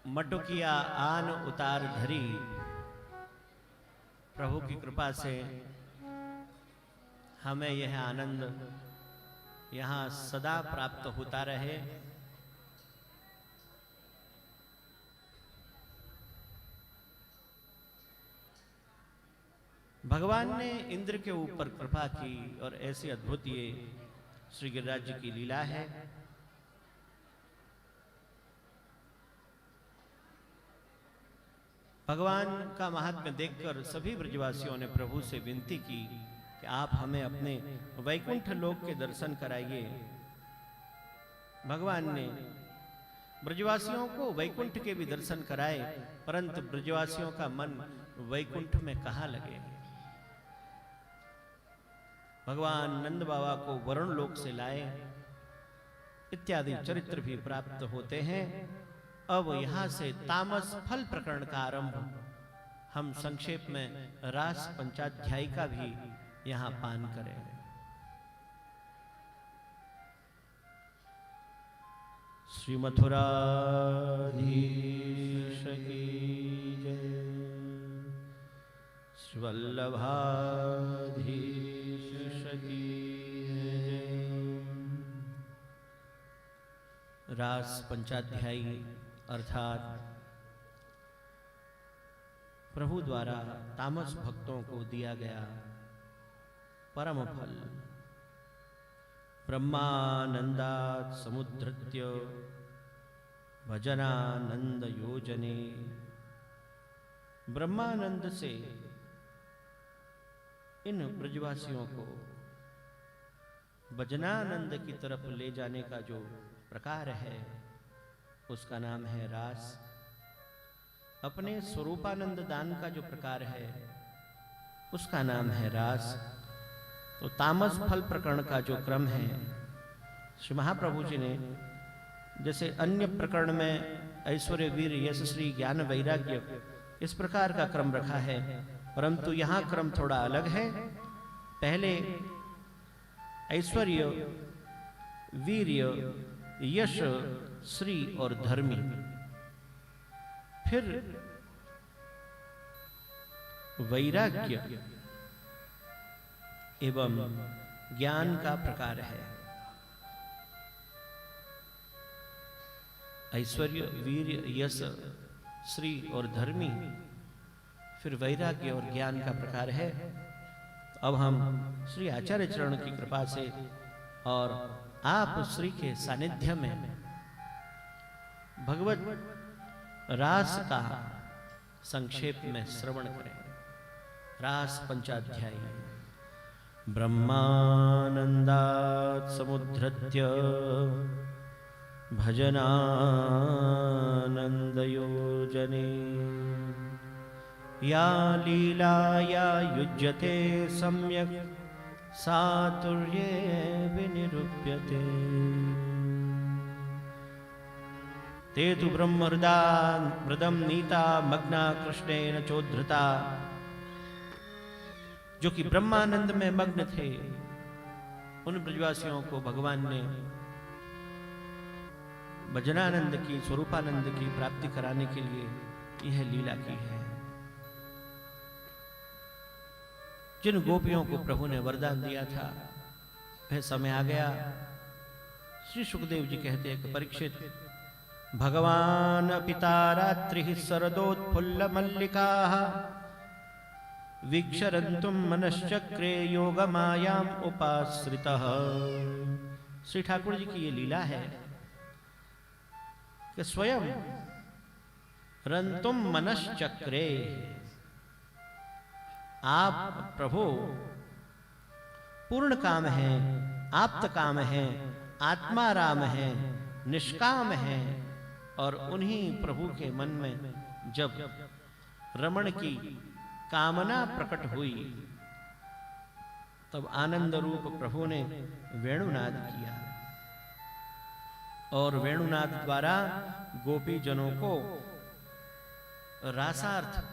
मटुकिया आन उतार धरी। प्रभु की कृपा से हमें यह आनंद यहाँ सदा प्राप्त होता रहे। भगवान ने इंद्र के ऊपर कृपा की और ऐसी अद्भुत ये श्री गिरिराज जी की लीला है। भगवान का महात्म्य देखकर सभी ब्रजवासियों ने प्रभु से विनती की कि आप हमें अपने वैकुंठ लोक के दर्शन कराइए। भगवान ने ब्रजवासियों को वैकुंठ के भी दर्शन कराए, परंतु ब्रजवासियों का मन वैकुंठ में कहाँ लगे। भगवान नंद बाबा को वरुण लोक से लाए इत्यादि चरित्र भी प्राप्त होते हैं। अब यहां से तामस फल प्रकरण का आरंभ हम संक्षेप में रास पंचाध्यायी का भी यहां पान करें। श्री मथुराधीश की जय, श्री वल्लभाधीश की जय। रास पंचाध्यायी अर्थात प्रभु द्वारा तामस भक्तों को दिया गया परम फल। ब्रह्मानंदात् समुद्धृत्य भजनानंद योजने। ब्रह्मानंद से इन ब्रजवासियों को भजनानंद की तरफ ले जाने का जो प्रकार है उसका नाम है रास। अपने स्वरूपानंद दान का जो प्रकार है उसका नाम है रास। तो तामस फल प्रकरण का जो क्रम है, श्री महाप्रभु जी ने जैसे अन्य प्रकरण में ऐश्वर्य वीर यश श्री ज्ञान वैराग्य इस प्रकार का क्रम रखा है, परंतु यहाँ क्रम थोड़ा अलग है। पहले ऐश्वर्य, वीर्य, यश, श्री और धर्मी, फिर वैराग्य एवं ज्ञान का प्रकार है। ऐश्वर्य, वीर्य, यश, श्री और धर्मी, फिर वैराग्य और ज्ञान का प्रकार है। अब हम श्री आचार्य चरण की कृपा से और आप श्री के सानिध्य में भगवत रास का संक्षेप में श्रवण करें। रास पंचाध्यायी। ब्रह्मानंदात् समुद्धृत्य भजनानंद योजने। या लीलाया युज्यते सम्यक् सातुर्ये विनिरूप्यते। ते तु ब्रह्महृदं नीता मग्ना कृष्णेन चोद्धृता। जो कि ब्रह्मानंद में मग्न थे, उन ब्रजवासियों को भगवान ने भजनानंद की, स्वरूपानंद की प्राप्ति कराने के लिए यह लीला की है। जिन गोपियों को प्रभु ने वरदान दिया था वह समय आ गया। श्री सुखदेव जी कहते हैं कि परीक्षित, भगवान पिता रात्रि शरदोत्फुल्ल मल्लिका वीक्षरन्तुम मनश्चक्रे योग मायाम उपाश्रितः। श्री ठाकुर जी की ये लीला है कि स्वयं रंतुम मनश्चक्रे, आप प्रभु पूर्ण काम है, आप्त काम है, आत्माराम है, निष्काम है। और उन्हीं प्रभु के मन में जब रमण की कामना प्रकट हुई तब आनंद रूप प्रभु ने वेणुनाद किया और वेणुनाद द्वारा गोपी जनों को रासार्थ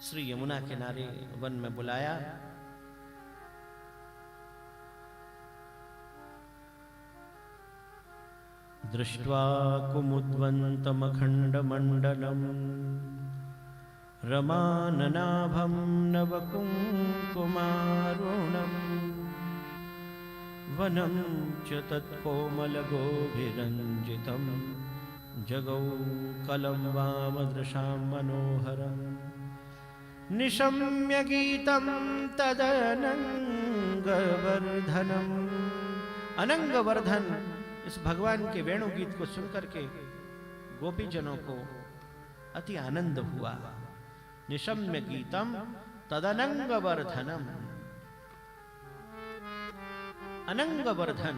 श्री यमुना किनारे वन में बुलाया। दृष्ट्वा कुमुद्वन्तमखण्डमण्डलम् रमाननाभं नवकुङ्कुमारुणम् वनं च तत्कोमलगोभिरञ्जितं जगौ कलं वामदृशां मनोहरम् निशम्य गीतम तदनंगवर्धनम। अनंगवर्धन इस भगवान के वेणु गीत को सुनकर के गोपीजनों को अति आनंद हुआ। निशम्य गीतम तदनंगवर्धनम। अनंगवर्धन,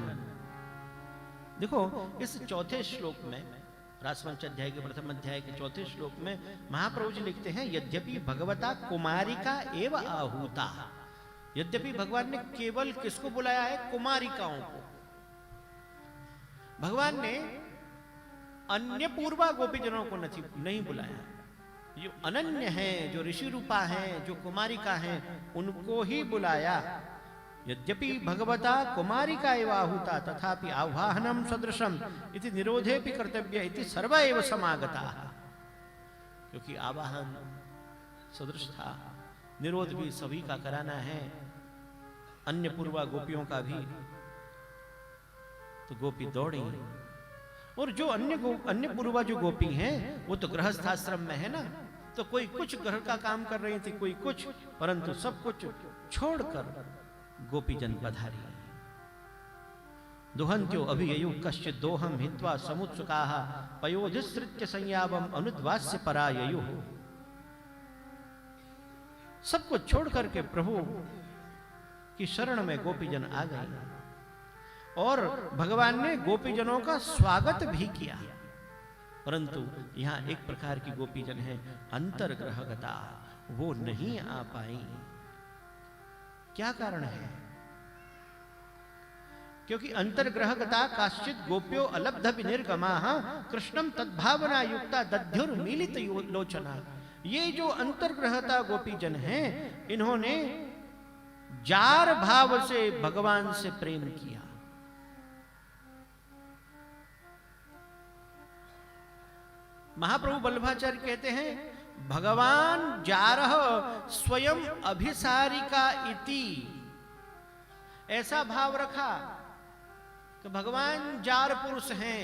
देखो इस चौथे श्लोक में, रासवंश अध्याय के प्रथम अध्याय के चौथे श्लोक में महाप्रभु जी लिखते हैं, यद्यपि भगवता कुमारिका एव आहूता। यद्यपि भगवान ने केवल किसको बुलाया है? कुमारिकाओं को। भगवान ने अन्य पूर्वा गोपीजनों को नहीं बुलाया। जो अनन्य हैं, जो ऋषि रूपा हैं, जो कुमारिका हैं, उनको ही बुलाया। यद्यपि भगवता कुमारिका एव आहूता तथापि आह्वाहनम सदृशम इति निरोधेपि कर्तव्य इति सर्व एव समागता। क्योंकि आवाहन सदृश था, निरोध भी सभी का कराना है, अन्य पूर्वा गोपियों का भी। तो गोपी दौड़ी, और जो अन्य पूर्वा जो गोपी हैं वो तो गृहस्थाश्रम में है ना, तो कोई कुछ घर का काम कर रही थी, कोई कुछ, परंतु सब कुछ छोड़कर गोपीजन पधारी। दुहंत्यो अभिययु कश्चित दोहम हित्वा समुत्सुकाः पयोधिसृत्य संयावम अनुद्वास्य पराययु। सब कुछ छोड़ करके प्रभु की शरण में गोपीजन आ गए और भगवान ने गोपीजनों का स्वागत भी किया। परंतु यहां एक प्रकार की गोपीजन है अंतर्ग्रहगता, वो नहीं आ पाई। क्या कारण है? क्योंकि अंतर्ग्रहगता काश्चित गोप्यो अलब्ध विनिर्गमाः कृष्णम तद्भावना युक्ता दध्युर्मीलित लोचना। ये जो अंतर्ग्रहता गोपीजन हैं, इन्होंने जार भाव से भगवान से प्रेम किया। महाप्रभु वल्लभाचार्य कहते हैं, भगवान जारह स्वयं अभिसारिका इति। ऐसा भाव रखा कि भगवान जार पुरुष हैं,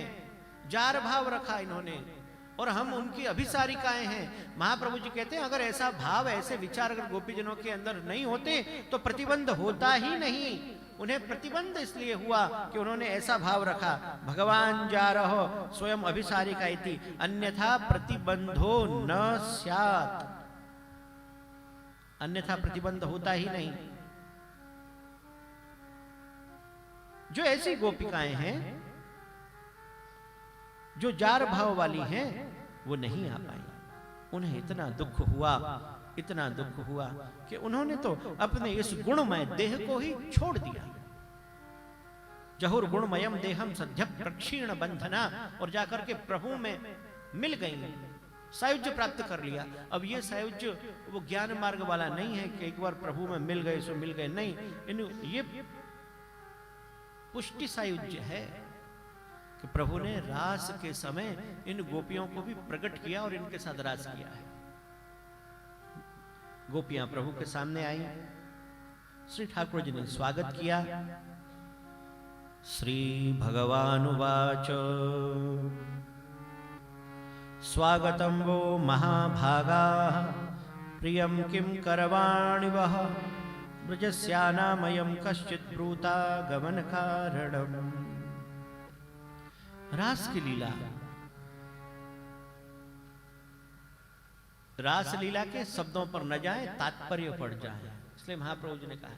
जार भाव रखा इन्होंने, और हम उनकी अभिसारिकाएं हैं। महाप्रभु जी कहते हैं, अगर ऐसा भाव, ऐसे विचार अगर गोपीजनों के अंदर नहीं होते तो प्रतिबंध होता ही नहीं। उन्हें प्रतिबंध इसलिए हुआ कि उन्होंने ऐसा भाव रखा, भगवान जारह स्वयं अभिसारिका इति, अन्यथा प्रतिबंधो न स्यात्। अन्यथा प्रतिबंध होता ही नहीं। जो ऐसी गोपिकाएं हैं जो जार भाव वाली हैं, वो नहीं आ पाई। उन्हें इतना दुख हुआ, इतना दुख हुआ कि उन्होंने तो अपने इस गुणमय देह को ही छोड़ दिया। जहुर गुणमयम देहम सद्य प्रक्षीण बंधना, और जाकर के प्रभु में मिल गई, सायुज्य प्राप्त कर लिया। अब ये सायुज्य वो ज्ञान मार्ग वाला नहीं है कि एक बार प्रभु में मिल गए सो मिल गए, नहीं। ये पुष्टि सायुज्य है कि प्रभु ने रास के समय इन गोपियों को भी प्रकट किया और इनके साथ रास किया है। गोपियां प्रभु के सामने आई, श्री ठाकुर जी ने स्वागत किया। श्री भगवानुवाच स्वागतं वो महाभागाः प्रियं किं करवाणि वः ब्रजस्यानामयं कश्चित् ब्रूता गमन कारणम्। रास की लीला, रास लीला के शब्दों पर न जाए, तात्पर्य पड़ जाए, इसलिए महाप्रभु जी ने कहा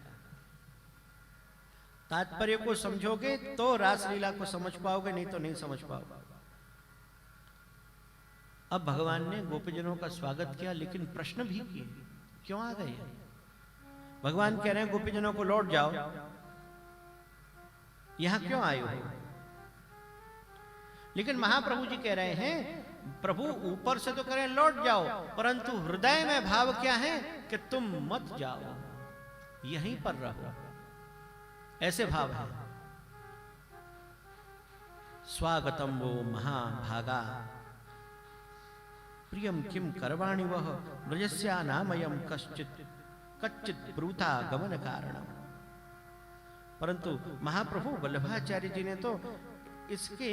तात्पर्य को समझोगे तो रास लीला को समझ पाओगे, नहीं तो नहीं समझ पाओगे। अब भगवान ने गोपीजनों का स्वागत किया, लेकिन प्रश्न भी किए, क्यों आ गए? भगवान कह रहे हैं गोपीजनों को लौट जाओ, यहां क्यों आए हो? लेकिन महाप्रभु जी कह रहे हैं, प्रभु ऊपर से तो कह रहे हैं लौट जाओ, परंतु हृदय में भाव क्या है कि तुम मत जाओ, यहीं पर रहो, ऐसे भाव है। स्वागतम वो महाभागा प्रियम किम करवाणि वह ब्रजस्या नामयम कच्चित ब्रूता गमन कारणम। परंतु महाप्रभु वल्लभाचार्य जी ने तो इसके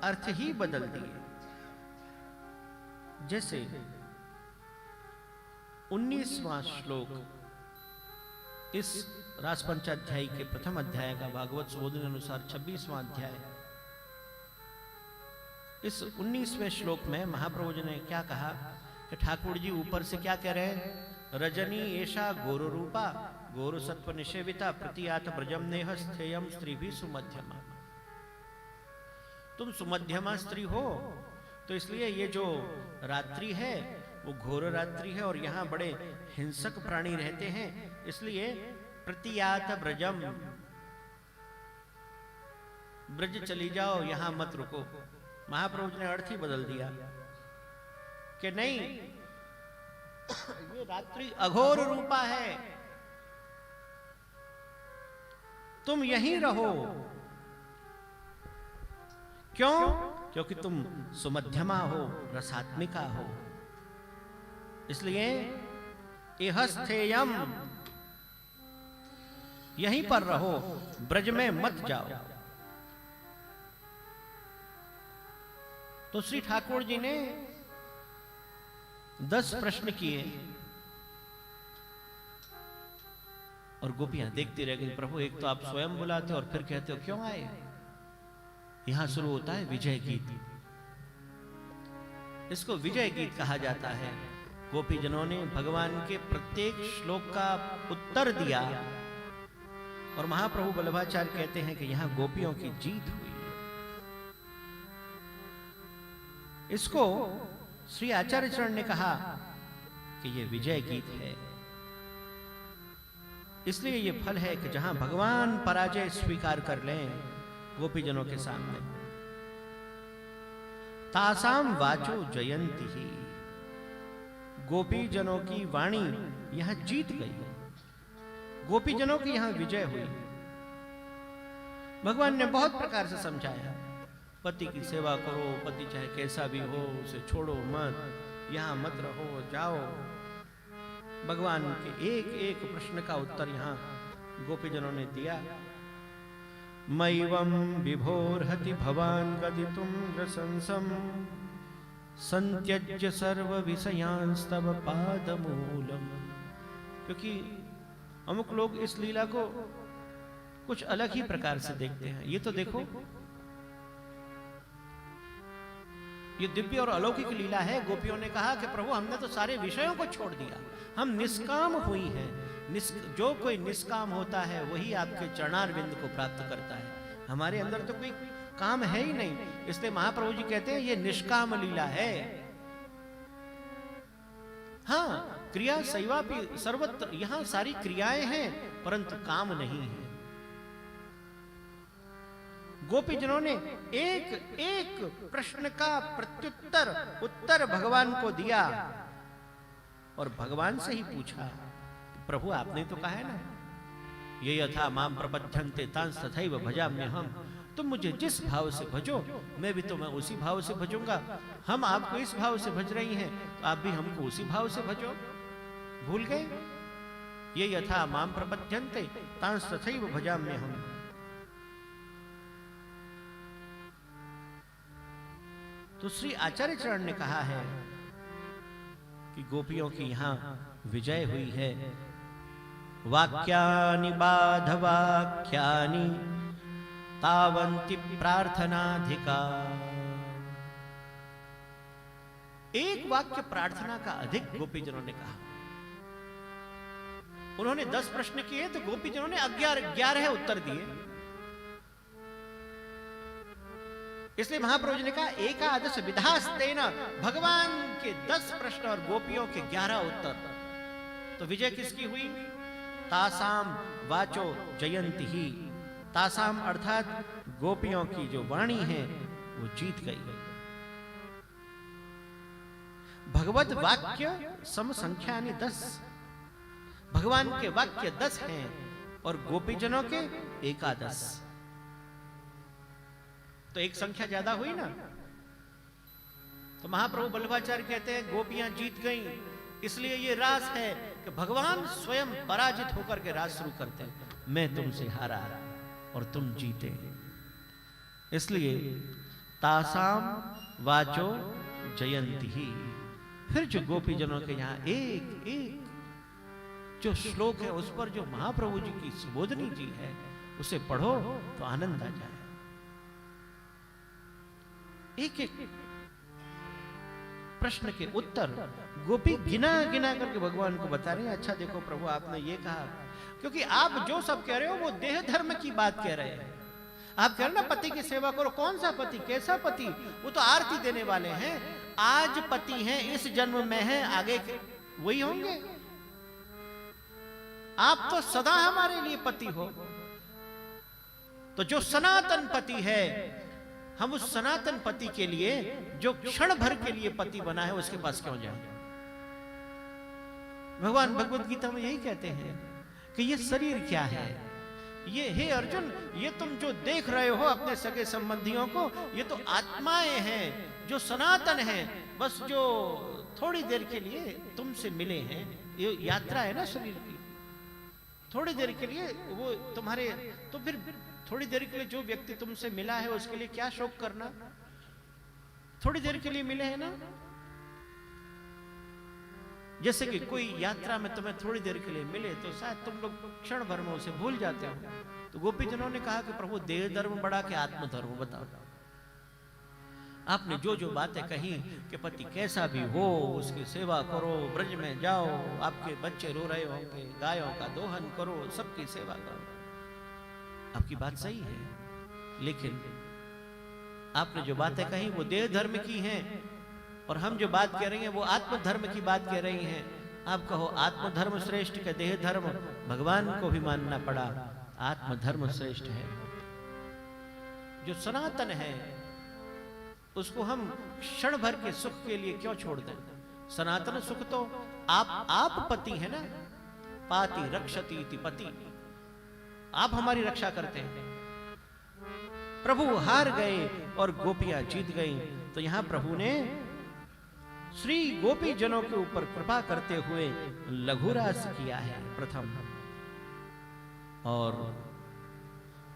अर्थ ही बदल दिए। जैसे 19वां श्लोक इस रासपंचाध्यायी के प्रथम अध्याय का भागवत सुबोधन अनुसार 26वां अध्याय। इस 19वें श्लोक में महाप्रभु जी ने क्या कहा कि ठाकुर जी ऊपर से क्या कह रहे हैं, रजनी ऐशा गोरु रूपा गोरु सत्व निषेविता प्रतियात ब्रजम नेह स्थेयम स्त्री भी सुमध्यमा। तुम सुमध्यमा स्त्री हो तो इसलिए ये जो रात्रि है वो घोर रात्रि है और यहाँ बड़े हिंसक प्राणी रहते हैं, इसलिए प्रतियात ब्रजम, ब्रज चली जाओ, यहां मत रुको। महाप्रभु जी ने अर्थ ही बदल दिया कि नहीं, ये रात्रि अघोर रूपा है, तुम यहीं रहो। क्यों? क्योंकि तुम सुमध्यमा हो, रसात्मिका हो, इसलिए इहस्थेयम, यहीं पर रहो, ब्रज में मत जाओ। तो श्री ठाकुर जी ने 10 प्रश्न किए और गोपियां देखती रह गई। प्रभु एक तो आप स्वयं बुलाते और फिर कहते हो क्यों आए। यहां शुरू होता है विजय गीत। इसको विजय गीत कहा जाता है। गोपीजनों ने भगवान के प्रत्येक श्लोक का उत्तर दिया और महाप्रभु वल्लभाचार्य कहते हैं कि यहां गोपियों की जीत हुई। इसको श्री आचार्य चरण ने कहा कि यह विजय गीत है, इसलिए यह फल है कि जहां भगवान पराजय स्वीकार कर लें गोपीजनों के सामने, तासाम वाचो जयंती ही, गोपीजनों की वाणी यहां जीत गई, गोपीजनों की यहां विजय हुई। भगवान ने बहुत प्रकार से समझाया, पति की सेवा करो, पति चाहे कैसा भी हो उसे छोड़ो मत, यहां मत रहो, जाओ। भगवान के एक एक प्रश्न का उत्तर यहां गोपीजनों ने दिया। मैवं विभोर्हति भवान गदितुम रसंसम संत्यज्य सर्व विषयांस्तव पादमूलम। क्योंकि अमुक लोग इस लीला को कुछ अलग ही प्रकार से देखते हैं। ये तो देखो, ये दिव्य और अलौकिक लीला है। गोपियों ने कहा कि प्रभु हमने तो सारे विषयों को छोड़ दिया, हम निष्काम हुई हैं। जो कोई निष्काम होता है वही आपके चरणारविंद को प्राप्त करता है। हमारे अंदर तो कोई काम है ही नहीं, इसलिए महाप्रभु जी कहते हैं ये निष्काम लीला है। हाँ, क्रिया सैवापि सर्वत्र, यहां सारी क्रियाएं हैं परंतु काम नहीं है। गोपीजनों ने एक एक प्रश्न का प्रत्युत्तर उत्तर भगवान को दिया और भगवान से ही पूछा, प्रभु आपने तो कहा है ना, ये यथा माम प्रपद्यन्ते तांस तथैव भजाम्यहम्, तुम मुझे जिस भाव से भजो मैं भी तुम्हें उसी भाव से भजूंगा। हम आपको इस भाव से भज रही हैं तो आप भी हमको उसी भाव से भजो। भूल गए? ये यथा माम प्रपद्यन्ते तांस तथैव भजाम्यहम्। तो श्री आचार्य चरण ने कहा है कि गोपियों की यहां विजय हुई है। वाक्यानि बाधवाक्यानि तावन्ति प्रार्थनाधिका। एक वाक्य प्रार्थना का अधिक गोपीजनों ने कहा। उन्होंने 10 प्रश्न किए तो गोपीजनों ने 11 उत्तर दिए। इसलिए महाप्रभु जी ने कहा एकादश विधास्तेन, भगवान के 10 प्रश्न और गोपियों के 11 उत्तर। तो विजय किसकी हुई? तासाम वाचो जयंती ही। तासाम अर्थात गोपियों की जो वाणी है वो जीत गई। भगवत वाक्य सम संख्यानि 10, भगवान के वाक्य 10 हैं और गोपीजनों के एकादश, तो एक संख्या ज्यादा हुई ना। तो महाप्रभु वल्लभाचार्य कहते हैं गोपियां जीत गईं, इसलिए ये रास है कि भगवान स्वयं पराजित होकर के रास शुरू करते हैं। मैं तुमसे हारा और तुम जीते, इसलिए तासाम वाचो जयंती ही। फिर जो गोपीजनों के यहाँ एक एक जो श्लोक है उस पर जो महाप्रभु जी की सुबोधनी जी है उसे पढ़ो तो आनंद आ जाए। एक एक प्रश्न के उत्तर गोपी गिना गिना करके भगवान को बता रहे हैं। अच्छा देखो प्रभु आपने ये कहा, क्योंकि आप जो सब कह रहे हो वो देह धर्म की बात कह रहे हैं। आप कह रहे ना पति की सेवा करो, कौन सा पति, कैसा पति, वो तो आरती देने वाले हैं। आज पति हैं, इस जन्म में हैं, आगे वही होंगे। आप तो सदा हमारे लिए पति हो। तो जो सनातन पति है, हम उस सनातन पति के लिए जो क्षण भर के लिए पति बना है उसके पास क्यों जाएं? भगवान भगवत गीता में यही कहते हैं कि ये शरीर क्या है, ये हे अर्जुन, ये तुम जो देख रहे हो अपने सगे संबंधियों को, ये तो आत्माएं हैं जो सनातन हैं, बस जो थोड़ी देर के लिए तुमसे मिले हैं। ये यात्रा है ना शरीर की, थोड़ी देर के लिए वो तुम्हारे, तो फिर थोड़ी देर के लिए जो व्यक्ति तुमसे मिला है उसके लिए क्या शोक करना, थोड़ी देर के लिए मिले हैं ना। जैसे कि कोई यात्रा में तुम्हें थोड़ी देर के लिए मिले तो शायद तुम लोग क्षण भर में उसे भूल जाते हो। तो गोपीजनों ने कहा कि प्रभु देह धर्म बड़ा कि आत्म धर्म बताओ। आपने जो जो बातें कही कि पति कैसा भी हो उसकी सेवा करो, ब्रज में जाओ, आपके बच्चे रो रहे होंगे, गायों का दोहन करो, सबकी सेवा करो, आपकी बात सही है। लेकिन आपने जो बातें कही वो देह धर्म की हैं और हम जो बात कह रहे हैं वो आत्म धर्म की बात कह रही हैं। आप कहो आत्म धर्म श्रेष्ठ का देह धर्म, भगवान को भी मानना पड़ा, आत्म धर्म श्रेष्ठ है। जो सनातन है उसको हम क्षण भर के सुख के लिए क्यों छोड़ दें? सनातन सुख तो आप पति है ना, पाति रक्षति इति पति, आप हमारी रक्षा करते हैं। प्रभु हार गए और गोपियां जीत गईं। तो यहां प्रभु ने श्री गोपी जनों के ऊपर कृपा करते हुए लघुरास किया है प्रथम, और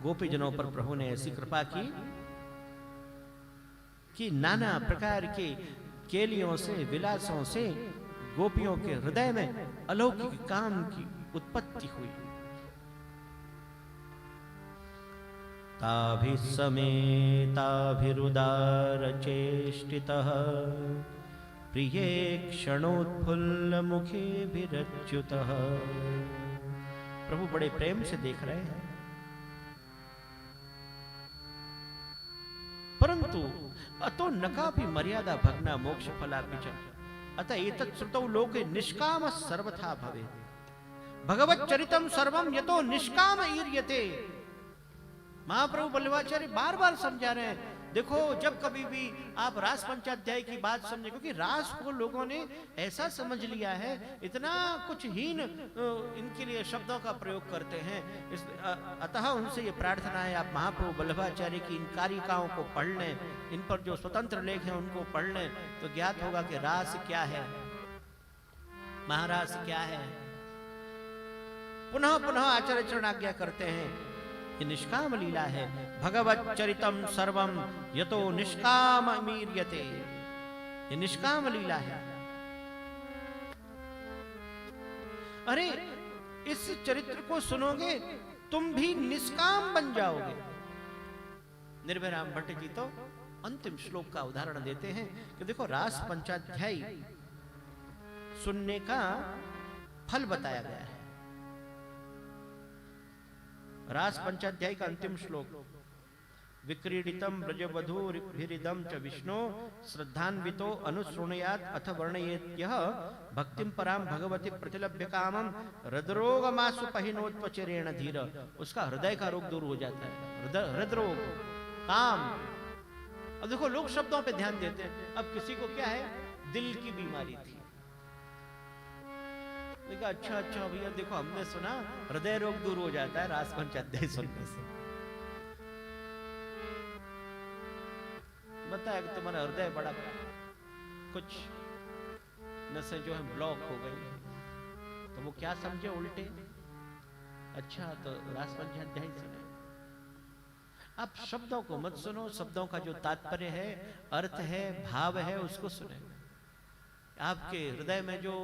गोपी जनों पर प्रभु ने ऐसी कृपा की कि नाना प्रकार के केलियों से, विलासों से गोपियों के हृदय में अलौकिक काम की उत्पत्ति हुई। ताभि समेताभिरुदार चेष्टितः प्रिये क्षणोत्फुल्ल मुखे विरच्युतः। प्रभु बड़े प्रेम से देख रहे हैं, परंतु अतो नकापि मर्यादा भग्ना मोक्ष फलापि च अतः एतत् श्रुतौ लोके निष्काम सर्वथा भवेत्। भगवत चरितम सर्वम यतो निष्काम ईर्यते। महाप्रभु बल्लभाचार्य बार बार समझा रहे हैं, देखो जब कभी भी आप रास पंचाध्याय की बात समझे, क्योंकि रास को लोगों ने ऐसा समझ लिया है, इतना कुछ हीन इनके लिए शब्दों का प्रयोग करते हैं। अतः उनसे ये प्रार्थना है आप महाप्रभु बल्लभाचार्य की इन कारिकाओं को पढ़ लें, इन पर जो स्वतंत्र लेख हैं उनको पढ़ लें, तो ज्ञात होगा कि रास क्या है, महारास क्या है। पुनः पुनः आचार्य चरण आज्ञा करते हैं, ये निष्काम लीला है। भगवत चरितम सर्वम यतो निष्काम मीर्यते, ये निष्काम लीला है। अरे इस चरित्र को सुनोगे तुम भी निष्काम बन जाओगे। निर्भय राम भट्ट जी तो अंतिम श्लोक का उदाहरण देते हैं कि देखो रास पंचाध्यायी सुनने का फल बताया गया है। रास पंचाध्याय का अंतिम श्लोक, विक्रीडितम ब्रजवधूरिदम च विष्णु श्रद्धान्वितो अनुश्रुणयात् अथ वर्णयेत् यः भक्तिम पराम भगवती प्रतिलभ्य कामम हृदरोगमासु पहिनोत्पचरेण धीर। उसका हृदय का रोग दूर हो जाता है, हृदरोग, काम। अब देखो लोग शब्दों पे ध्यान देते हैं। अब किसी को क्या है, दिल की बीमारी थी, देखा अच्छा भैया देखो हमने सुना हृदय रोग दूर हो जाता है रास पंचाध्याय सुनने से। बताया कि तुम्हारा हृदय बड़ा कुछ नसें जो है ब्लॉक हो गई, तो वो क्या समझे उल्टे, अच्छा तो रास पंचाध्याय सुने। आप शब्दों को मत सुनो, शब्दों का जो तात्पर्य है, अर्थ है, भाव है, उसको सुने। आपके हृदय में जो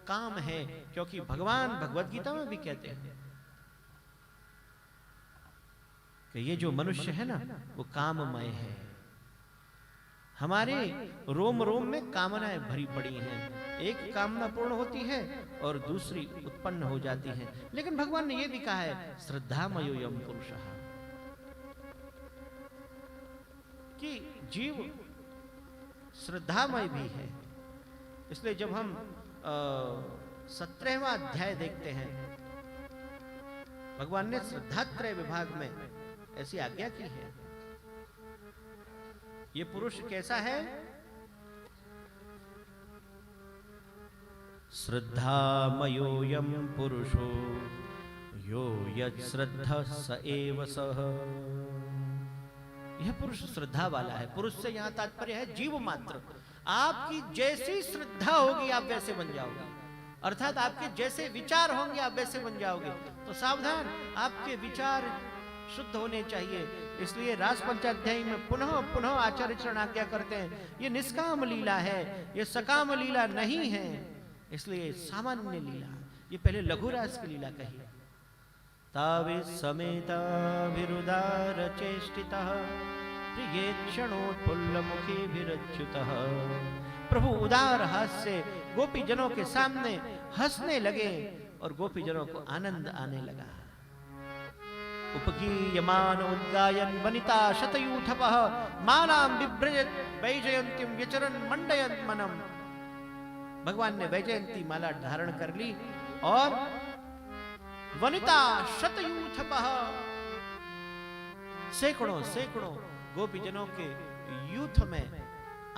काम है, क्योंकि भगवान भगवत गीता में भी कहते हैं कि ये जो मनुष्य है ना वो काममय है। हमारे रोम रोम में कामनाएं भरी पड़ी हैं, एक कामना पूर्ण होती है और दूसरी उत्पन्न हो जाती है। लेकिन भगवान ने यह भी कहा है श्रद्धामयोयम पुरुषः, कि जीव श्रद्धामय भी है। इसलिए जब हम 17वां अध्याय देखते हैं, भगवान ने श्रद्धात्रय विभाग में ऐसी आज्ञा की है। ये पुरुष कैसा है? श्रद्धामयोऽयं पुरुषो यो यच्छ्रद्धः स एव सः। यह पुरुष श्रद्धा वाला है। पुरुष से यहां तात्पर्य है जीव मात्र। आपकी जैसी श्रद्धा होगी आप वैसे बन जाओगे, अर्थात आपके जैसे विचार होंगे आप वैसे बन जाओगे। तो सावधान, आपके विचार शुद्ध होने चाहिए। इसलिए रास पंचाध्यायी में पुनः पुनः आचार्य चरण आज्ञा करते हैं, ये निष्काम लीला है, ये सकाम लीला नहीं है। इसलिए सामान्य लीला, ये पहले लघु रास की लीला कही। तावे समेता विरुदार चेष्टितः प्रिये क्षणोत्फुल्ल मुखे विरच्युतः। प्रभु उदार हास्य गोपी जनों के सामने हंसने लगे और गोपी जनों को आनंद आने लगा। उपगीयमान उद्गायन वनिता शतयूथपः मालां बिभ्रजत वैजयंतीं व्यचरन् मंडयन् मनम्। भगवान ने वैजयंती माला धारण कर ली और वनिता शतयूथपः, सैकड़ों सैकड़ों गोपीजनों के यूथ में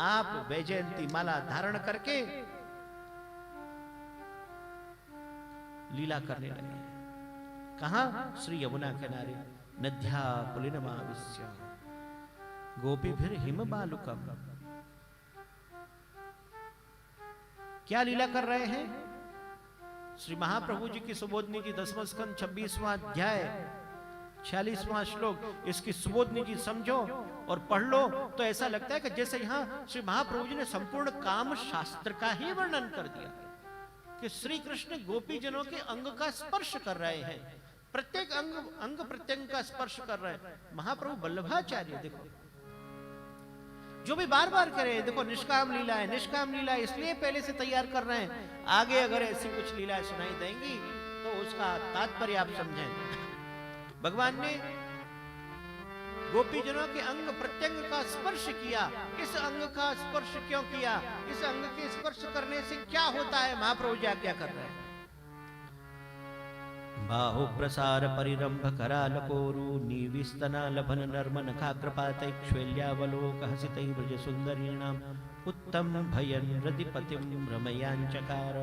आप वैजयंती माला धारण करके लीला करने लगे। कहां? श्री यमुना किनारे नद्या पुलिनमाविश्य गोपीभिर हिम बालुकम। क्या लीला कर रहे हैं? श्री महाप्रभु जी की सुबोधनी जी 10वां स्कंद 26वां अध्याय 46वां श्लोक, इसकी सुबोधनी जी समझो और पढ़ लो तो ऐसा लगता है कि जैसे यहां श्री महाप्रभु जी ने संपूर्ण काम शास्त्र का ही वर्णन कर दिया कि श्री कृष्ण गोपी जनों के अंग का स्पर्श कर रहे हैं, प्रत्येक अंग प्रत्यंग का स्पर्श कर रहे हैं। महाप्रभु वल्लभाचार्य देखो जो भी बार बार करे, देखो निष्काम लीला है, निष्काम लीला है इसलिए पहले से तैयार कर रहे हैं। आगे अगर ऐसी कुछ लीलाएं सुनाई देंगी तो उसका तात्पर्य आप समझें। भगवान ने गोपीजनों के अंग प्रत्यंग का स्पर्श किया। इस अंग का स्पर्श क्यों किया? इस अंग के स्पर्श करने से क्या होता है? महाप्रभु जी क्या कर रहे हैं? बाहु प्रसार परिरंभ करालकोरु निविस्तना लभन नर्म नखाग्रपातैक्ष्वेल्यावलोक हसितै व्रज सुंदरीणाम उत्तम भयन रतिपतिम रमयांचकार।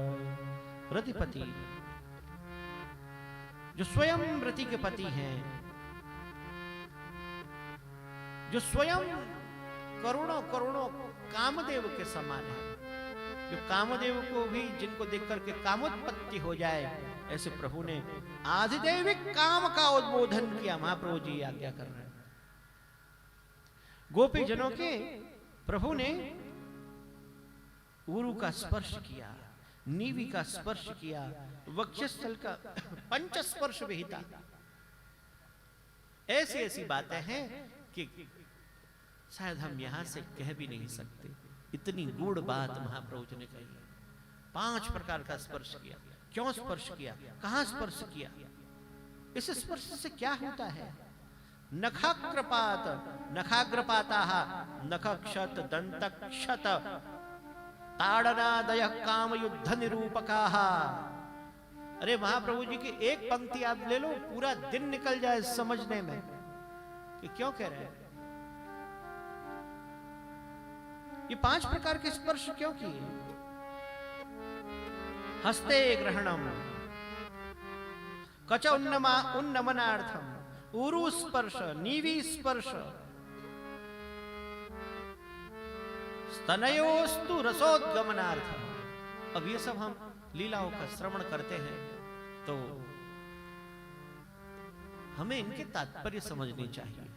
रतिपति जो स्वयं रति के पति हैं, जो स्वयं करोड़ों करोड़ों कामदेव के समान है, जो कामदेव को भी जिनको देख करके कामोत्पत्ति हो जाए, ऐसे प्रभु ने आधिदैविक काम का उद्बोधन किया। महाप्रभु जी आज्ञा कर रहे हैं। गोपी जनों के प्रभु ने उरु का स्पर्श किया, नीवी का स्पर्श किया, वक्षस्थल का पंच स्पर्श विहिता। ऐसी ऐसी बातें हैं कि शायद हम यहां से कह भी नहीं सकते, इतनी गूढ़ बात महाप्रभु जी ने कही। 5 प्रकार का स्पर्श किया। क्यों स्पर्श किया? कहां स्पर्श किया? इस स्पर्श से क्या होता है? नखाग्रपात, नखाग्रपाताः नखक्षत दंतक्षत ताड़नादय काम युद्ध निरूपकाः। अरे महाप्रभु जी की एक पंक्ति आप ले लो, पूरा दिन निकल जाए समझने में कि क्यों कह रहे हैं। ये 5 प्रकार के स्पर्श क्यों किए? हस्ते ग्रहणम, कच उन्नमनार्थम, उरु स्पर्श, नीवी स्पर्श, स्तनयोस्तु रसोद्गमनार्थम। अब ये सब हम लीलाओं का श्रवण करते हैं तो हमें इनके तात्पर्य समझनी चाहिए।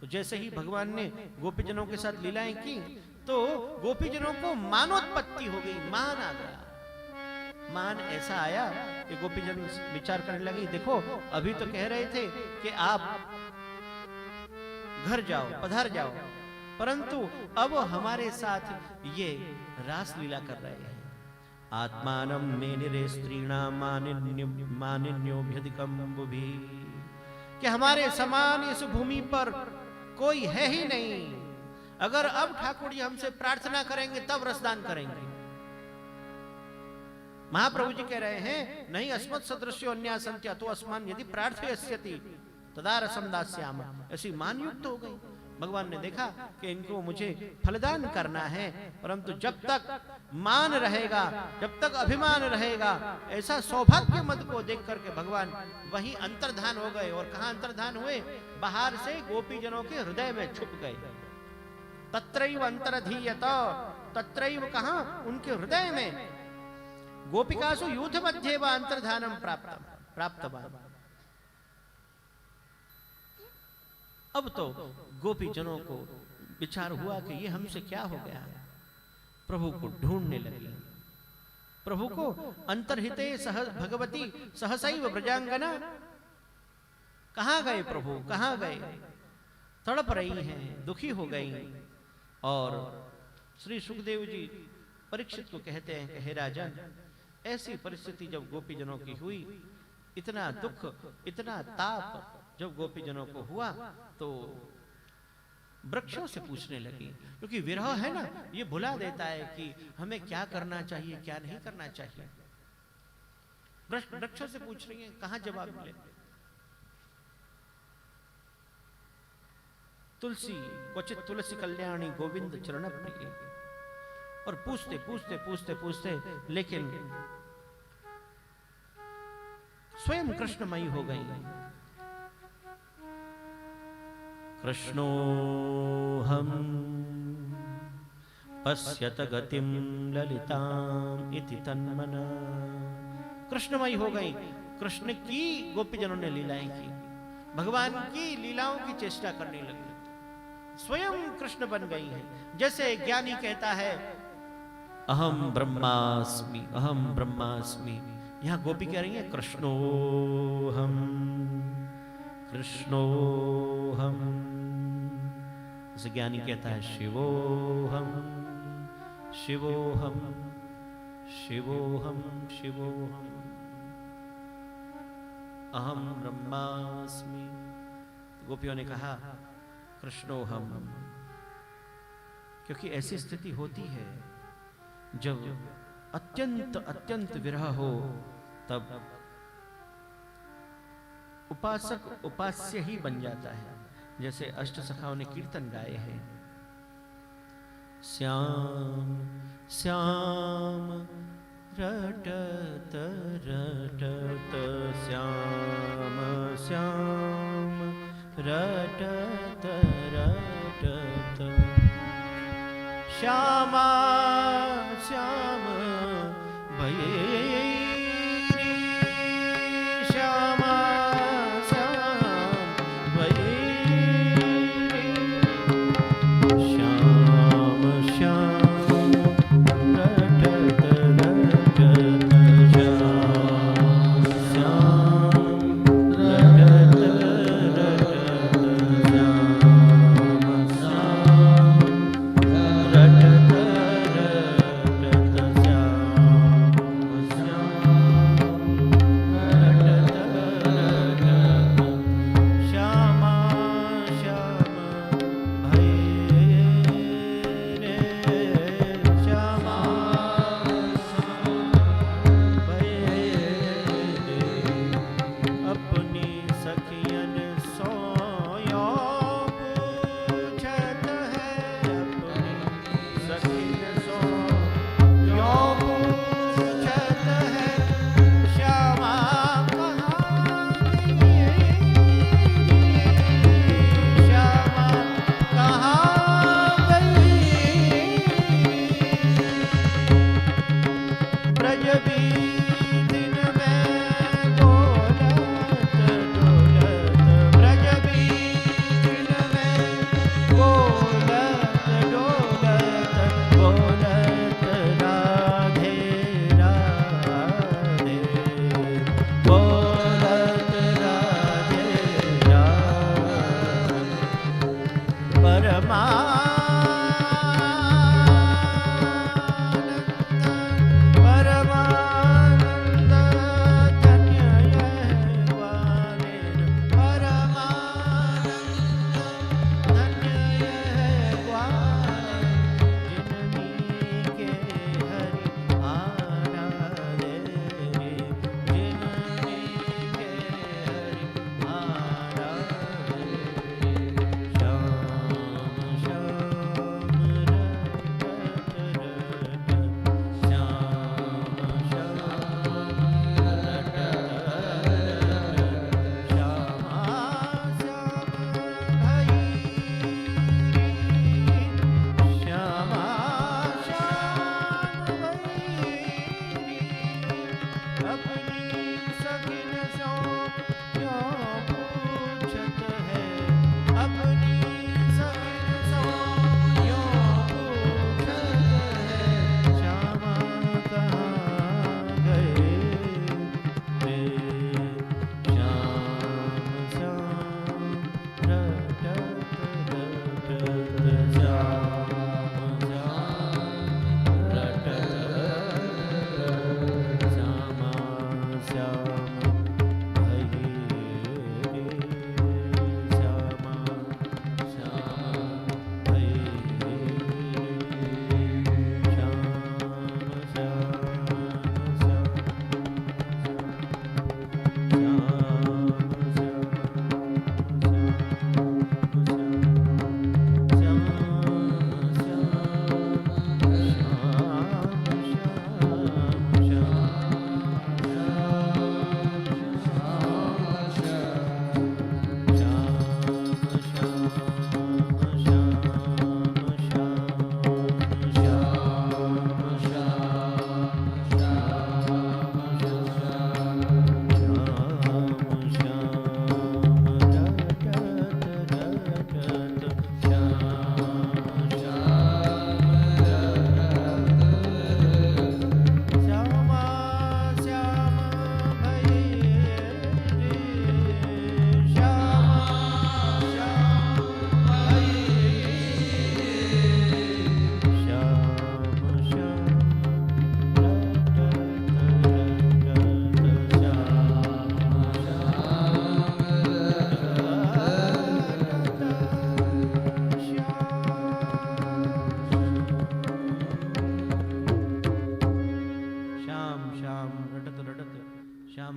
तो जैसे ही भगवान ने गोपीजनों के साथ लीलाएं की तो गोपीजनों को मानोत्पत्ति हो गई, मान आ गया। मान ऐसा आया कि गोपीजन विचार करने लगे, देखो अभी तो कह रहे थे कि आप घर जाओ, पधार जाओ, परंतु अब हमारे साथ ये रास लीला कर रहे हैं। आत्मानं मेनिरे स्त्रीणां मानिन्योभ्यधिकं बुभि, कि हमारे समान इस भूमि पर कोई है ही नहीं। अगर अब ठाकुर जी हमसे प्रार्थना करेंगे तब रसदान करेंगे। महाप्रभु जी कह रहे हैं, नहीं अस्मत् सदृश्यो अन्या संत्या तो अस्मान यदि प्रार्थयस्यति तदा रसम दास्याम। ऐसी मान युक्त हो गई। भगवान ने देखा कि इनको मुझे फलदान करना है, परंतु जब तक मान रहेगा, जब तक अभिमान रहेगा, ऐसा सौभाग्य मद को देख करके भगवान वहीं अंतर्धान हो गए। और कहां अंतर्धान हुए? बाहर से गोपीजनों के हृदय में छुप गए। तत्रैव अंतरधीयत, तत्रैव कहां? उनके हृदय में। गोपिकासु यूथ मध्ये व अंतर्धानम प्राप्तवान। अब तो गोपीजनों को विचार हुआ कि ये हमसे क्या हो गया। प्रभु को ढूंढने लगे। प्रभु को अंतर्हिते सह भगवती सहसैव ब्रजांगना, कहां गए प्रभु, कहां गए? तड़प रही हैं, दुखी हो गई। और श्री सुखदेव जी परीक्षित को कहते हैं कि हे राजन, ऐसी परिस्थिति जब गोपीजनों की हुई, इतना दुख, इतना ताप जब गोपीजनों को हुआ, तो वृक्षों से पूछने लगी। क्योंकि विरह है ना, ये भुला देता है कि हमें क्या करना चाहिए, क्या नहीं करना चाहिए। वृक्षों से पूछ रही हैं, कहां जवाब मिले। तुलसी क्वचित तुलसी कल्याणी गोविंद चरण प्रिय। और पूछते पूछते पूछते पूछते लेकिन स्वयं कृष्णमयी हो गई। कृष्णो हम पश्यत गतिम ललिताम इति तन्मना। कृष्णमयी हो गई। कृष्ण की गोपीजनों ने लीलाएं की, भगवान की लीलाओं की चेष्टा करने लगी, स्वयं कृष्ण बन गई हैं। जैसे ज्ञानी कहता है अहम ब्रह्मास्मि, अहम ब्रह्मास्मि, यहां गोपी कह रही है कृष्णोहम, कृष्णोहम। जैसे ज्ञानी कहता है शिवोहम, शिवोहम, शिवोहम, शिवोहम, अहम ब्रह्मास्मि। गोपियों ने कहा कृष्णोहम, क्योंकि ऐसी स्थिति होती है जब अत्यंत अत्यंत विरह हो, तब उपासक उपास्य ही बन जाता है। जैसे अष्ट सखाओं ने कीर्तन गाए हैं, श्याम श्याम रटत रटत, श्याम श्याम रटत रटत, श्यामा श्याम भये, श्यामा श्याम भये, श्याम श्याम रटत रटत, श्याम श्याम रटत रटत, श्याम श्याम रटत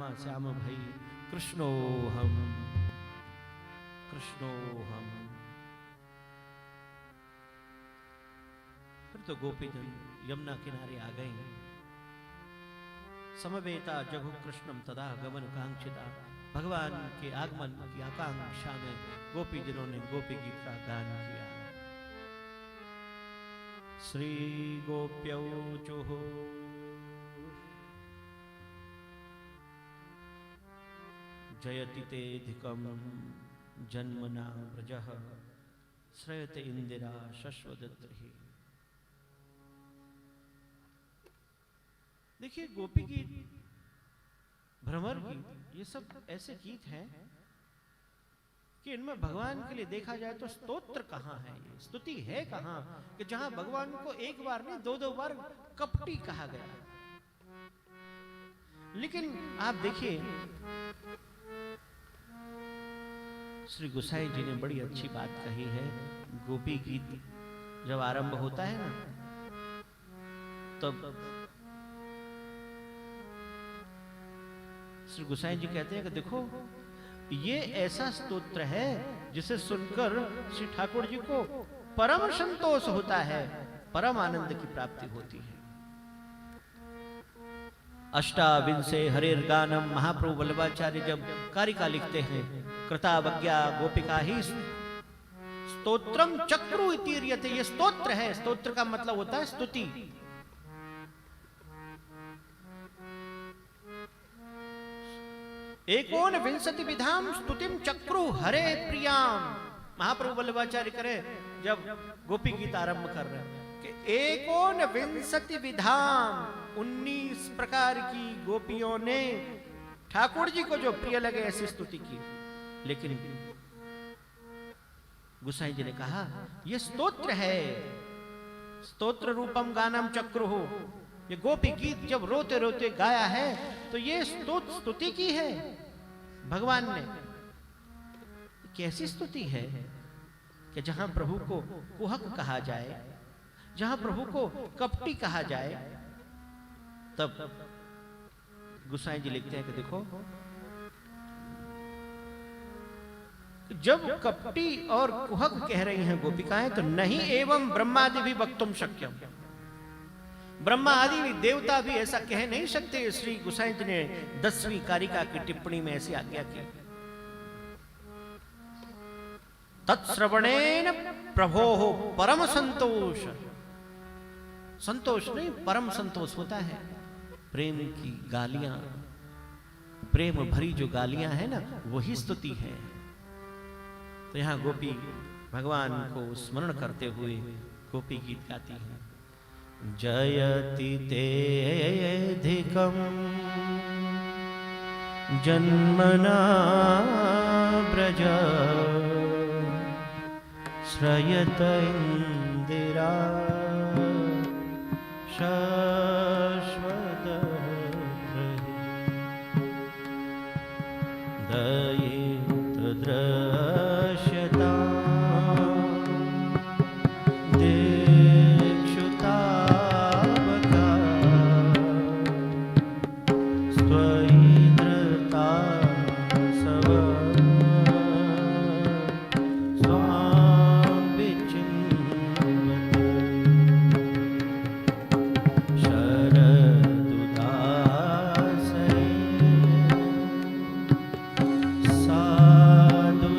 श्यामा श्याम भई कृष्णोहम कृष्णोहम। फिर तो गोपीजन यमुना किनारे आ गए। समवेता जघु कृष्णम तदा गमन कांक्षिता। भगवान के आगमन की आकांक्षा में गोपीजनों ने गोपी गीत का गान किया। श्री गोप्यौचुः जयति तेऽधिकं जन्मना व्रजः श्रयते इंदिरा शश्वदत्रिः। देखिए गोपी गीत, भ्रमर गीत, ये सब ऐसे गीत हैं कि इनमें भगवान के लिए देखा जाए तो स्तोत्र कहाँ है, ये स्तुति है कहाँ कि जहां भगवान को एक बार नहीं दो बार कपटी कहा गया। लेकिन आप देखिए श्री गोसाई जी ने बड़ी अच्छी बात कही है। गोपी गीत जब आरंभ होता है ना तब श्री गोसाई जी कहते हैं कि देखो ये ऐसा स्तोत्र है जिसे सुनकर श्री ठाकुर जी को परम संतोष होता है, परम आनंद की प्राप्ति होती है। अष्टाविंशे हरेर गानम, महाप्रभु वल्लभाचार्य जब कारिका लिखते हैं कृतावज्ञा गोपिका ही स्तोत्रम चक्रु इतीर्यते, ये स्तोत्र है। स्तोत्र का मतलब होता है स्तुति। एकोन विंशति विधाम स्तुतिम चक्रु हरे प्रियाम। महाप्रभु वल्लभाचार्य करे जब गोपी गीत आरंभ कर रहे हैं कि एकोन विंशति विधाम, 19 प्रकार की गोपियों ने ठाकुर जी को जो प्रिय लगे ऐसी स्तुति की। लेकिन गोसाई जी ने कहा यह स्तोत्र है, स्तोत्र रूपम गानम चक्रु हो। ये गोपी गीत जब रोते रोते गाया है तो ये स्तुति की है भगवान ने। कैसी स्तुति है कि जहां प्रभु को कुहक कहा जाए, जहां प्रभु को कपटी कहा जाए, तब गोसाई जी लिखते हैं कि देखो जब कपटी और कुहक कह रही हैं गोपिकाएं तो नहीं एवं ब्रह्मादि भी वक्तुम शक्यम, ब्रह्मा आदि भी देवता भी ऐसा कह नहीं सकते। श्री गोसाई जी ने 10वीं कारिका की टिप्पणी में ऐसी आज्ञा की। तत्श्रवणेन प्रभोः परम संतोष, संतोष नहीं परम संतोष होता है। प्रेम की गालियां, प्रेम भरी जो गालियां है ना वही स्तुति है। तो यहां गोपी भगवान को स्मरण करते हुए गोपी गीत गाती है। जयति तेऽधिकं जन्मना व्रजः श्रयत इंदिरा शश्वदत्रिः। दयित दृश्यता साधु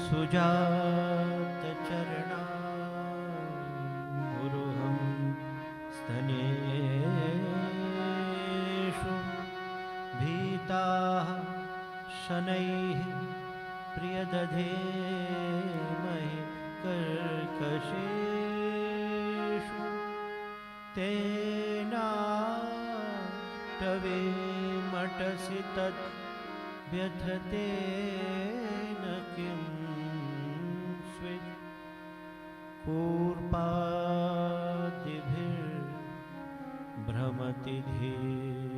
सुजात चरणा गुरुहं स्तनेषु भीताः शनैः प्रियदधेमहि कर्कशेषु तेनाटवेमटसि तत् व्यथतेन किं स्वित् कूर्पादिभिर्भ्रमति धीर्भवदायुषाम्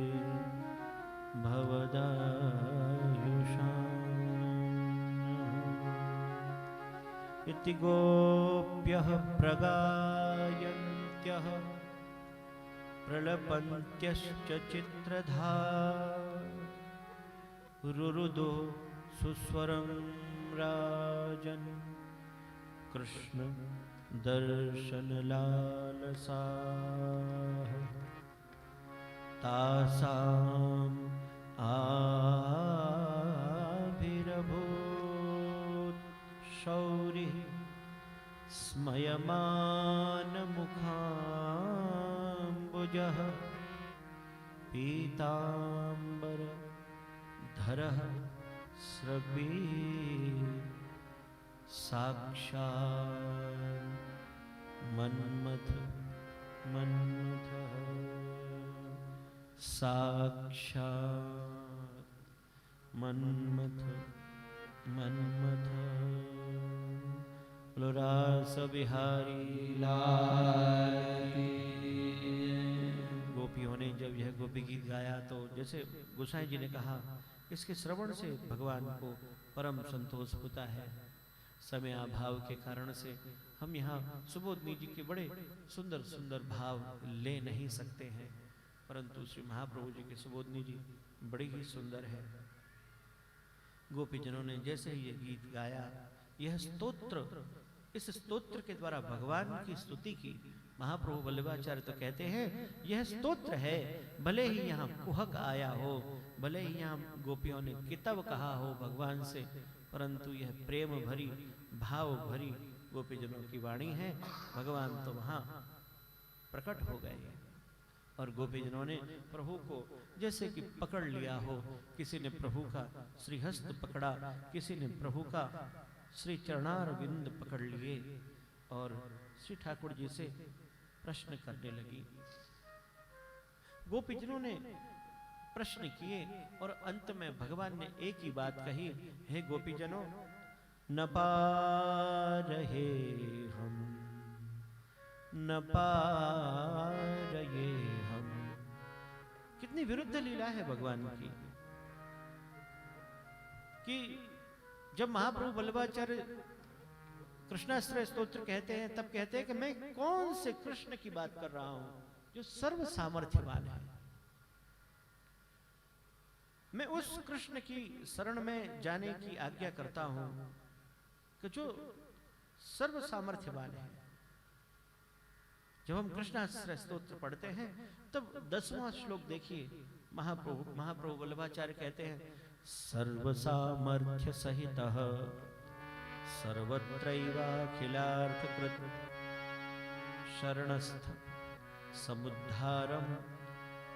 इति गोप्यः प्रगायन्त्यः प्रलपन्त्यश्च चित्रधा रुरुदो सुस्वरं राजन् कृष्ण दर्शनलालसाः तासाम् आविरभूत् शौरिः स्मयमानमुखाम्बुजः पीताम्बर धरः स्रग्वी साक्षात् मन्मथ मन्मथः साक्षात् मन्मथ मन्मथः बोलो रास बिहारी लाल की। गोपियों ने जब यह गोपी गीत गाया तो जैसे गोसाई जी ने कहा, इसके श्रवण से भगवान को परम संतोष होता है। समय अभाव के कारण से हम यहाँ सुबोधनी जी के बड़े सुंदर सुंदर भाव ले नहीं सकते हैं, परंतु श्री महाप्रभु जी के सुबोधनी जी बड़ी ही सुंदर है। गोपीजनों ने जैसे ही ये गीत गाया, यह स्तोत्र, इस स्तोत्र के द्वारा भगवान की स्तुति की। महाप्रभु वल्लभाचार्य तो कहते हैं यह स्तोत्र है, भले ही यहाँ कुहक आया हो, भले ही यहाँ गोपियों ने कितव कहा हो भगवान से, परंतु यह प्रेम भरी भाव भरी गोपीजनों की वाणी है। भगवान तो वहाँ प्रकट हो गए और गोपीजनों ने प्रभु को जैसे कि पकड़ लिया हो। किसी ने प्रभु का श्रीहस्त पकड़ा, किसी ने प्रभु का श्री चरणार विंद पकड़ लिए और श्री ठाकुर जी से प्रश्न करने लगी। गोपीजनों ने प्रश्न किए और अंत में भगवान ने एक ही बात कही, हे गोपीजनों, न पा रहे हम, न पा रहे हम। कितनी विरुद्ध लीला है भगवान की कि जब महाप्रभु वल्लभाचार्य कृष्णाश्रय स्तोत्र कहते हैं तब कहते हैं कि मैं कौन से कृष्ण की बात कर रहा हूं जो सर्व सामर्थ्यवान है। मैं उस कृष्ण की शरण में जाने की आज्ञा करता हूं कि जो सर्व सामर्थ्यवान है। जब हम कृष्णाश्रय स्तोत्र पढ़ते हैं तब 10वां श्लोक देखिए, महाप्रभु वल्लभाचार्य कहते हैं, सर्व सामर्थ्य सहितः सर्वत्रैवाखिलार्थकृत शरणस्थ समुद्धारम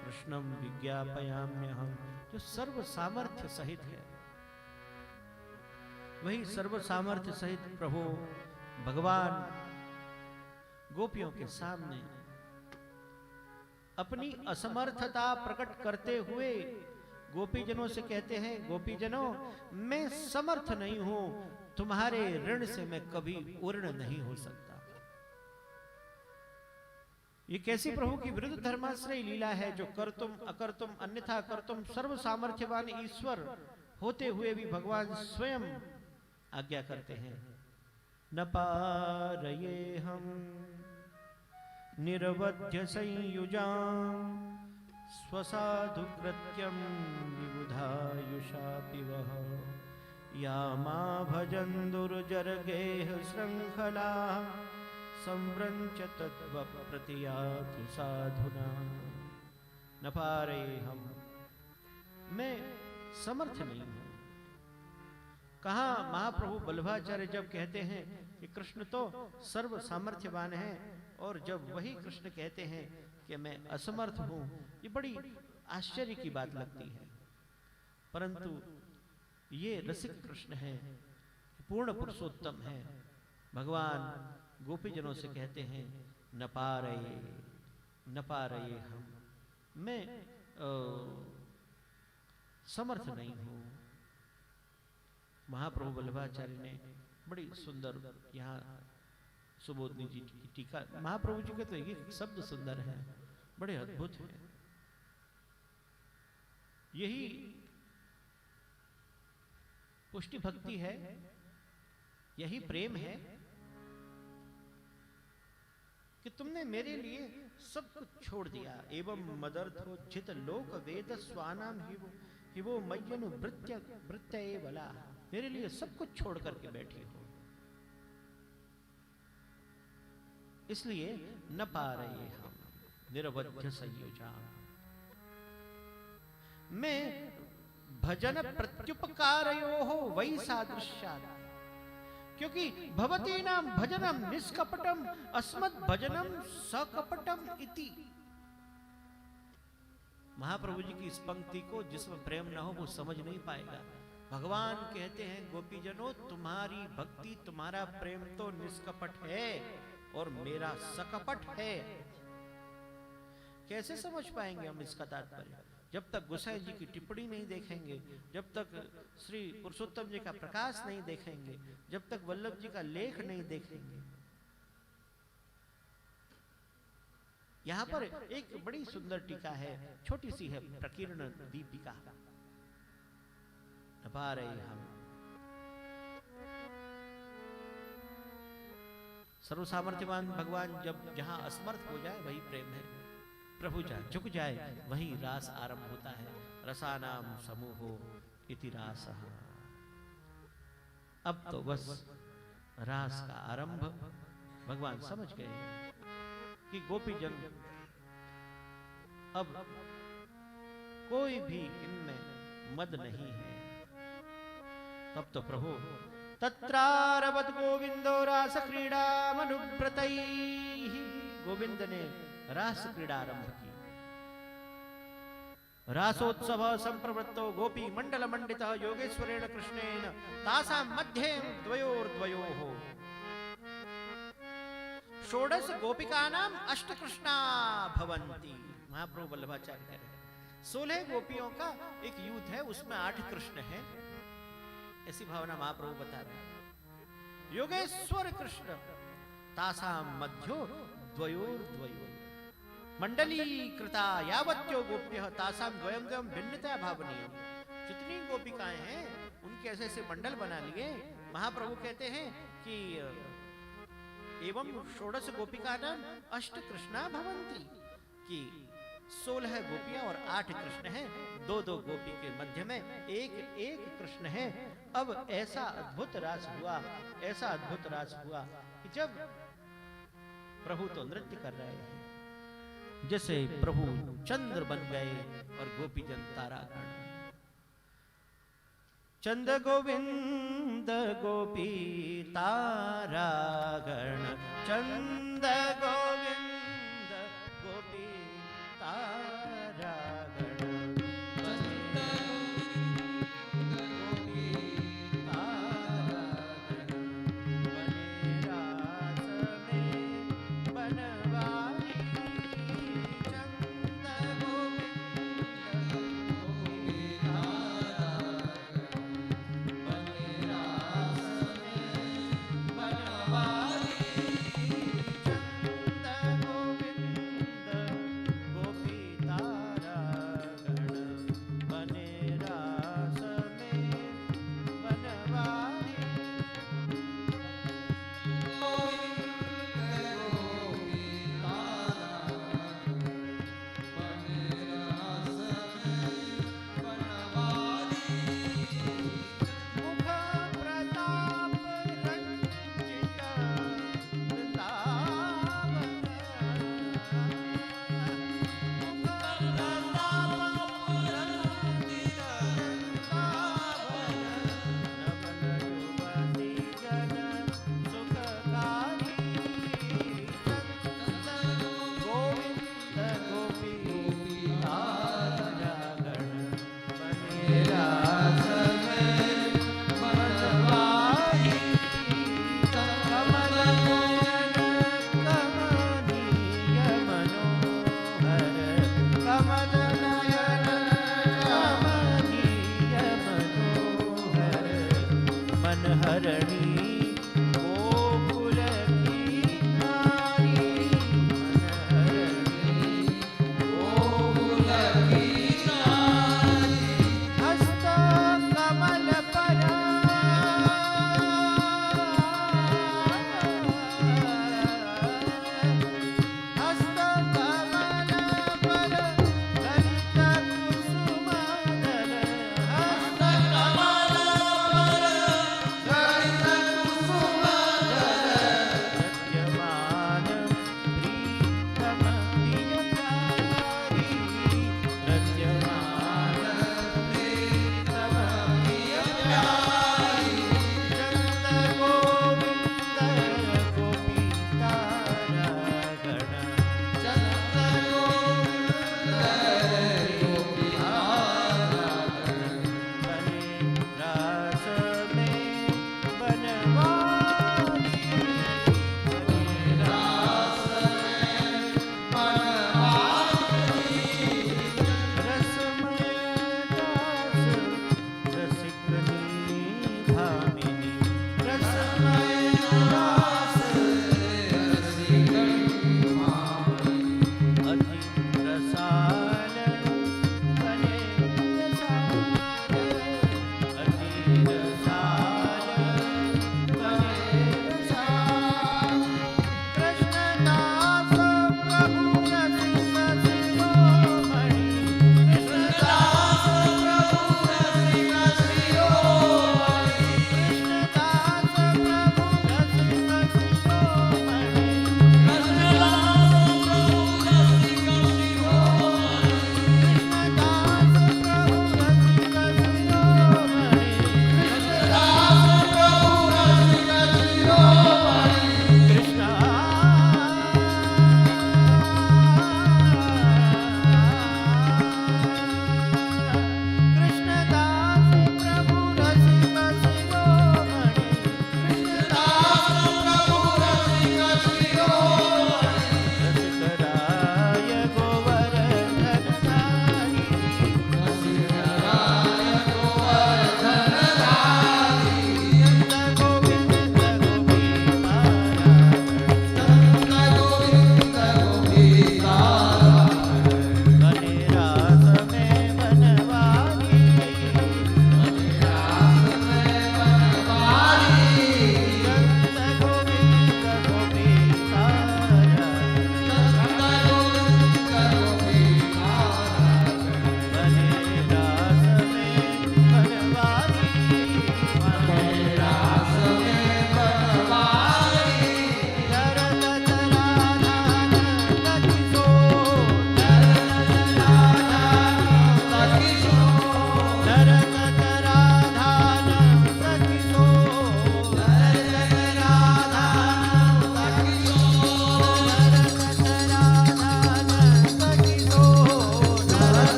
कृष्णम विज्ञापयाम्यहम्। जो सर्व सामर्थ्य सहित है, वही सर्व सामर्थ्य सहित प्रभु भगवान गोपियों के सामने अपनी असमर्थता प्रकट करते हुए गोपीजनों से कहते हैं, गोपीजनों मैं समर्थ नहीं हूं, तुम्हारे ऋण से मैं कभी पूर्ण नहीं हो सकता। ये कैसी प्रभु की विरुद्ध धर्माश्रय लीला है, जो कर तुम अकर तुम अन्यथा कर तुम सर्व सामर्थ्यवान ईश्वर होते हुए भी भगवान स्वयं आज्ञा करते हैं। न पारये हम निरवध्य संयुजां स्वसाधु कृत्यं विबुधायुषापि वः यामा भजन् दुर्जर्गेह श्रृंखला संव्रंच तद्वप्रतियातु साधुना। न पारे हम, मैं समर्थ नहीं हूं, कहाँ महाप्रभु बल्लभाचार्य जब कहते हैं कि कृष्ण तो सर्व सामर्थ्यवान है, और जब वही कृष्ण कहते हैं कि मैं असमर्थ हूं, ये बड़ी आश्चर्य की बात लगती है। परंतु ये रसिक कृष्ण है, पूर्ण पुरुषोत्तम है। भगवान गोपीजनों से कहते हैं न पा रहे हम, मैं समर्थ नहीं हूं। महाप्रभु वल्लभाचार्य ने बड़ी सुंदर यहाँ सुबोधनी जी की टीका, महाप्रभु जी के तो ये शब्द सुंदर है, बड़े अद्भुत हैं। यही पुष्टि भक्ति है, यही प्रेम है कि तुमने मेरे लिए सब कुछ छोड़ दिया। एवं मदर्थोचित लोक वेद स्वानाम ही वो मय्यनु वृत्य बला, मेरे लिए सब कुछ छोड़ करके बैठी हो, इसलिए न पा रहे हम निरवध्य संयोजा। मैं भजन प्रत्युपकारयो हो वही सादृश्यात्, क्योंकि भवती नाम भजनम निष्कपटम अस्मत् भजनम सकपटम इति। महाप्रभु जी की इस पंक्ति को जिसमें प्रेम न हो वो समझ नहीं पाएगा। भगवान कहते हैं गोपीजनों, तुम्हारी भक्ति, तुम्हारा प्रेम तो निष्कपट है और मेरा सकपट है। कैसे समझ पाएंगे हम इसका तात्पर्य? जब तक गोसाई जी की टिप्पणी नहीं देखेंगे, जब तक श्री पुरुषोत्तम जी का प्रकाश नहीं देखेंगे, जब तक वल्लभ जी का लेख नहीं देखेंगे। यहां पर एक बड़ी सुंदर टीका है, छोटी सी है, प्रकीर्ण दीपिका। न पा रहे हम, सर्वसामर्थ्यवान भगवान जब जहां असमर्थ हो जाए वही प्रेम है। प्रभु झुक जाए वही रास आरंभ होता है। रसानाम समूहो इति रासः। अब तो बस रास का आरंभ भगवान समझ गए कि गोपीजन अब कोई भी इनमें मद नहीं है। तब तो प्रभु तत्रारवत गोविंदो रास क्रीड़ा मनुव्रतैः, गोविंद ने रास क्रीड़ा आरंभ की। रासोत्सव संप्रवृत्तो गोपी मंडल मंडित योगेश्वरेण कृष्णेन तासां मध्ये द्वयोर्द्वयोः षोडश गोपिकानां अष्ट कृष्णा भवन्ति। महाप्रभु वल्लभाचार्य कह रहे हैं 16 गोपियों का एक यूथ है, उसमें 8 कृष्ण हैं, ऐसी भावना महाप्रभु बता रहे हैं। योगेश्वर कृष्ण तासां मध्यो द्वयोर्द्वयोः मंडली कृता यावत्यो गोप्यः तासां द्वयं द्वयं भिन्नतया भावनीयम्। जितनी गोपिकाएं हैं उनके ऐसे ऐसे मंडल बना लिए। महाप्रभु कहते हैं कि एवं षोडश गोपिकानां अष्ट कृष्णा भवन्ति, कि 16 गोपियां और 8 कृष्ण हैं, 2-2 गोपी के मध्य में एक कृष्ण है। अब ऐसा अद्भुत रास हुआ, ऐसा अद्भुत रास हुआ कि जब प्रभु तो नृत्य कर रहे हैं, जैसे प्रभु चंद्र बन गए और गोपीजन तारागण। चंद गोविंद गोपी तारागण, चंद गोविंद गोपी तारागण, रास में बनवाई कमल नयन कमनीय मनोहर कमल नयन कमनीय मनोहर मनहरणी गोकुल की नारी मनहरणी गोकुल की नारी हस्त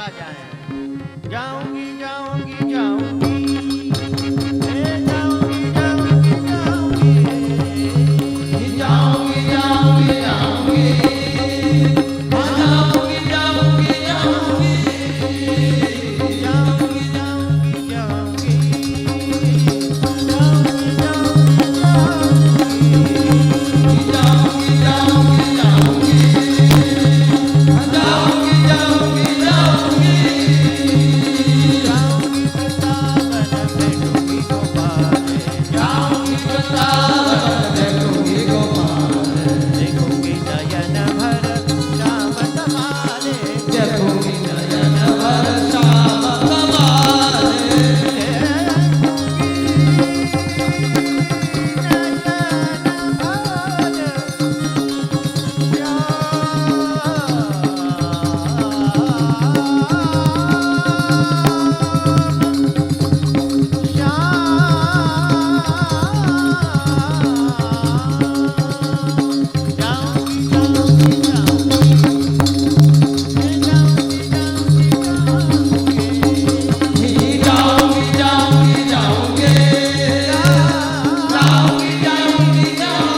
आ जाए। जाऊंगी जाऊंगी जाऊंगी, जाऊंगी जाऊंगी जाऊंगी, जाऊंगी जाऊंगी जाऊंगी, जाऊंगी जाऊंगी जाऊंगी, जाऊंगी जाऊंगी जाऊंगी, जाऊंगी जाऊंगी जाऊंगी, जाऊंगी जाऊंगी जाऊंगी, जाऊंगी वृंदावन में डूबी गोपाल, जाऊंगी वृंदावन में डूबी गोपाल, देखूंगी नयन भर श्याम तुम्हारे, देखूंगी नयन भर श्याम तुम्हारे, जाऊंगी जाऊंगी जाऊंगी, जाऊंगी जाऊंगी जाऊंगी,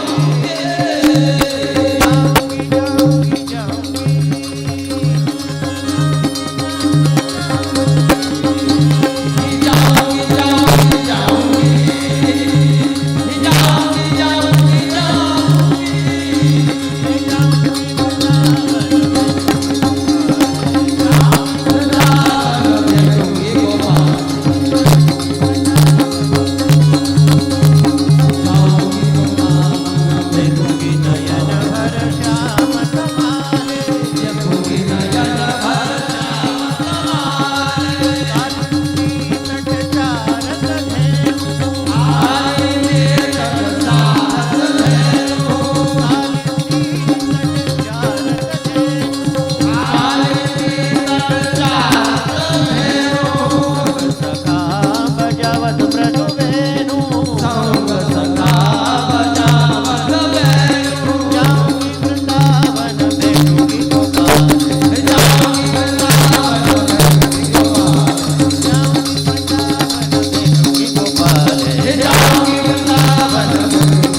जाऊंगी जाऊंगी जाऊंगी, जाऊंगी जाऊंगी जाऊंगी, वृंदावन में डूबी गोपाल, जाऊंगी वृंदावन में देखूंगी नयन भर श्याम तुम्हारे, देखूंगी नयन भर श्याम तुम्हारे, तट चारत धेनु, आई मेरे तट साथ धेनु, तट चारत धेनु, आई मेरे तट साथ धेनु, सखा बजावत ब्रज वेणु, संग सखा बजावत वेणु, जाऊंगी वृंदावन में डूबी गोपाल, जाऊंगी वृंदावन में डूबी गोपाल, जाऊंगी वृंदावन में डूबी गोपाल, जाऊंगी वृंदावन में डूबी गोपाल, जाऊंगी वृंदावन में डूबी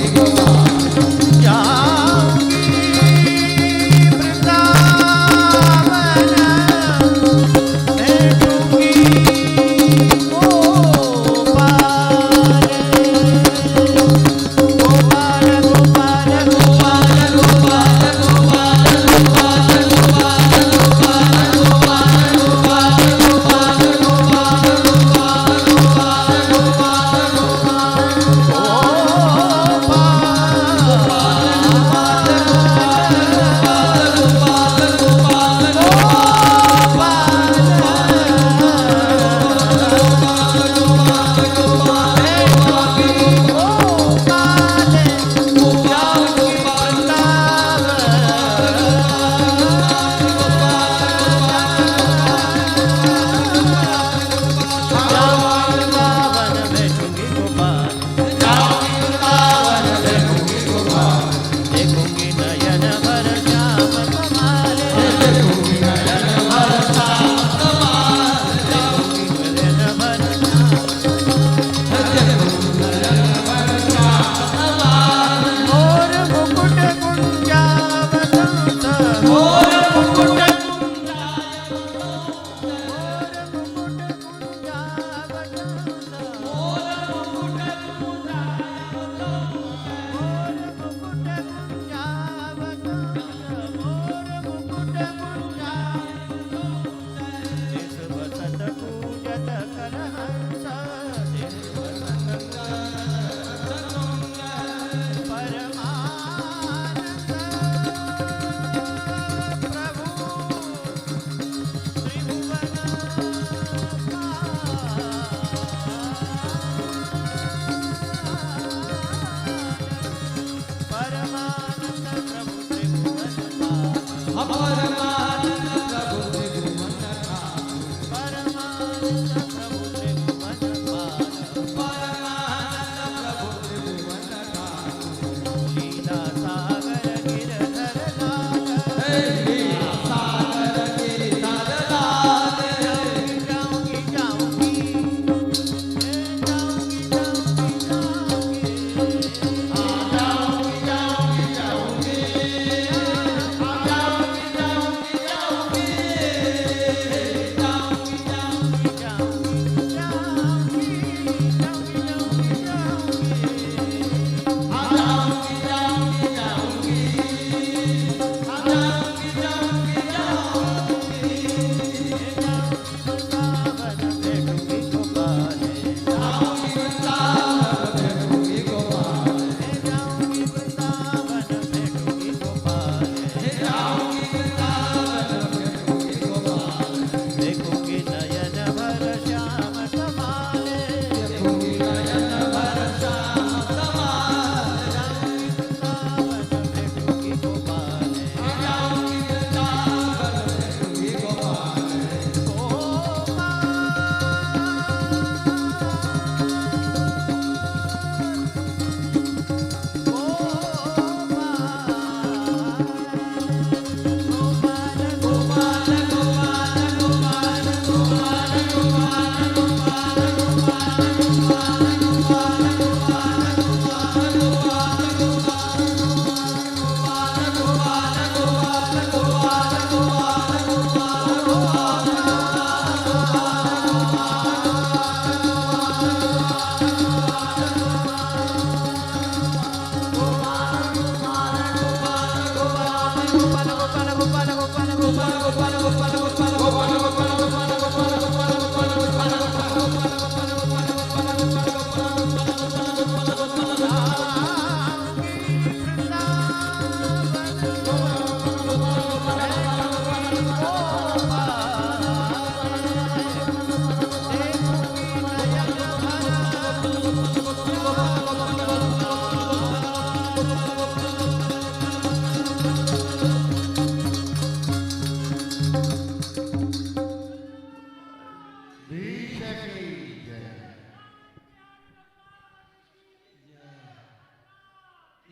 की जय।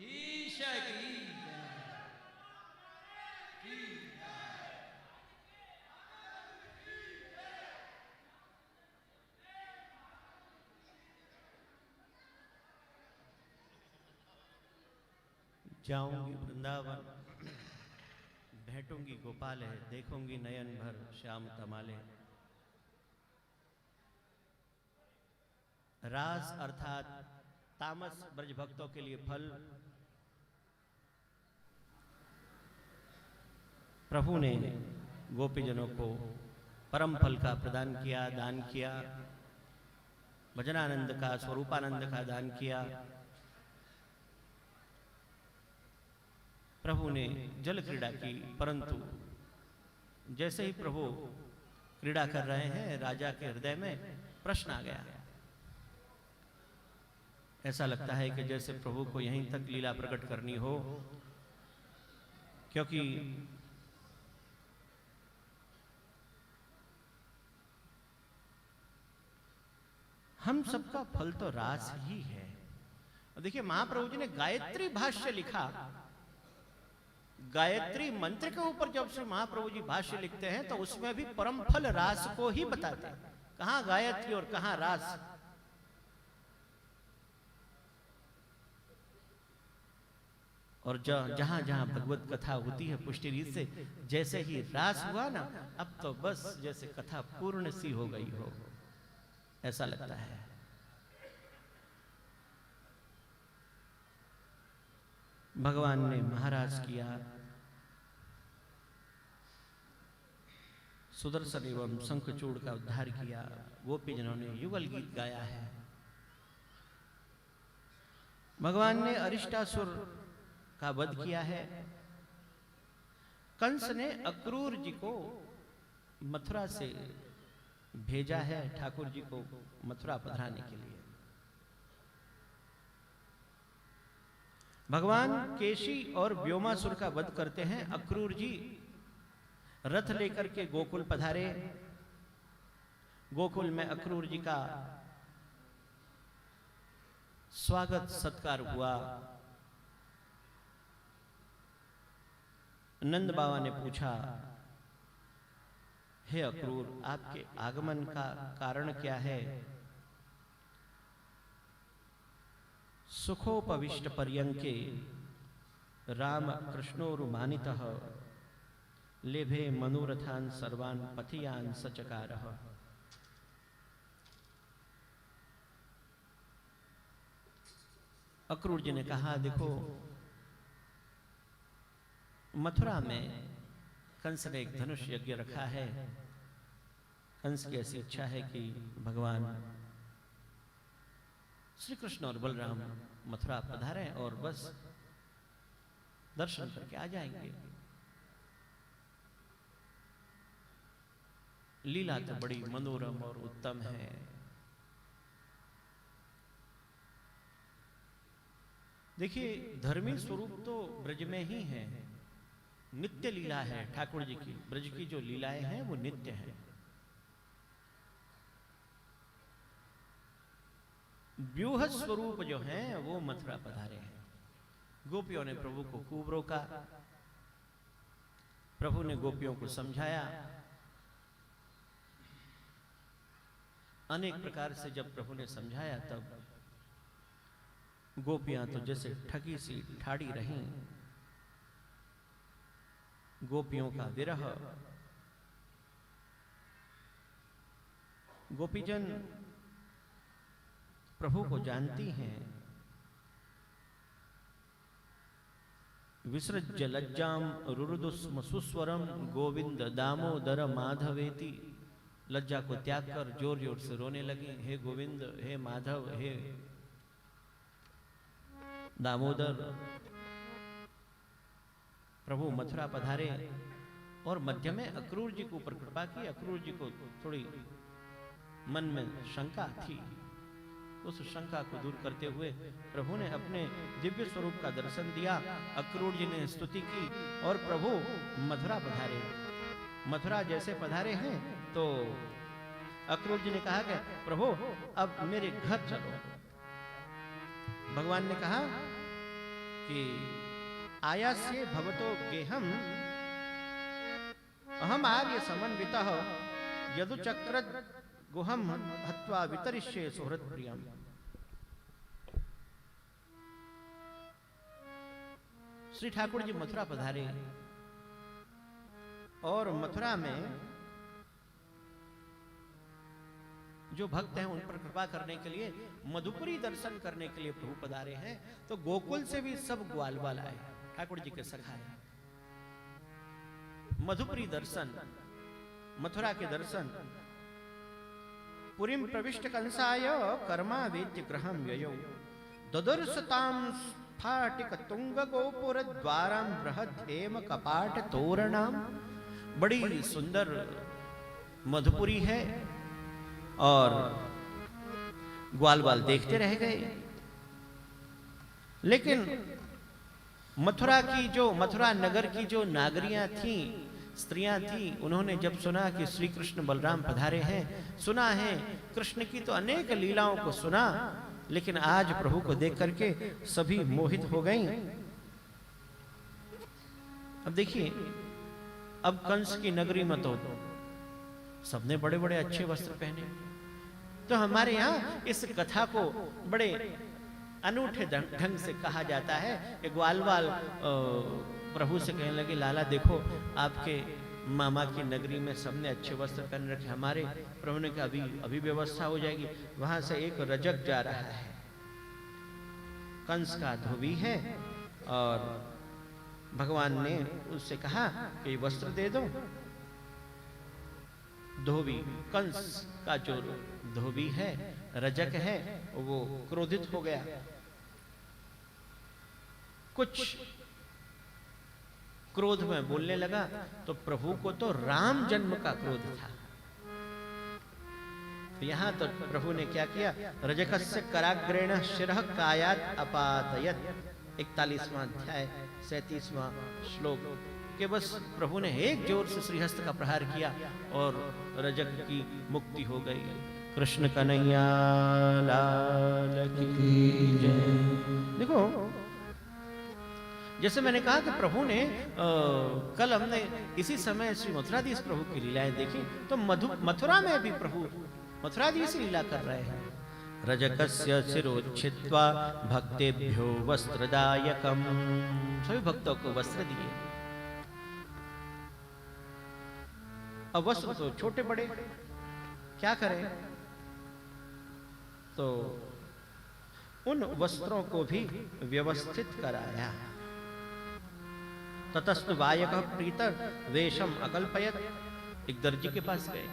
ईशा की जाऊंगी वृंदावन, भेंटूंगी गोपाल है, देखूंगी नयन भर श्याम तमाले। रास अर्थात तामस ब्रज भक्तों के लिए फल प्रभु ने गोपीजनों को परम फल का प्रदान किया, दान किया। भजनानंद का, स्वरूपानंद का दान किया। प्रभु ने जल क्रीड़ा की, परंतु जैसे ही प्रभु क्रीड़ा कर रहे हैं, राजा के हृदय में प्रश्न आ गया। ऐसा लगता है कि जैसे प्रभु को यहीं तक लीला प्रकट करनी हो, क्योंकि हम सबका फल तो रास ही है। और देखिए महाप्रभु जी ने गायत्री भाष्य लिखा। गायत्री मंत्र के ऊपर जब से महाप्रभु जी भाष्य लिखते हैं तो उसमें भी परम फल रास को ही बताते हैं। कहां गायत्री और कहां रास। और जहां जहां भगवत कथा होती है पुष्टि रीत से, जैसे ही रास हुआ ना, अब तो बस जैसे कथा पूर्ण सी हो गई हो, ऐसा लगता है। भगवान ने महाराज किया, सुदर्शन एवं शंखचूड़ का उद्धार किया। गोपीजनों ने युगल गीत गाया है। भगवान ने अरिष्टासुर का वध किया है। कंस ने अक्रूर जी को मथुरा से भेजा है, ठाकुर जी को मथुरा पधराने के लिए। भगवान केशी और व्योमासुर का वध करते हैं। अक्रूर जी रथ लेकर के गोकुल पधारे। गोकुल में अक्रूर जी का स्वागत सत्कार हुआ। नंद बाबा ने पूछा, हे अक्रूर, आपके आगमन का कारण क्या है? सुखोपविष्ट पर्यंके राम कृष्णोरुमानितः लेभे मनोरथान सर्वान पथियान सचकारः। अक्रूर जी ने कहा, देखो मथुरा में कंस ने एक धनुष यज्ञ रखा है। कंस की ऐसी इच्छा है कि भगवान श्री कृष्ण और बलराम मथुरा पधारे और बस दर्शन करके आ जाएंगे। लीला तो बड़ी मनोरम और उत्तम है। देखिए धर्मी स्वरूप तो ब्रज में ही है, नित्य लीला है ठाकुर जी की। ब्रज की जो लीलाएं हैं वो नित्य हैं। व्यूह स्वरूप जो हैं वो मथुरा पधारे हैं। गोपियों ने प्रभु को खूब रोका। प्रभु ने गोपियों को समझाया। अनेक प्रकार से जब प्रभु ने समझाया तब गोपियां तो जैसे ठगी सी ठाड़ी रहीं। गोपियों का विरह। गोपीजन प्रभु को जानती हैं। विसृज्य लज्जाम रुरुदुस्म सुस्वरम गोविंद दामोदर माधवेति। लज्जा को त्याग कर जोर जोर से रोने लगी, हे गोविंद, हे माधव, हे दामोदर। प्रभु मथुरा पधारे और मध्य में अक्रूर जी के ऊपर कृपा की। अक्रूर जी को थोड़ी मन में शंका थी। उस शंका को दूर करते हुए प्रभु ने अपने दिव्य स्वरूप का दर्शन दिया। अक्रूर जी ने स्तुति की और प्रभु मथुरा पधारे। मथुरा जैसे पधारे हैं तो अक्रूर जी ने कहा कि प्रभु अब मेरे घर चलो। भगवान ने कहा कि आयास्ये भवतो गेहम अहम आर्य समन्वितः यदुचक्र गुहम हत्वा वितरिष्ये सुहृद प्रियम। श्री ठाकुर जी मथुरा पधारे और मथुरा में जो भक्त हैं उन पर कृपा करने के लिए मधुपुरी दर्शन करने के लिए प्रभु पधारे हैं। तो गोकुल से भी सब ग्वालवाल आए, ठाकुर जी के सखा है। मधुपुरी दर्शन, मथुरा के दर्शन। पुरीम प्रविष्ट कंसाय कर्मा वेद्य ग्रहम ययो ददर्शताम स्फाटिक तुंग गोपुर द्वाराम बृहद हेम कपाट तोरणाम। बड़ी सुंदर मधुपुरी है और ग्वालवाल देखते रह गए। लेकिन मथुरा नगर की जो नागरियां थी, स्त्रियां थी, उन्होंने जब सुना कि श्री कृष्ण बलराम पधारे हैं, सुना है कृष्ण की तो अनेक लीलाओं को सुना, लेकिन आज प्रभु को देख करके सभी मोहित हो गई। अब देखिए, अब कंस की नगरी में तो सबने बड़े बड़े अच्छे वस्त्र पहने। तो हमारे यहाँ इस कथा को बड़े अनूठे ढंग से कहा जाता है कि ग्वालवाल प्रभु से कहने लगे, लाला देखो आपके मामा की नगरी में सबने अच्छे वस्त्र पहन रखे, हमारे प्रभु ने कहा अभी व्यवस्था हो जाएगी। वहां से एक रजक जा रहा है, कंस का धोबी है, और भगवान ने उससे कहा कि वस्त्र दे दो। धोबी, कंस का जो धोबी है, रजक है, वो क्रोधित हो गया। कुछ क्रोध में बोलने लगा, तो प्रभु को तो राम जन्म का क्रोध था। तो यहां तो प्रभु ने क्या किया, रजकस्य कराग्रेण शिरः कायात् अपातयत्। 41वां अध्याय 37वां श्लोक के बस प्रभु ने एक जोर से श्रीहस्त का प्रहार किया और रजक की मुक्ति हो गई। कृष्ण कन्हैया लाल की जय। देखो, जैसे मैंने कहा कि प्रभु ने कल हमने इसी समय श्री मथुराधीश प्रभु की लीलाएं देखी, तो मथुरा में भी प्रभु मथुराधीश लीला कर रहे हैं। रजकस्य शिरोच्छित्वा भक्तेभ्यो वस्त्रदायकम। सभी भक्तों को वस्त्र दिए। अब वस्त्र तो छोटे बड़े क्या करें, तो उन वस्त्रों को भी व्यवस्थित कराया। ततस्तु वायक प्रीत वेशम अकल्पयत। एक दर्जी के पास गए,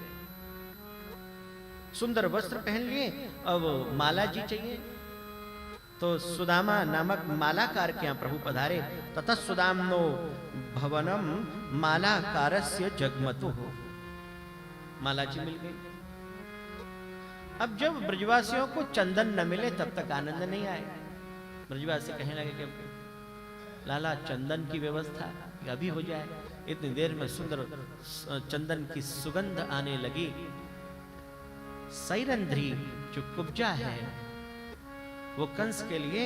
सुंदर वस्त्र पहन लिए, अब माला जी चाहिए। तो सुदामा नामक मालाकार के यहाँ प्रभु पधारे। ततः सुदाम्नो भवनम मालाकारस्य जगमतु हो। माला जी मिल गई। अब जब ब्रजवासियों को चंदन न मिले तब तक आनंद नहीं आए। ब्रजवासी कहने लगे कि लाला चंदन की व्यवस्था अभी हो जाए। इतनी देर में सुंदर चंदन की सुगंध आने लगी। सैरंध्री जो कुब्जा है, वो कंस के लिए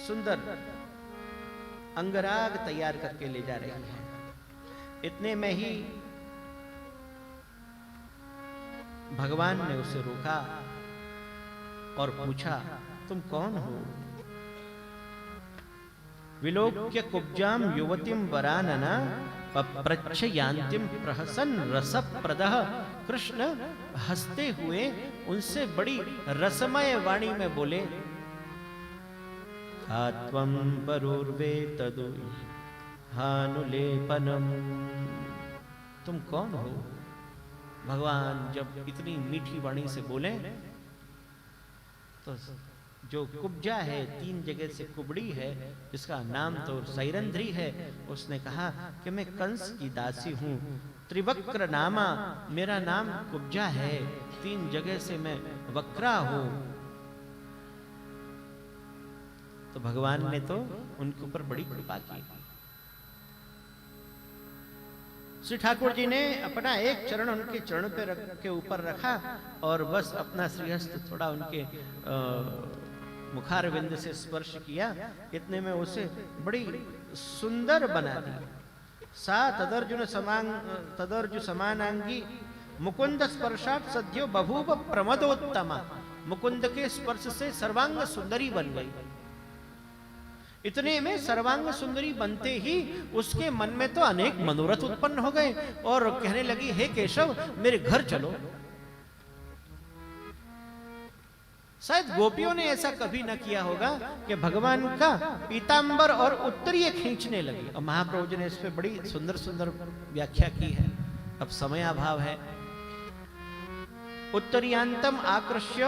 सुंदर अंगराग तैयार करके ले जा रही है। इतने में ही भगवान ने उसे रोका और पूछा, तुम कौन हो? विलोक्य कुब्जाम युवतीम वरानना पप्रच्छयान्तिम प्रहसन रसप्रदः। कृष्ण हंसते हुए उनसे बड़ी रसमय वाणी में बोले, त्वं परुर्वे तदु हानुलेपनम। तुम कौन हो? भगवान जब इतनी मीठी वाणी से बोले तो जो कुब्जा है, 3 जगह से कुबड़ी है, जिसका नाम तो सैरंध्री है, उसने कहा कि मैं कंस की दासी हूं, त्रिवक्र नामा, मेरा नाम कुब्जा है, 3 जगह से मैं वक्रा हूं। तो भगवान ने तो उनके ऊपर बड़ी कृपा की। श्री ठाकुर जी ने अपना एक चरण उनके चरण पे रख के ऊपर रखा और बस अपना श्रीहस्त थोड़ा उनके मुखारविंद से स्पर्श किया। इतने में उसे बड़ी सुंदर बना दी। सा तदर्जुन समानांगी मुकुंद स्पर्शात सद्यो बभूव प्रमदोत्तमा। मुकुंद के स्पर्श से सर्वांग सुंदरी बन गई। इतने में सर्वांग सुंदरी बनते ही उसके मन में तो अनेक मनोरथ उत्पन्न हो गए और कहने लगी, हे केशव मेरे घर चलो। शायद गोपियों ने ऐसा कभी न किया होगा कि भगवान का पीतांबर और उत्तरीय खींचने लगी। और महाप्रभु जी ने इस पे बड़ी सुंदर सुंदर व्याख्या की है। अब समयाभाव है। उत्तरीयांतम आकृष्य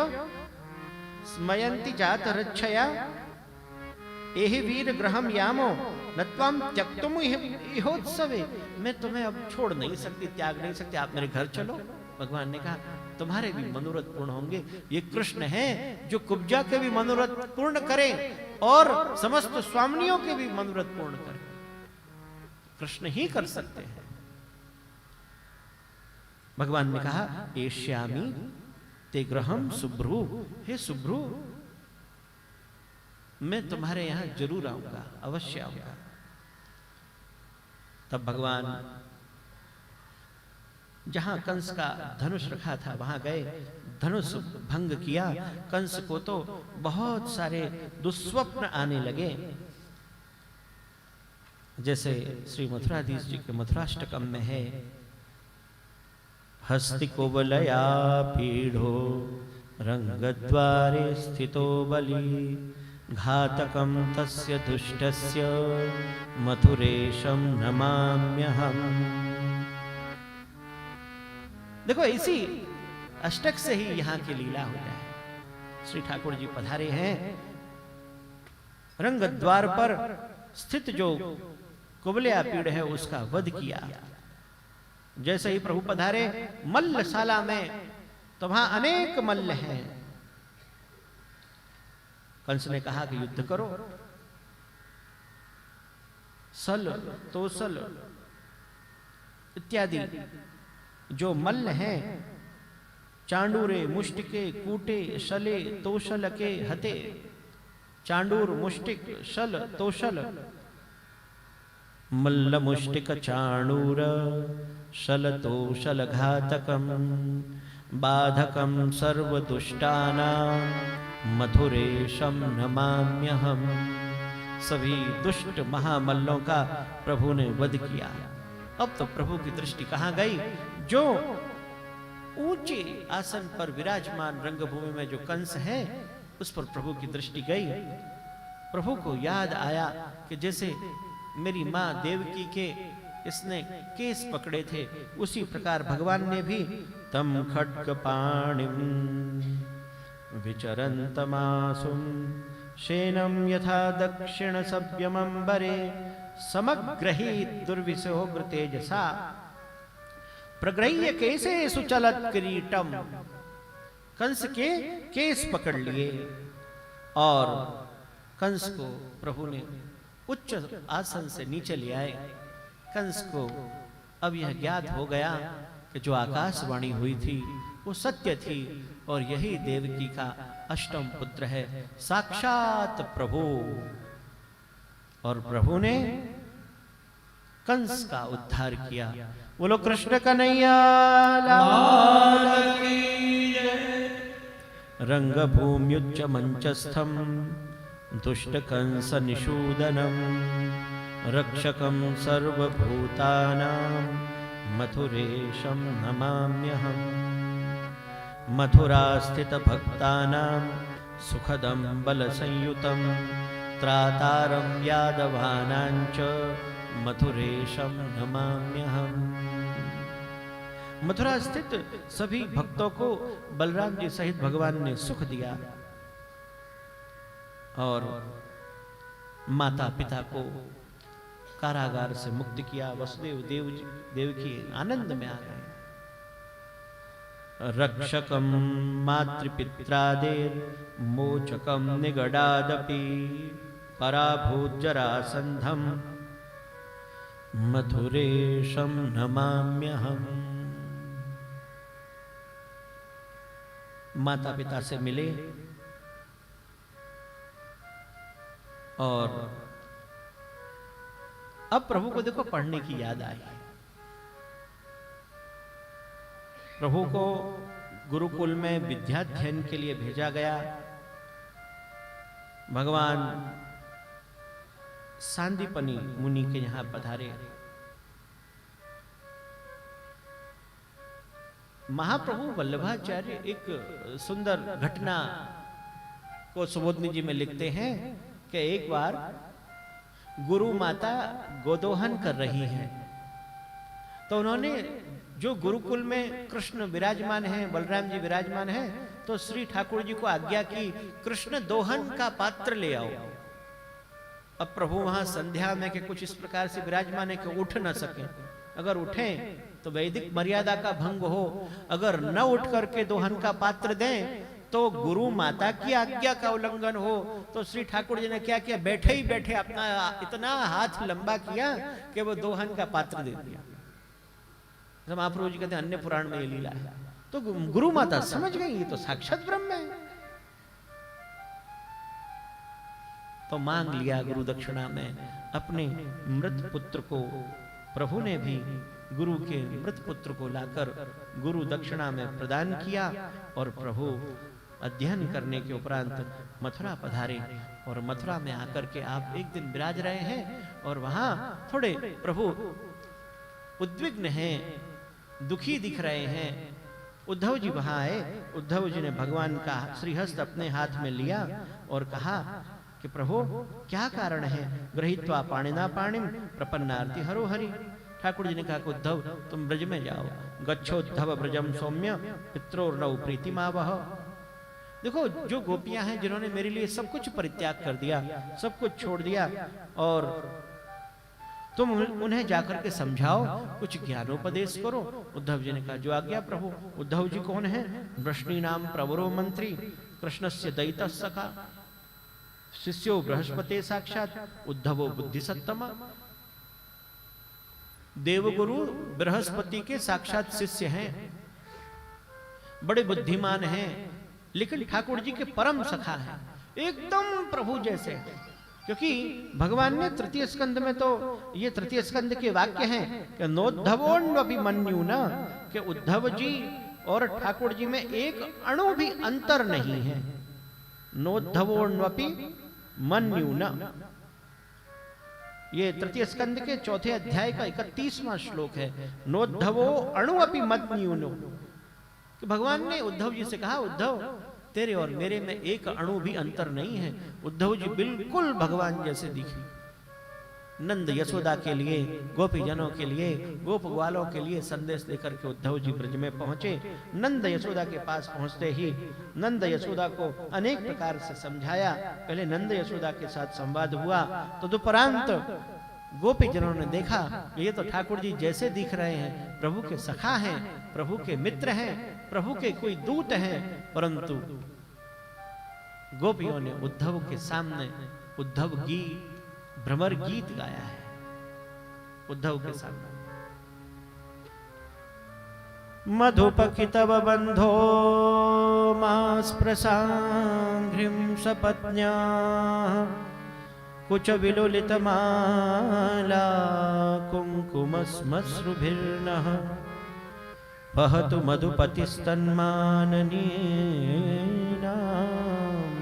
स्मयंती जात रक्षया एहि वीर ग्रहम यामो नत्वाम त्यक्तुम इहोत्सवे। मैं तुम्हें अब छोड़ नहीं सकती, त्याग नहीं सकती, आप मेरे घर चलो। भगवान ने कहा तुम्हारे भी मनोरथ पूर्ण होंगे। ये कृष्ण है जो कुब्जा के भी मनोरथ पूर्ण करे और समस्त स्वामिनियों के भी मनोरथ पूर्ण करे। कृष्ण ही कर सकते हैं। भगवान ने कहा एष्यामि ते ग्रहम सुभ्रू। हे सुभ्रू मैं तुम्हारे यहां जरूर आऊंगा, अवश्य आऊंगा। तब भगवान जहां कंस का धनुष रखा था वहां गए, धनुष भंग किया। कंस को तो बहुत सारे दुस्वप्न आने लगे। जैसे श्री मथुराधीश जी के मथुराष्टकम में है, हस्तिकोबलया पीढ़ो रंगद्वारे स्थितो बली घातकम तस्य दुष्टस्य मथुरेशम नमाम्यहम्। देखो इसी अष्टक से ही यहाँ की लीला हो जाए। श्री ठाकुर जी पधारे हैं, रंग द्वार पर स्थित जो कुबलिया पीड़ है उसका वध किया। जैसे ही प्रभु पधारे मल्लशाला में, तो वहां अनेक मल्ल हैं। कंस ने कहा कि युद्ध करो। सल तोसल इत्यादि जो मल्ल हैं, चांडूरे मुष्टिके कूटे शले तोशल के हते। चांडूर मुष्टिक शल तोशल, मल्ल मुष्टिक चाणूर शल तोशल घातकम बाधकम सर्वदुष्टानां मथुरेशम नमाम्यहम्। सभी दुष्ट महामल्लों का प्रभु ने वध किया। अब तो प्रभु की दृष्टि कहां गई? जो ऊंचे आसन पर विराजमान रंगभूमि में जो कंस है उस पर प्रभु की दृष्टि गई। प्रभु को याद आया कि जैसे मेरी मां देवकी के इसने केस पकड़े थे, उसी प्रकार भगवान ने भी तम खड्ग पाणिम विचरन्तमासुम शेनम यथा दक्षिण सभ्यमंबरे समग्रहीत दुर्विसोग्र तेजसा प्रग्रह्य केसे सुचलत किरीटम। कंस के केस पकड़ लिए और कंस को प्रभु ने उच्च आसन से नीचे ले आए। कंस को अब यह ज्ञात हो गया कि जो आकाशवाणी हुई थी वो सत्य थी और यही देवकी का अष्टम पुत्र है, साक्षात प्रभु। और प्रभु ने कंस का उद्धार किया। बोलो कृष्ण कन्हैया लाल की जय। रंगभूम्युच्च मंचस्थम दुष्ट कंस निषूदनम रक्षकम सर्वभूतानां मथुरेशम नमाम्यहम्। मथुरास्थित भक्तानां सुखदं बलसंयुतं त्रातारं यादवानां च मथुरेशम नमाम्यहम्। मथुरा स्थित सभी भक्तों को बलराम जी सहित भगवान ने सुख दिया और माता पिता को कारागार से मुक्त किया। वसुदेव देवकी आनंद में आ गए। रक्षकम मातृपित्रादेर मोचकम निगडादपि पराभूत जरासंधम मधुरेशम नमाम्यहम्। माता पिता से मिले और अब प्रभु को देखो पढ़ने की याद आई। प्रभु को गुरुकुल में विद्याध्ययन के लिए भेजा गया। भगवान सांदीपनी मुनि के यहां पधारे। महाप्रभु वल्लभाचार्य एक सुंदर घटना को सुबोधनी जी में लिखते हैं कि एक बार गुरु माता गोदोहन कर रही हैं, तो उन्होंने जो गुरुकुल में कृष्ण विराजमान हैं, बलराम जी विराजमान हैं, तो श्री ठाकुर जी को आज्ञा की कृष्ण दोहन का पात्र ले आओ। अब प्रभु वहां संध्या में के कुछ इस प्रकार से विराजमान है कि उठ न सके। अगर उठें तो वैदिक मर्यादा का भंग हो, अगर न उठ करके दोहन का पात्र दें तो गुरु माता की आज्ञा का उल्लंघन हो। तो श्री ठाकुर जी ने क्या किया, बैठे ही बैठे अपना इतना हाथ लंबा किया कि वो दोहन का पात्र दे दिया। महाप्रभु जी कहते हैं अन्य पुराण में ये लीला है। तो गुरु माता समझ गई ये तो साक्षात ब्रह्म है, तो मांग लिया गुरु दक्षिणा में अपने मृत पुत्र को। प्रभु ने भी गुरु के मृत पुत्र को लाकर गुरु दक्षिणा में प्रदान किया और प्रभु अध्ययन करने के उपरांत मथुरा पधारे। और मथुरा में आकर के आप एक दिन विराज रहे हैं और वहां थोड़े प्रभु उद्विग्न हैं, दुखी दिख रहे हैं। उद्धव जी वहां आए। उद्धव जी ने भगवान का श्रीहस्त अपने हाथ में लिया और कहा कि प्रभु क्या कारण है। गृहीत्वा पाणिना पाणिम प्रपन्नार्ति हरो हरि। ठाकुर जी ने कहा कि उद्धव तुम ब्रज में जाओ। गच्छोद्धव ब्रजम सौम्य पित्रोर्नौ प्रीतिमावह। देखो जो गोपियां हैं जिन्होंने मेरे लिए सब कुछ परित्याग कर दिया, सब कुछ छोड़ दिया, और तुम उन्हें जाकर के समझाओ, कुछ ज्ञानोपदेश करो। उद्धव जी ने कहा जो आज्ञा प्रभु। उद्धव जी कौन है? वृष्णी नाम प्रवरो मंत्री कृष्णस्य दैतः सखा शिष्यो बृहस्पति साक्षात उद्धवो बुद्धिसत्तमा। देवगुरु बृहस्पति के साक्षात शिष्य हैं, बड़े बुद्धिमान हैं, लेकिन ठाकुर जी के परम सखा हैं, एकदम प्रभु जैसे हैं। क्योंकि भगवान ने तृतीय स्कंद में, तो ये तृतीय स्कंद के वाक्य हैं कि नोद्धवोन्वपि मन्यु न, कि उद्धव जी और ठाकुर जी में एक अणु भी अंतर नहीं है। नोद्धवोन्वपि मन्यु न, ये तृतीय स्कंद के चौथे अध्याय का 31वां श्लोक है। नोद्धवो अणु अपि मन्युनो, कि भगवान ने उद्धव जी से कहा उद्धव तेरे और मेरे में एक अणु भी अंतर नहीं है। उद्धव जी बिल्कुल भगवान जैसे दिखे। नंद यशोदा के लिए, गोपी जनों के लिए, गोप ग्वालों के लिए संदेश लेकर के उद्धव जी ब्रज में पहुंचे। नंद यशोदा के पास पहुंचते ही नंद यशोदा को अनेक प्रकार से समझाया। पहले नंद यशोदा के साथ संवाद हुआ, तो दोपरांत गोपी जनों ने देखा ये तो ठाकुर जी जैसे दिख रहे हैं, प्रभु के सखा हैं, प्रभु के मित्र हैं, प्रभु के कोई दूत हैं। परंतु गोपियों ने उद्धव के सामने उद्धव गीत, भ्रमर गीत गाया है उद्धव के सामने। मधुपकितव बंधो मास प्रसांघ्रिं सपत्न्या कुच विलुलित माला कुंकुमस्मश्रुभिर्नः पहतु मधुपतिस्तन्माननीनां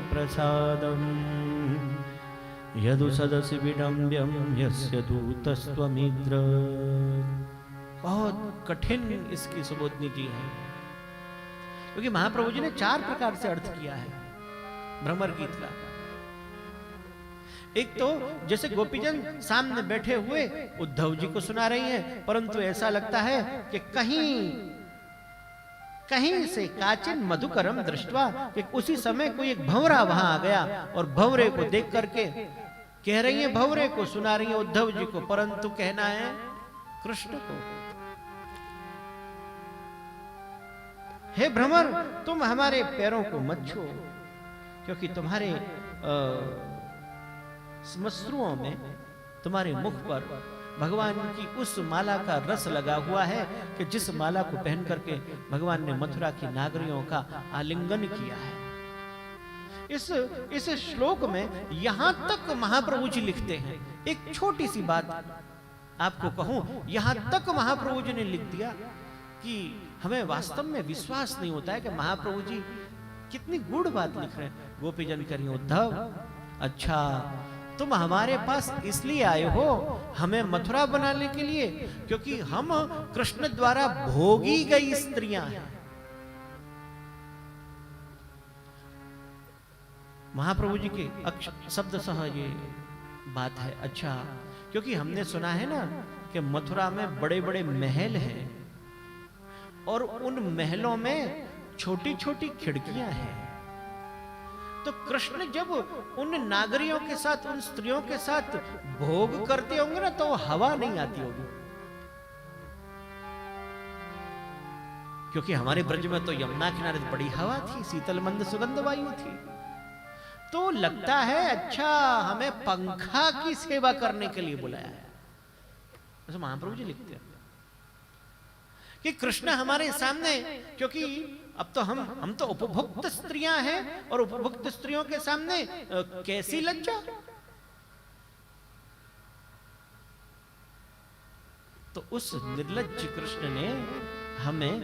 प्रसादम् यदु सदसि विडम्ब्यं यस्य दूतस्त्वमिद्र। बहुत कठिन इसकी सुबोधनी जी है, क्योंकि महाप्रभु जी ने 4 प्रकार से अर्थ किया है भ्रमर गीत का। एक तो जैसे गोपीजन सामने बैठे हुए उद्धव जी को सुना रही हैं, परंतु ऐसा लगता है कि कहीं से काचिन मधुकरम दृष्टवा, कि उसी समय कोई एक भंवरा वहां आ गया और भंवरे को देख करके कह रही है, भंवरे को सुना रही है उद्धव जी को, परंतु कहना है कृष्ण को। हे भ्रमर तुम हमारे पैरों को मत छुओ, क्योंकि तुम्हारे श्मश्रुओं में, तुम्हारे मुख पर भगवान की उस माला का रस लगा हुआ है कि जिस माला को पहन करके भगवान ने मथुरा की नागरियों का आलिंगन किया है। इस श्लोक में यहां तक महाप्रभु जी लिखते हैं, एक छोटी सी बात आपको कहूं, यहां तक महाप्रभु जी ने लिख दिया कि हमें वास्तव में विश्वास नहीं होता है कि महाप्रभु जी कितनी गूढ़ बात लिख रहे हैं। गोपीजन करिए उद्धव, अच्छा तुम हमारे पास इसलिए आए हो हमें मथुरा बनाने के लिए, क्योंकि हम कृष्ण द्वारा भोगी गई स्त्रियां हैं। महाप्रभु जी के शब्द सह ये बात है। अच्छा, क्योंकि हमने सुना है ना कि मथुरा में बड़े बड़े महल हैं और उन महलों में छोटी छोटी खिड़कियां हैं। तो कृष्ण जब उन नागरियों के साथ, उन स्त्रियों के साथ भोग करते होंगे ना, तो हवा नहीं आती होगी, क्योंकि हमारे ब्रज में तो यमुना किनारे बड़ी हवा थी, शीतल मंद सुगंध वायु थी। तो लगता है अच्छा हमें पंखा की सेवा करने के लिए बुलाया है। ऐसा महाप्रभु जी लिखते हैं कि कृष्ण हमारे सामने, क्योंकि अब तो हम तो उपभोक्त स्त्रियां हैं और उपभोक्त स्त्रियों के सामने कैसी लज्जा। तो उस निर्लज्ज कृष्ण ने हमें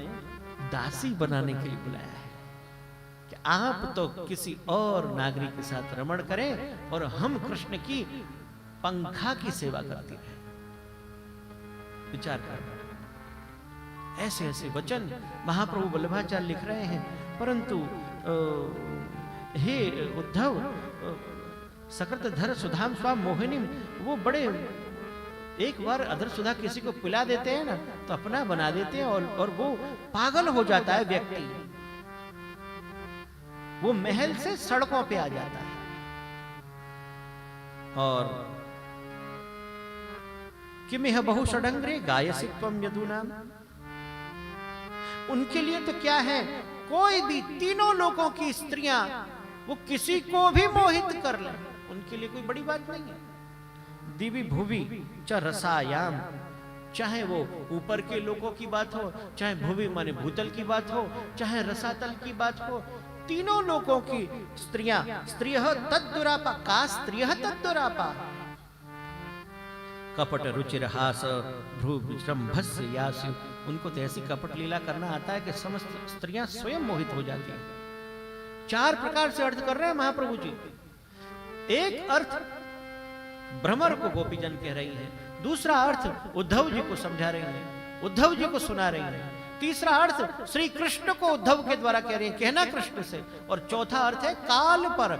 दासी बनाने के लिए बुलाया है कि आप तो किसी और नागरिक के साथ रमण करें और हम कृष्ण की पंखा की सेवा करते रहे। विचार कर, ऐसे ऐसे वचन महाप्रभु वल्लभाचार्य लिख रहे हैं। परंतु हे उद्धव, सकृतधर सुधाम स्वाम मोहिनी, वो बड़े, एक बार अधर सुधा किसी को पिला देते हैं ना तो अपना बना देते हैं और वो पागल हो जाता है व्यक्ति, वो महल से सड़कों पे आ जाता है। और किमिह बहु षडंग्रे गायसि त्वं यदूनाम, उनके लिए तो क्या है, कोई भी तीनों लोगों की स्त्रियां वो किसी को भी मोहित कर ले, उनके लिए कोई बड़ी बात नहीं है। दिवी भुवि च रसायाम, चाहे वो ऊपर के लोगों की बात हो, चाहे भुवि माने भूतल की बात हो, चाहे रसातल की बात हो, तीनों लोगों की स्त्रियां, स्त्रियः तद्दुरापा, का स्त्रियः तद्दुरापा, कपट रुचिर हास भ्रूजृंभस्य यास्यु, उनको तो ऐसी कपट लीला करना आता है कि समस्त स्त्रियां स्वयं मोहित हो जाती हैं। 4 प्रकार से अर्थ कर रहे हैं महाप्रभु जी। एक अर्थ भ्रमर को गोपीजन कह रही है, दूसरा अर्थ उद्धव जी को समझा रही है, उद्धव जी को सुना रही है, तीसरा अर्थ श्री कृष्ण को उद्धव के द्वारा कह रही है, कहना कृष्ण से, और चौथा अर्थ है काल पर,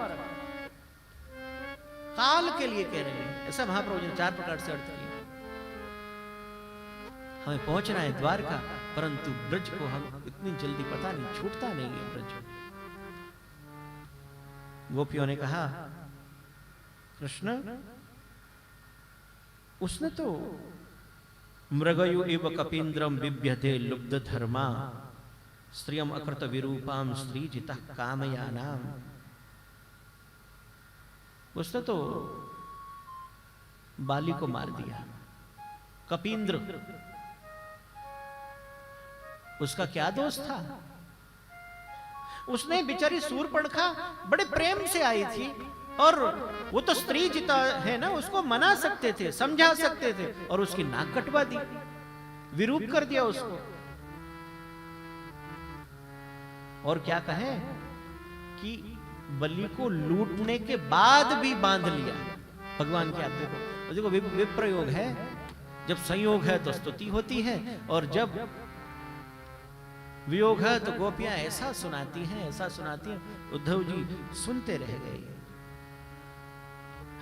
काल के लिए कह रहे हैं। ऐसा महाप्रभु जी ने 4 प्रकार से अर्थ किया। हमें पहुंचना है द्वारका, परंतु ब्रज को हम इतनी जल्दी पता नहीं, छूटता नहीं है ब्रज। गोपियों ने कहा कृष्ण, उसने तो मृगयु इव कपींद्रम बिभ्यते लुब्ध धर्मा स्त्रियम अकृत विरूपाम स्त्री जिता कामयानाम, उसने तो बाली को मार दिया। कपींद्र, उसका क्या दोष था? उसने बेचारी सूर्पणखा बड़े प्रेम से आई थी, और वो तो स्त्री जिता है ना, उसको मना सकते थे, समझा सकते थे, और उसकी नाक कटवा दी, विरूप कर दिया उसको। और क्या कहें कि बलि को लूटने के बाद भी बांध लिया भगवान के आज्ञा को। देखो विप्रयोग है, जब संयोग है तो स्तुति होती है, और जब वियोग है तो गोपियां ऐसा सुनाती हैं, ऐसा सुनाती हैं। उद्धव जी सुनते रह गए।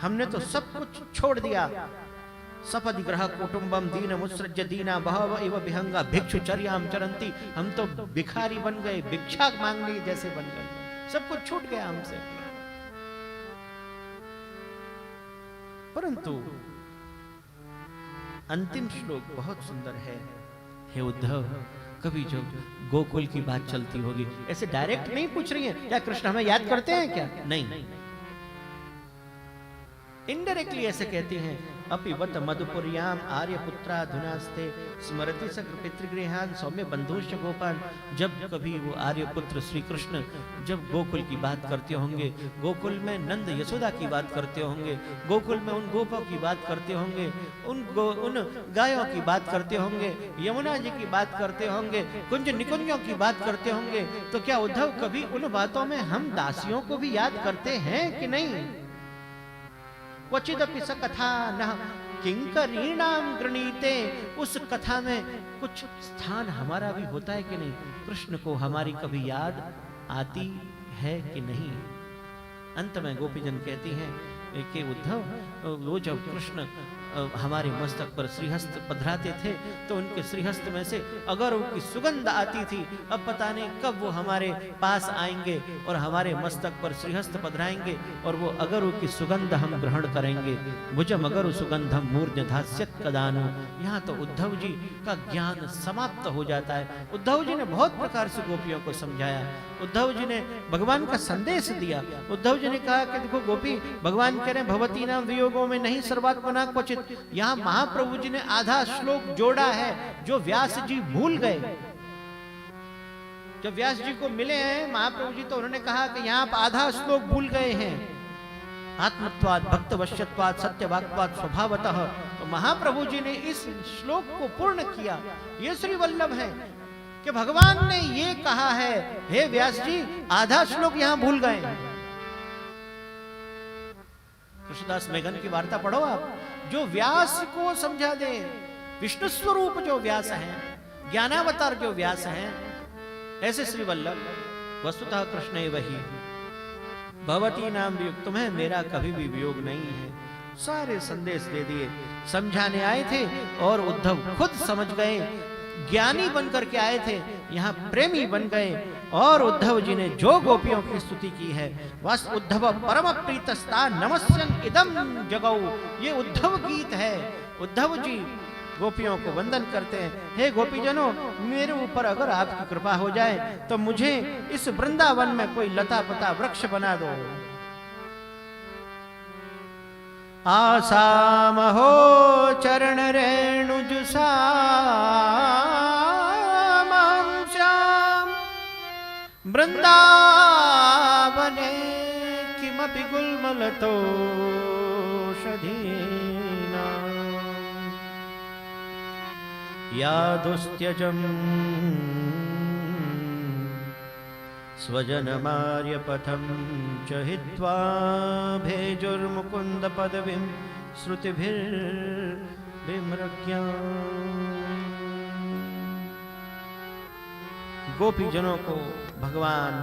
हमने तो सब कुछ छोड़ दिया। सपदि ग्रह कुटुंबम दीन मुत्सृज्य दीना बहव इव विहंगा भिक्षुचर्याम चरंती, हम तो भिखारी बन गए, भिक्षा मांगने जैसे बन गए, सब कुछ छूट गया हमसे। परंतु अंतिम श्लोक बहुत सुंदर है। हे उद्धव, कभी जब गोकुल की बात चलती होगी, ऐसे डायरेक्ट नहीं पूछ रही है क्या कृष्ण हमें याद करते हैं क्या? नहीं, इनडायरेक्टली ऐसे कहते हैं अपिवत मधुपुर्याम आर्यपुत्राधुनास्ते स्मरति स पितृगृहान सौम्य बंधुश्च गोपान। जब कभी वो आर्यपुत्र श्री कृष्ण जब गोकुल की बात करते होंगे, गोकुल में नंद यशोदा की बात करते होंगे, गोकुल में उन गोपों की बात करते होंगे, उन गायों की बात करते होंगे, यमुना जी की बात करते होंगे, कुंज निकुंजों की बात करते होंगे, तो क्या उद्धव कभी उन बातों में हम दासियों को भी याद करते हैं कि नहीं? क्वचिदपि स कथा न किंकरीणाम गृणीते। उस कथा में कुछ स्थान हमारा भी होता है कि नहीं? कृष्ण को हमारी कभी याद आती है कि नहीं? अंत में गोपीजन कहती हैं कि उद्धव, वो जब कृष्ण हमारे मस्तक पर श्रीहस्त पधराते थे तो उनके श्रीहस्त में से अगरू की सुगंध आती थी। अब पता नहीं कब वो हमारे पास आएंगे और हमारे मस्तक पर श्रीहस्त पधराएंगे और वो अगरू की सुगंध हम ग्रहण करेंगे। भुजम अगरु सुगंधम मूर्ध धास्यत कदानु। यहाँ तो उद्धव जी का ज्ञान समाप्त हो जाता है। उद्धव जी ने बहुत प्रकार से गोपियों को समझाया, उद्धव जी ने भगवान का संदेश दिया। उद्धव जी ने कहा कि देखो गोपी, भगवान कह रहे हैं भवती नाम वियोगों में नहीं सर्वात्मना क्वचित। यहाँ महाप्रभु जी ने आधा श्लोक जोड़ा है जो व्यास जी भूल गए। जब व्यास जी को मिले हैं महाप्रभु जी तो उन्होंने कहा कि यहाँ आप आधा श्लोक भूल गए हैं। आत्मत्वाद भक्तवश्यत्वाद सत्यवाक्वाद स्वभावतः। तो महाप्रभु जी ने इस श्लोक को पूर्ण किया। ये श्री वल्लभ है कि भगवान ने ये कहा है, हे व्यास जी आधा श्लोक यहां भूल गए। कृष्णदास मेघन की वार्ता पढ़ो आप, जो व्यास को समझा दे। विष्णु स्वरूप जो व्यास हैं, ज्ञानावतार जो व्यास हैं, ऐसे श्री वल्लभ। वस्तुतः कृष्ण ही वही भवती नाम वियोग, तुम्हें मेरा कभी भी वियोग नहीं है। सारे संदेश दे दिए, समझाने आए थे और उद्धव खुद समझ गए। ज्ञानी बनकर के आए थे, यहाँ प्रेमी बन गए। और उद्धव जी ने जो गोपियों की स्तुति की है, वस उद्धव परम प्रीतस्ता नमस्यन इदम जगौ। ये उद्धव गीत है। उद्धव जी गोपियों को वंदन करते हैं, हे गोपीजनों, मेरे ऊपर अगर आपकी कृपा हो जाए तो मुझे इस वृंदावन में कोई लता पता वृक्ष बना दो। आसामहो चरण रेणुजुषा वृंदावने किमपि गुल्मलतोषधीना। यादुस्त्यजम् स्वजनमार्यपथं च हित्वा भेजुर्मुकुन्द पदवीं श्रुतिभिर्विमृग्या। गोपीजनों को भगवान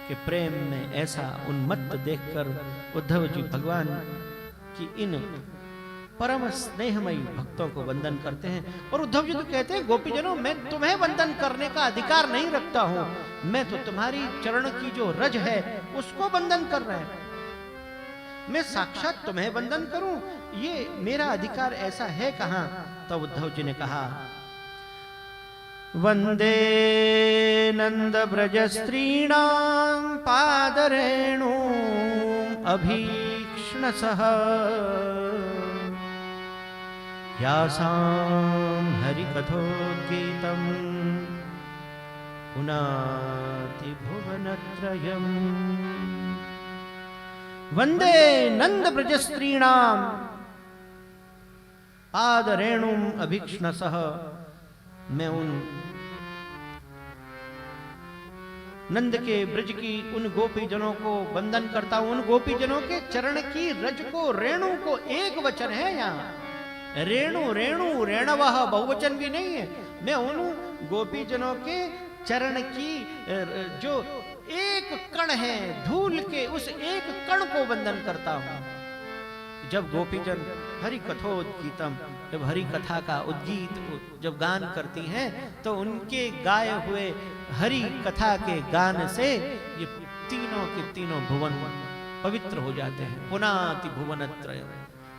के प्रेम में ऐसा उन्मत्त देखकर उद्धव जी भगवान की इन परम स्नेहमयी भक्तों को वंदन करते हैं। और उद्धव जी तो कहते हैं, गोपीजनों, मैं तुम्हें वंदन करने का अधिकार नहीं रखता हूं, मैं तो तुम्हारी चरण की जो रज है उसको वंदन कर रहे हैं। मैं साक्षात तुम्हें वंदन करूं, ये मेरा अधिकार ऐसा है कहां? तब उद्धव जी ने कहा, वंदे नंद ब्रज स्त्रीणां पादरेणु अभीक्ष्णसः यासां हरिकथोद्गीतं पुनाति भुवनत्रयम्। वंदे नंद ब्रज स्त्रीणां पादरेणुं अभीक्ष्णसः। मैं उन नंद के ब्रज की उन गोपीजनों को वंदन करता हूं। उन गोपीजनों के चरण की रज को, रेणु को एक वचन है यहाँ, रेणु रेणु रेणवः बहुवचन भी नहीं है। मैं उन गोपीजनों के चरण की जो एक कण है धूल के, उस एक कण को वंदन करता हूं। जब गोपीजन हरि कथोद्गीतम, जब हरि कथा का उद्गीत जब गान करती हैं तो उनके गाए हुए हरि कथा के गान से ये तीनों के तीनों भुवन पवित्र हो जाते हैं। पुनाति भुवनत्रय।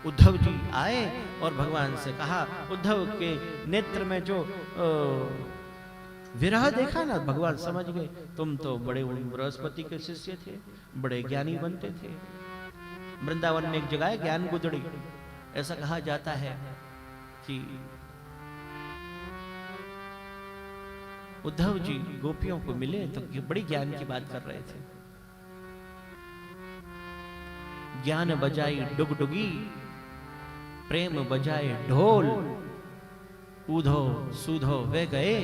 उद्धव जी आए और भगवान से कहा, उद्धव के नेत्र में जो विरह देखा ना, भगवान समझ गए तुम तो बड़े बृहस्पति के शिष्य थे, बड़े ज्ञानी बनते थे। वृंदावन में एक जगह है ज्ञान गुदड़ी, ऐसा कहा जाता है कि उद्धव जी गोपियों को मिले तो बड़ी ज्ञान की बात कर रहे थे। ज्ञान बजाई डुगडुगी, प्रेम बजाए ढोल, ऊधो सूधो वे गए,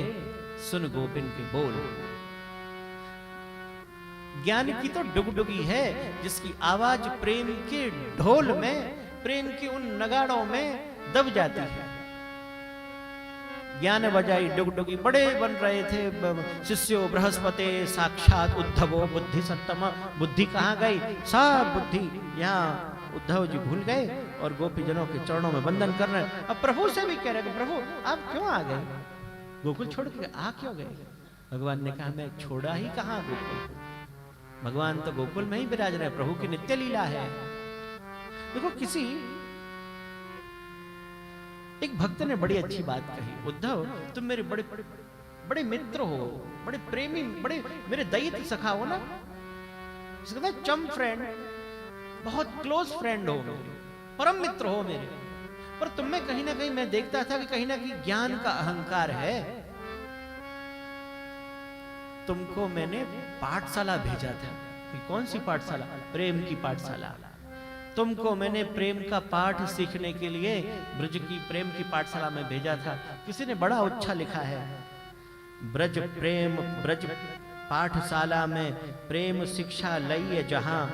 सुन गोपिन के बोल। ज्ञान की तो डुगडुगी है जिसकी आवाज प्रेम के ढोल में, प्रेम के उन नगाड़ों में दब जाती है। ज्ञान बजाई डुगडुगी, बड़े बन रहे थे शिष्यो बृहस्पति साक्षात उद्धवो बुद्धि सत्तम। बुद्धि कहाँ गई? सब बुद्धि यहाँ उद्धव जी भूल गए और गोपीजनों के चरणों में वंदन कर रहे हैं। अब प्रभु से भी कह रहे हैं, प्रभु आप क्यों आ गए? गोकुल छोड़ के आ क्यों गए? भगवान ने कहा, मैं छोड़ा ही कहाँ गोकुल। भगवान तो गोकुल में ही विराज रहे, प्रभु की नित्य लीला है। देखो, किसी एक भक्त ने बड़ी अच्छी बात कही, उद्धव तुम मेरे बड़े बड़े मित्र हो, बड़े प्रेमी, बड़े मेरे दैत्य सखा हो ना, चम फ्रेंड, बहुत क्लोज फ्रेंड हो मेरे, परम मित्र हो मेरे, पर तुम में कहीं ना कहीं मैं देखता था कि कहीं ना कहीं ज्ञान का अहंकार है। तुमको मैंने पाठशाला भेजा था। कौन सी पाठशाला? प्रेम की पाठशाला। तुमको मैंने प्रेम का पाठ सीखने के लिए ब्रज की प्रेम की पाठशाला में भेजा था। किसी ने बड़ा अच्छा लिखा है, ब्रज प्रेम ब्रज पाठशाला में प्रेम शिक्षा लई जहां,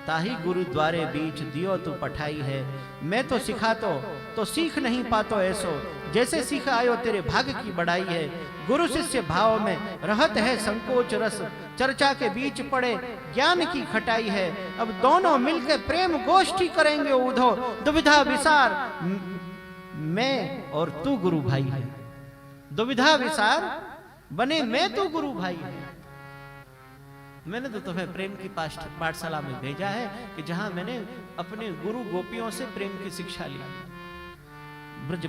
ताही गुरु द्वारे बीच दियो तू पठाई है। मैं तो सिखा तो सीख नहीं पातो ऐसो, जैसे सीखा आयो तेरे भाग्य की बढ़ाई है। गुरु शिष्य भाव में रहत है संकोच रस, चर्चा के बीच पड़े ज्ञान की खटाई है। अब दोनों मिलकर प्रेम गोष्ठी करेंगे उधो, दुविधा विसार मैं और तू गुरु भाई है। दुविधा विसार बने मैं तू गुरु भाई है। मैंने तो तुम्हें प्रेम की पाठशाला में भेजा है कि जहां मैंने अपने गुरु गोपियों से प्रेम की शिक्षा ली। ब्रज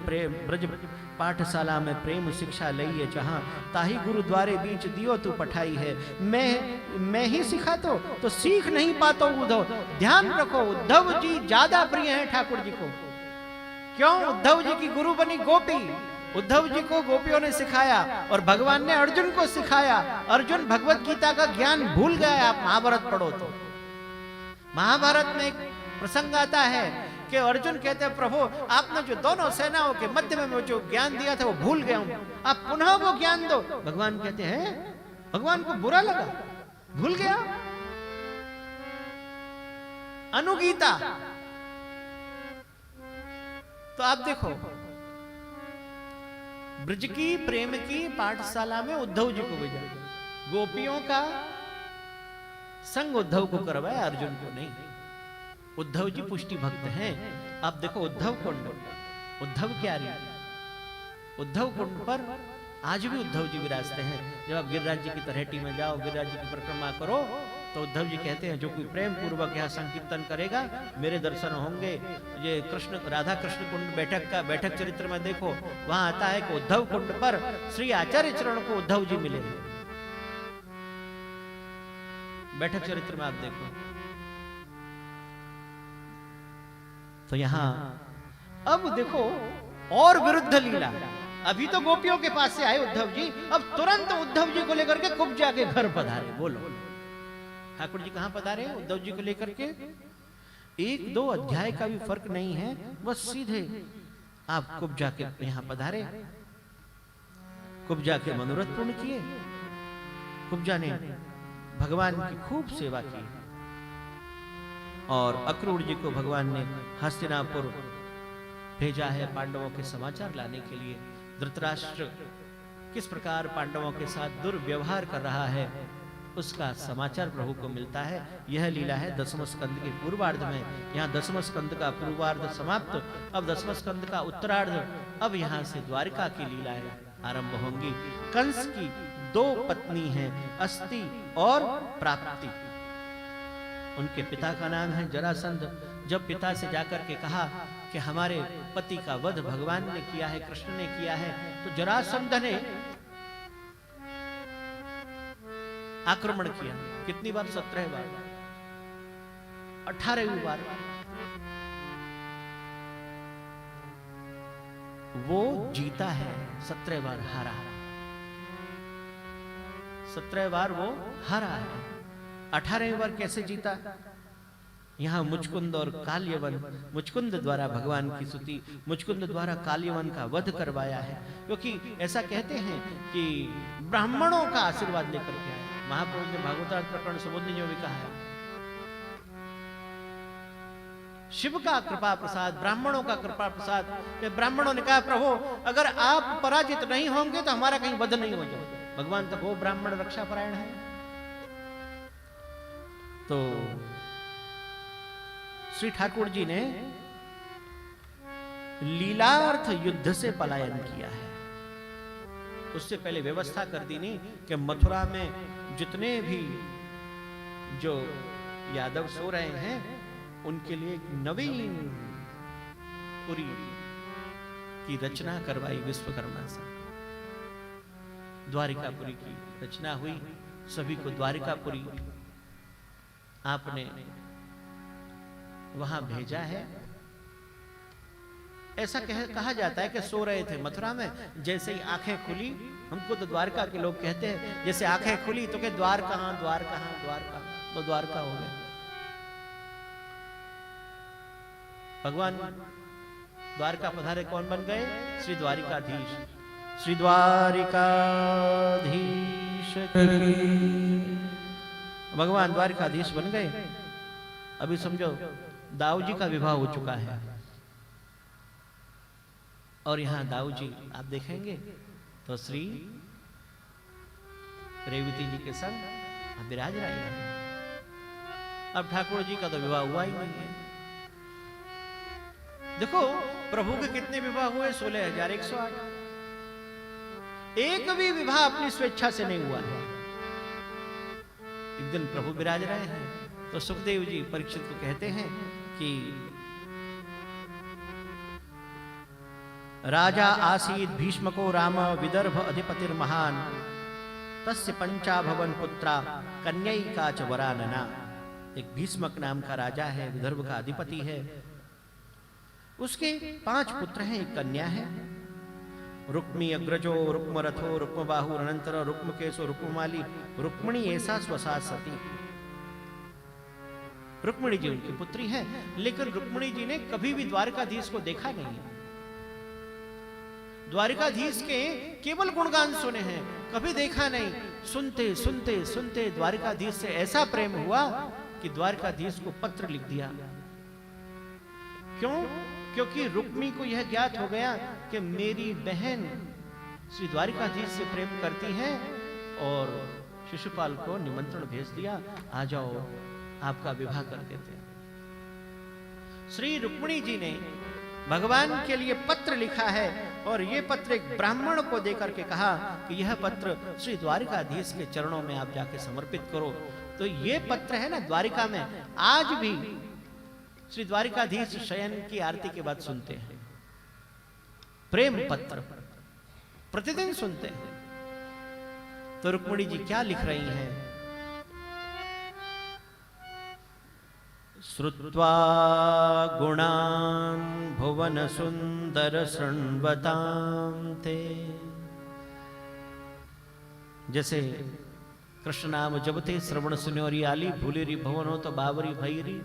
पाठशाला में प्रेम शिक्षा लई जहां, ताही गुरु द्वारे बीच दियो तू पठाई है। मैं ही सिखा तो सीख नहीं पाता उद्धव। ध्यान रखो, उद्धव जी ज्यादा प्रिय हैं ठाकुर जी को। क्यों? उद्धव जी की गुरु बनी गोपी। उद्धव जी को गोपियों ने सिखाया और भगवान ने अर्जुन को सिखाया। अर्जुन भगवत गीता का ज्ञान भूल गया। आप महाभारत पढ़ो तो महाभारत में एक प्रसंग आता है कि अर्जुन कहते हैं, प्रभु आपने जो दोनों सेनाओं के मध्य में जो ज्ञान दिया था वो भूल गया हूं, आप पुनः वो ज्ञान दो। भगवान कहते हैं, भगवान को बुरा लगा, भूल गया। अनुगीता। तो आप देखो, ब्रज की प्रेम की पाठशाला में उद्धव जी को भेजा, गोपियों का संग उद्धव को करवाया, अर्जुन को नहीं। उद्धव जी पुष्टि भक्त हैं। आप देखो उद्धव कुंड, उद्धव क्या रे, उद्धव कुंड पर आज भी उद्धव जी विराजते हैं। जब आप गिरिराज जी की तरहेटी में जाओ, गिरिराज जी की परिक्रमा करो, तो उद्धव जी कहते हैं, जो कोई प्रेम पूर्वक यहाँ संकीर्तन करेगा मेरे दर्शन होंगे। ये कृष्ण राधा कृष्ण कुंड बैठक चरित्र में देखो, वहां आता है कि उद्धव कुंड पर श्री आचार्य चरण को उद्धव जी मिले। बैठक चरित्र में आप देखो। तो यहां अब देखो और विरुद्ध लीला। अभी तो गोपियों के पास से आए उद्धव जी, अब तुरंत उद्धव जी को लेकर के कुब्जा के घर पधारे। बोलो ठाकुर जी कहां पधारे? उद्धव जी को लेकर के 1-2 अध्याय का भी फर्क नहीं है, बस सीधे आप कुब्जा के यहां पधारे। कुब्जा के मनोरथ पूर्ण किए। कुब्जा ने भगवान की खूब सेवा की और अक्रूर जी को भगवान ने हस्तिनापुर भेजा है पांडवों के समाचार लाने के लिए। धृतराष्ट्र किस प्रकार पांडवों के साथ दुर्व्यवहार कर रहा है उसका समाचार प्रभु को मिलता है। यह लीला है 10वें स्कंद के पूर्वार्ध में। यहाँ 10वें स्कंद का पूर्वार्ध समाप्त, अब 10वें स्कंद का उत्तरार्ध। अब यहाँ से द्वारिका की लीलाएं आरंभ होंगी। कंस की 2 पत्नी हैं, अस्ति और प्राप्ति। उनके पिता का नाम है जरासंध। जब पिता से जाकर के कहा कि हमारे पति का वध भगवान ने किया है, कृष्ण ने किया है, तो जरासंध ने आक्रमण किया। कितनी बार? 17 बार, 18वीं बार। वो जीता है, 17 बार हारा, 17 बार वो हारा है। 18वें बार कैसे जीता? यहाँ मुचकुंद और काल्यवन, मुचकुंद द्वारा भगवान की स्तुति, मुचकुंद द्वारा काल्यवन का वध करवाया है। क्योंकि ऐसा कहते हैं कि ब्राह्मणों का आशीर्वाद लेकर के आया। महाप्रभु ने भागवतार्थ प्रकरण सुबोधनी में भी कहा है, शिव का कृपा प्रसाद, ब्राह्मणों का कृपा प्रसाद। ब्राह्मणों ने कहा प्रभु अगर आप पराजित नहीं होंगे तो हमारा कहीं वध नहीं हो जाए। भगवान तब वो ब्राह्मण रक्षा परायण है। तो श्री ठाकुर जी ने लीलार्थ युद्ध से पलायन किया है। उससे पहले व्यवस्था कर दी नहीं कि मथुरा में जितने भी जो यादव सो रहे हैं उनके लिए एक नवीन पुरी की रचना करवाई विश्वकर्मा से। द्वारिकापुरी की रचना हुई, सभी को द्वारिकापुरी आपने वहां भेजा है। ऐसा कहा जाता है कि सो रहे थे मथुरा में, जैसे ही आंखें खुली, हमको तो द्वारका के लोग कहते हैं, जैसे आंखें खुली तो के द्वार कहां, द्वार कहां, द्वार कहां, तो द्वारका हो गए। भगवान द्वारका पधारे, कौन बन गए? श्री द्वारिकाधीश। श्री द्वारिकाधीश भगवान द्वारिकाधीश बन गए। अभी समझो दाऊ जी का विवाह हो चुका है और यहां दाऊ जी आप देखेंगे तो श्री रेवती जी के संग विराज रहे हैं। अब ठाकुर जी का तो विवाह हुआ ही नहीं है। देखो प्रभु के कितने विवाह हुए? 16,108। एक भी विवाह अपनी स्वेच्छा से नहीं हुआ है। एक दिन प्रभु विराज रहे हैं तो सुखदेव जी परीक्षित को कहते हैं कि राजा आसीत भीष्मको राम विदर्भ अधिपतिर महान तस्य पंचा भवन पुत्रा कन्यैका च वरानना। एक भीष्मक नाम का राजा है, विदर्भ का अधिपति है, उसके 5 पुत्र हैं, एक कन्या है। रुक्मी अग्रजो रुक्म रथो रुक्म बाहु अनंतर रुक्म केशो रुक्ममाली रुक्मणी ऐसा स्वसा सती। रुक्मणी जी उनकी पुत्री है, लेकिन रुक्मणी जी ने कभी भी द्वारकाधीश को देखा नहीं है। द्वारिकाधीश के केवल गुणगान सुने हैं, कभी देखा नहीं। सुनते सुनते सुनते द्वारिकाधीश से ऐसा प्रेम हुआ कि द्वारिकाधीश को पत्र लिख दिया। क्यों? क्योंकि रुक्मी को यह ज्ञात हो गया कि मेरी बहन श्री द्वारिकाधीश से प्रेम करती है, और शिशुपाल को निमंत्रण भेज दिया, आ जाओ आपका विवाह कर देते हैं। श्री रुक्मिणी जी ने भगवान के लिए पत्र लिखा है और यह पत्र एक ब्राह्मण को देकर के कहा कि यह पत्र श्री द्वारिकाधीश के चरणों में आप जाके समर्पित करो। तो यह पत्र है ना द्वारिका में आज भी श्री द्वारिकाधीश शयन की आरती के बाद सुनते हैं। प्रेम पत्र प्रतिदिन सुनते हैं। तो रुक्मिणी जी क्या लिख रही हैं? श्रुत्वा गुणान् भुवन सुंदर शृण्वतां ते। जैसे कृष्ण नाम जपते श्रवण सुनोरी आली, भूलेरी भवन हो तो बावरी भैरी।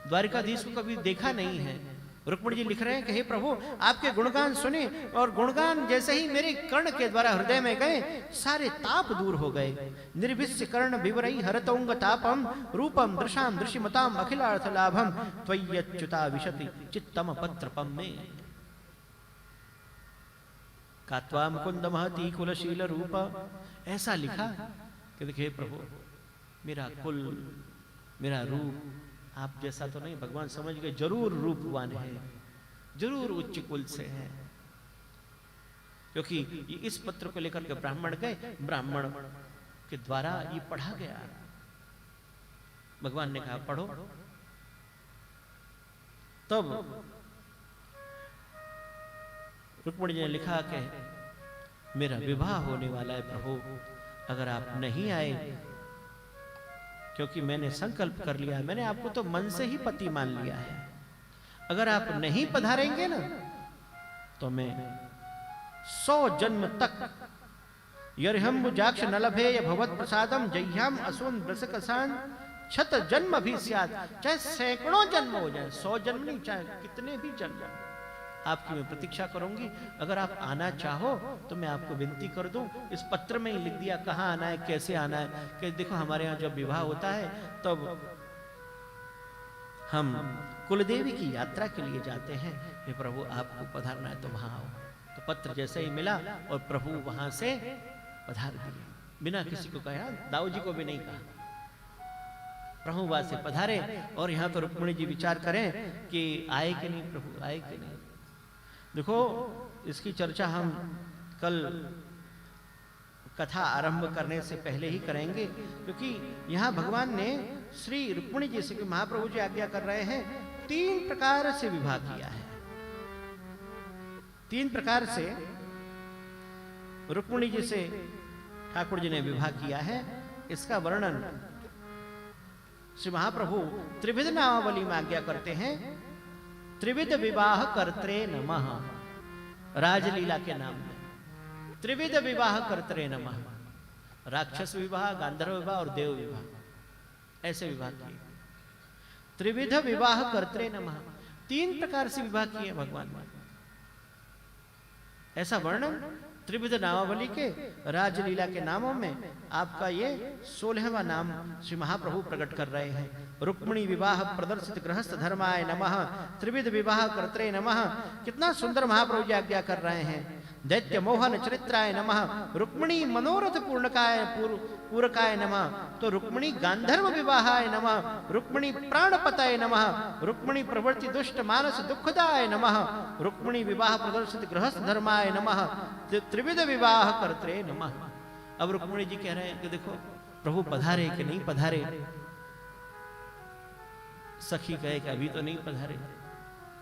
द्वारिकाधीश को कभी देखा नहीं है। रुक्मिणी जी लिख रहे हैं कि हे प्रभु आपके गुणगान सुने, और गुणगान जैसे ही मेरे कर्ण के द्वारा हृदय में गए सारे ताप दूर हो गए। निर्विश्य कर्ण विवरई हरतोंग तापम रूपम दृशाम दृशिमताम अखिलार्थ लाभम त्वय्यच्युता विशति चित्तम पत्रपम में। कात्वा मुकुंद महती कुलशील रूप। ऐसा लिखा कि देखिए प्रभु मेरा कुल मेरा रूप आप जैसा तो नहीं, भगवान समझ गए जरूर रूपवान है, जरूर उच्च कुल से है। क्योंकि इस पत्र को लेकर के ब्राह्मण गए, ब्राह्मण के द्वारा ये पढ़ा गया। भगवान ने कहा पढ़ो। तब रुक्मिणी जी ने लिखा कि मेरा विवाह होने वाला है प्रभु, अगर आप नहीं आए, क्योंकि मैंने संकल्प कर लिया है, मैंने आपको तो मन से ही पति मान लिया है, अगर आप नहीं पधारेंगे ना तो मैं 100 जन्म तक यर्हम जाक्ष नलभे भवत प्रसादम जह्याम असुन ब्रसकसान छत जन्म भी स्याद। चाहे सैकड़ों जन्म हो जाए, 100 जन्म नहीं, चाहे कितने भी जन्म, आपकी मैं प्रतीक्षा करूंगी। अगर आप आना चाहो तो मैं आपको विनती कर दूं, इस पत्र में ही लिख दिया कहाँ आना है, कैसे आना है। कि देखो हमारे यहाँ जब विवाह होता है तब हम कुलदेवी की यात्रा के लिए जाते हैं। हे प्रभु आपको पधारना है तो वहां आओ। तो पत्र जैसे ही मिला और प्रभु वहां से पधार दिए, बिना किसी को कहा, दाऊ जी को भी नहीं कहा, प्रभु वहां से पधारे। और यहाँ तो रुक्मिणी जी विचार करें कि आए कि नहीं, प्रभु आए कि नहीं। देखो इसकी चर्चा हम कल कथा आरंभ करने से पहले ही करेंगे, क्योंकि यहाँ भगवान ने श्री रुक्मिणी जी से, महाप्रभु जी आज्ञा कर रहे हैं, 3 प्रकार से विवाह किया है। 3 प्रकार से रुक्मिणी जी से ठाकुर जी ने विवाह किया है। इसका वर्णन श्री महाप्रभु त्रिविध नामावली में आज्ञा करते हैं। त्रिविध विवाह कर्त्रे नमः, राजलीला के नाम में त्रिविध विवाह कर्त्रे नमः। राक्षस विवाह, गांधर्व विवाह और देव विवाह, ऐसे विवाह किए। त्रिविध विवाह कर्त्रे नमः, 3 प्रकार से विवाह किए भगवान ने। ऐसा वर्णन त्रिविध नामावली के राजलीला के नामों में आपका ये 16वां नाम श्री महाप्रभु प्रकट कर रहे हैं। रुक्मिणी विवाह प्रदर्शित गृहस्थ धर्माय नमः, त्रिविध विवाह कर्त्रे नमः। कितना सुंदर महाप्रभु जी आज्ञा कर रहे हैं। दैत्य मोहन चरित्राय नमः, रुक्मिणी मनोरथ पूरकाय नमः। तो रुक्मिणी गांधर्व विवाहाय नमः, रुक्मिणी प्राणपताय नमः, रुक्मिणी प्रवृत्ति दुष्ट मानस दुखदाय नमः, रुक्मिणी विवाह प्रदर्शित गृहस्थ धर्माय नमः, त्रिविध विवाह कर्त्रे नमः। अब रुक्मिणी जी कह रहे हैं कि देखो प्रभु पधारे कि नहीं पधारे। सखी कहे कि अभी तो नहीं पधारे,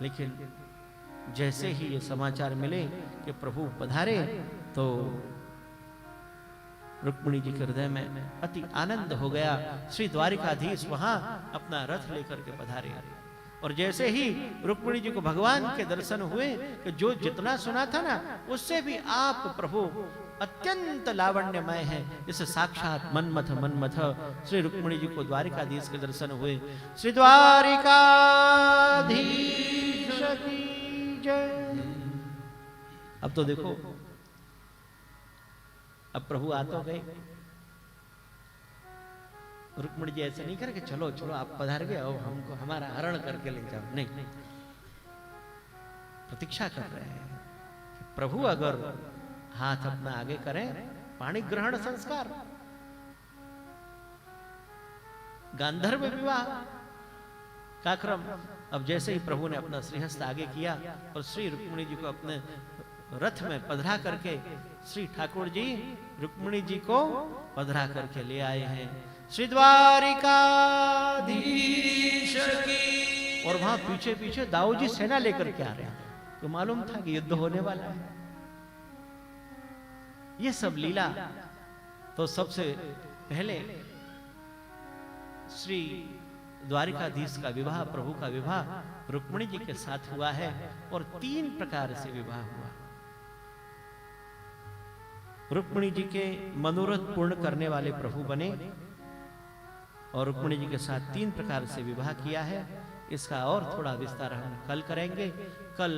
लेकिन जैसे ही ये समाचार मिले कि प्रभु पधारे तो रुक्मिणी जी के हृदय में अति आनंद हो गया। श्री द्वारिकाधीश वहां अपना रथ लेकर के पधारे। और जैसे ही रुक्मिणी जी को भगवान के दर्शन हुए कि जो जितना सुना था ना, उससे भी आप प्रभु अत्यंत लावण्यमय है। इस साक्षात मन्मथ श्री रुक्मिणी जी को द्वारिकाधीश के दर्शन हुए। श्री द्वारिकाधीश की जय। अब तो देखो, अब प्रभु आ तो गए। रुक्मिणी जी ऐसे नहीं करके चलो चलो आप पधार गए, आओ हमको हमारा हरण करके ले जाओ, नहीं, प्रतीक्षा कर रहे हैं कि प्रभु अगर हाथ अपना आगे करें, पाणी ग्रहण संस्कार, गांधर्व विवाह का क्रम। अब जैसे ही प्रभु ने अपना श्रीहस्त आगे किया और श्री रुक्मिणी जी को अपने रथ में पधरा करके श्री ठाकुर जी रुक्मिणी जी को पधरा करके ले आए हैं श्री द्वारिकाधीश की। और वहां पीछे पीछे दाऊ जी सेना लेकर के आ रहे हैं, तो मालूम था कि युद्ध होने वाला है। ये सब लीला तो सबसे पहले श्री द्वारिकाधीश का विवाह, प्रभु का विवाह रुक्मिणी जी के साथ हुआ है। और 3 प्रकार से विवाह हुआ। रुक्मिणी जी के मनोरथ पूर्ण करने वाले प्रभु बने और रुक्मिणी जी के साथ 3 प्रकार से विवाह किया है। इसका और थोड़ा विस्तार हम कल करेंगे। कल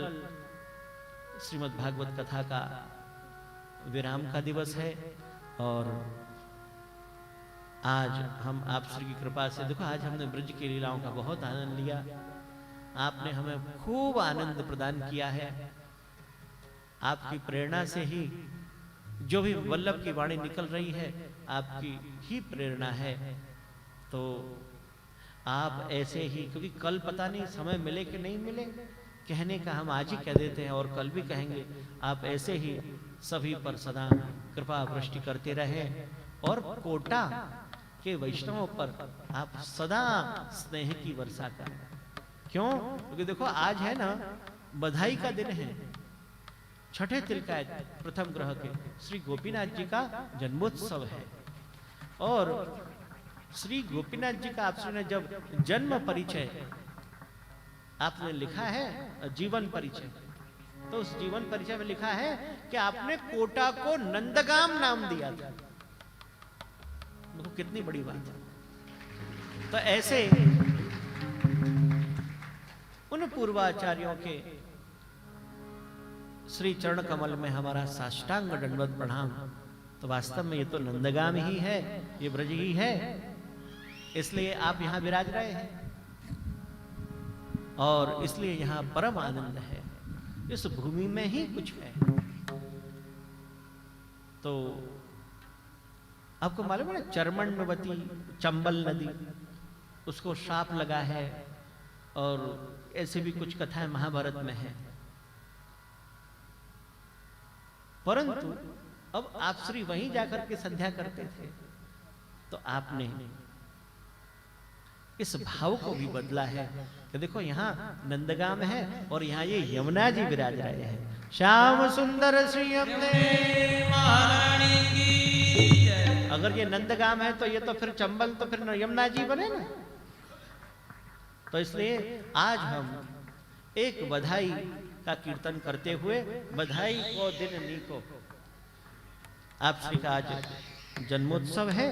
श्रीमद् भागवत कथा का विराम का दिवस है और आज हम आप श्री की कृपा से, देखो आज हमने ब्रज की लीलाओं का बहुत आनंद लिया। आपने हमें खूब आनंद प्रदान किया है। आपकी प्रेरणा से ही जो भी वल्लभ की वाणी निकल रही है, आपकी ही प्रेरणा है। तो आप ऐसे ही, क्योंकि कल पता नहीं समय मिले कि नहीं मिले, कहने का हम आज ही कह देते हैं और कल भी कहेंगे। आप ऐसे ही सभी पर सदा कृपा वृष्टि करते रहे और कोटा के वैष्णवों पर आप सदा स्नेह की वर्षा करें। क्यों? क्योंकि देखो आज है ना बधाई का दिन है, छठे तिलकायत प्रथम ग्रह के श्री गोपीनाथ जी का जन्मोत्सव है। और श्री गोपीनाथ जी का आपने जब जन्म परिचय आपने लिखा है, जीवन परिचय, तो उस जीवन परिचय में लिखा है कि आपने कोटा को नंदगाम नाम दिया था। देखो कितनी बड़ी बात है। तो ऐसे उन पूर्वाचार्यों के श्री चरण कमल में हमारा साष्टांग दंडवत प्रणाम। तो वास्तव में ये तो नंदगाम ही है, ये ब्रज ही है, इसलिए आप यहां विराज रहे हैं और इसलिए यहां परम आनंद है। इस भूमि में ही कुछ है। तो आपको मालूम है ना, चर्मण्यवती चंबल नदी, उसको श्राप लगा है और ऐसे भी कुछ कथाएं महाभारत में है। परंतु अब आप श्री वहीं जाकर के संध्या करते थे, तो आपने इस भाव को भी बदला है कि देखो यहाँ नंदगाम है और यहाँ ये यमुना जी विराज रहे हैं। श्याम सुंदर श्री अपने महारानी की जय। अगर ये नंदगाम है तो ये तो फिर चंबल तो फिर यमुना जी बने ना। तो इसलिए आज हम एक बधाई का कीर्तन करते हुए, बधाई को दिन नीको, आप श्री का आज जन्मोत्सव है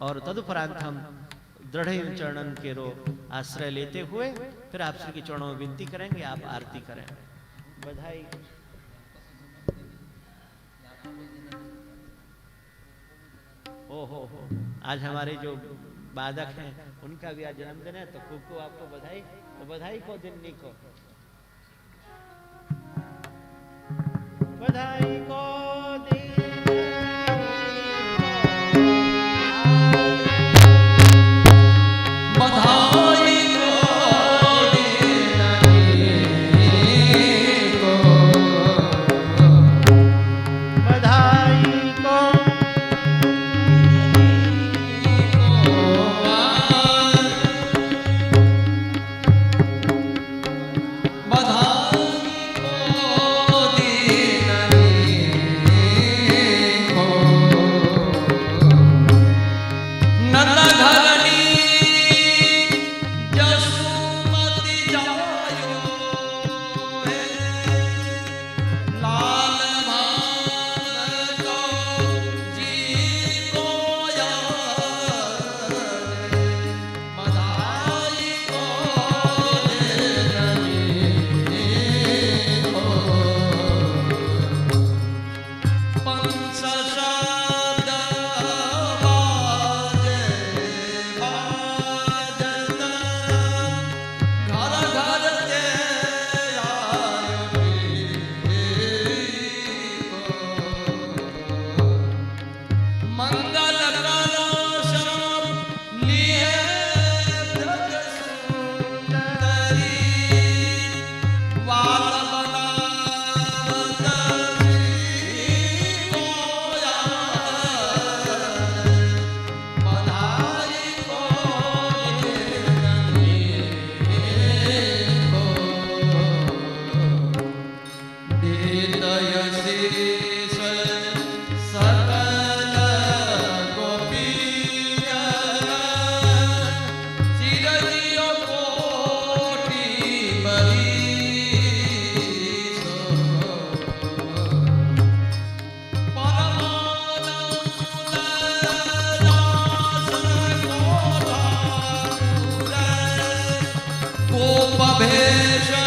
और तदुपरांत हम दृढ़ चरणन के रो आश्रय लेते हुए फिर आप श्री के चरणों में विनती करेंगे, आप आरती करें। बधाई। हो आज हमारे जो बाधक हैं उनका भी आज जन्मदिन है, तो खूब खूब आपको बधाई। तो बधाई को दिन नीको, बधाई को दिन गोपभेष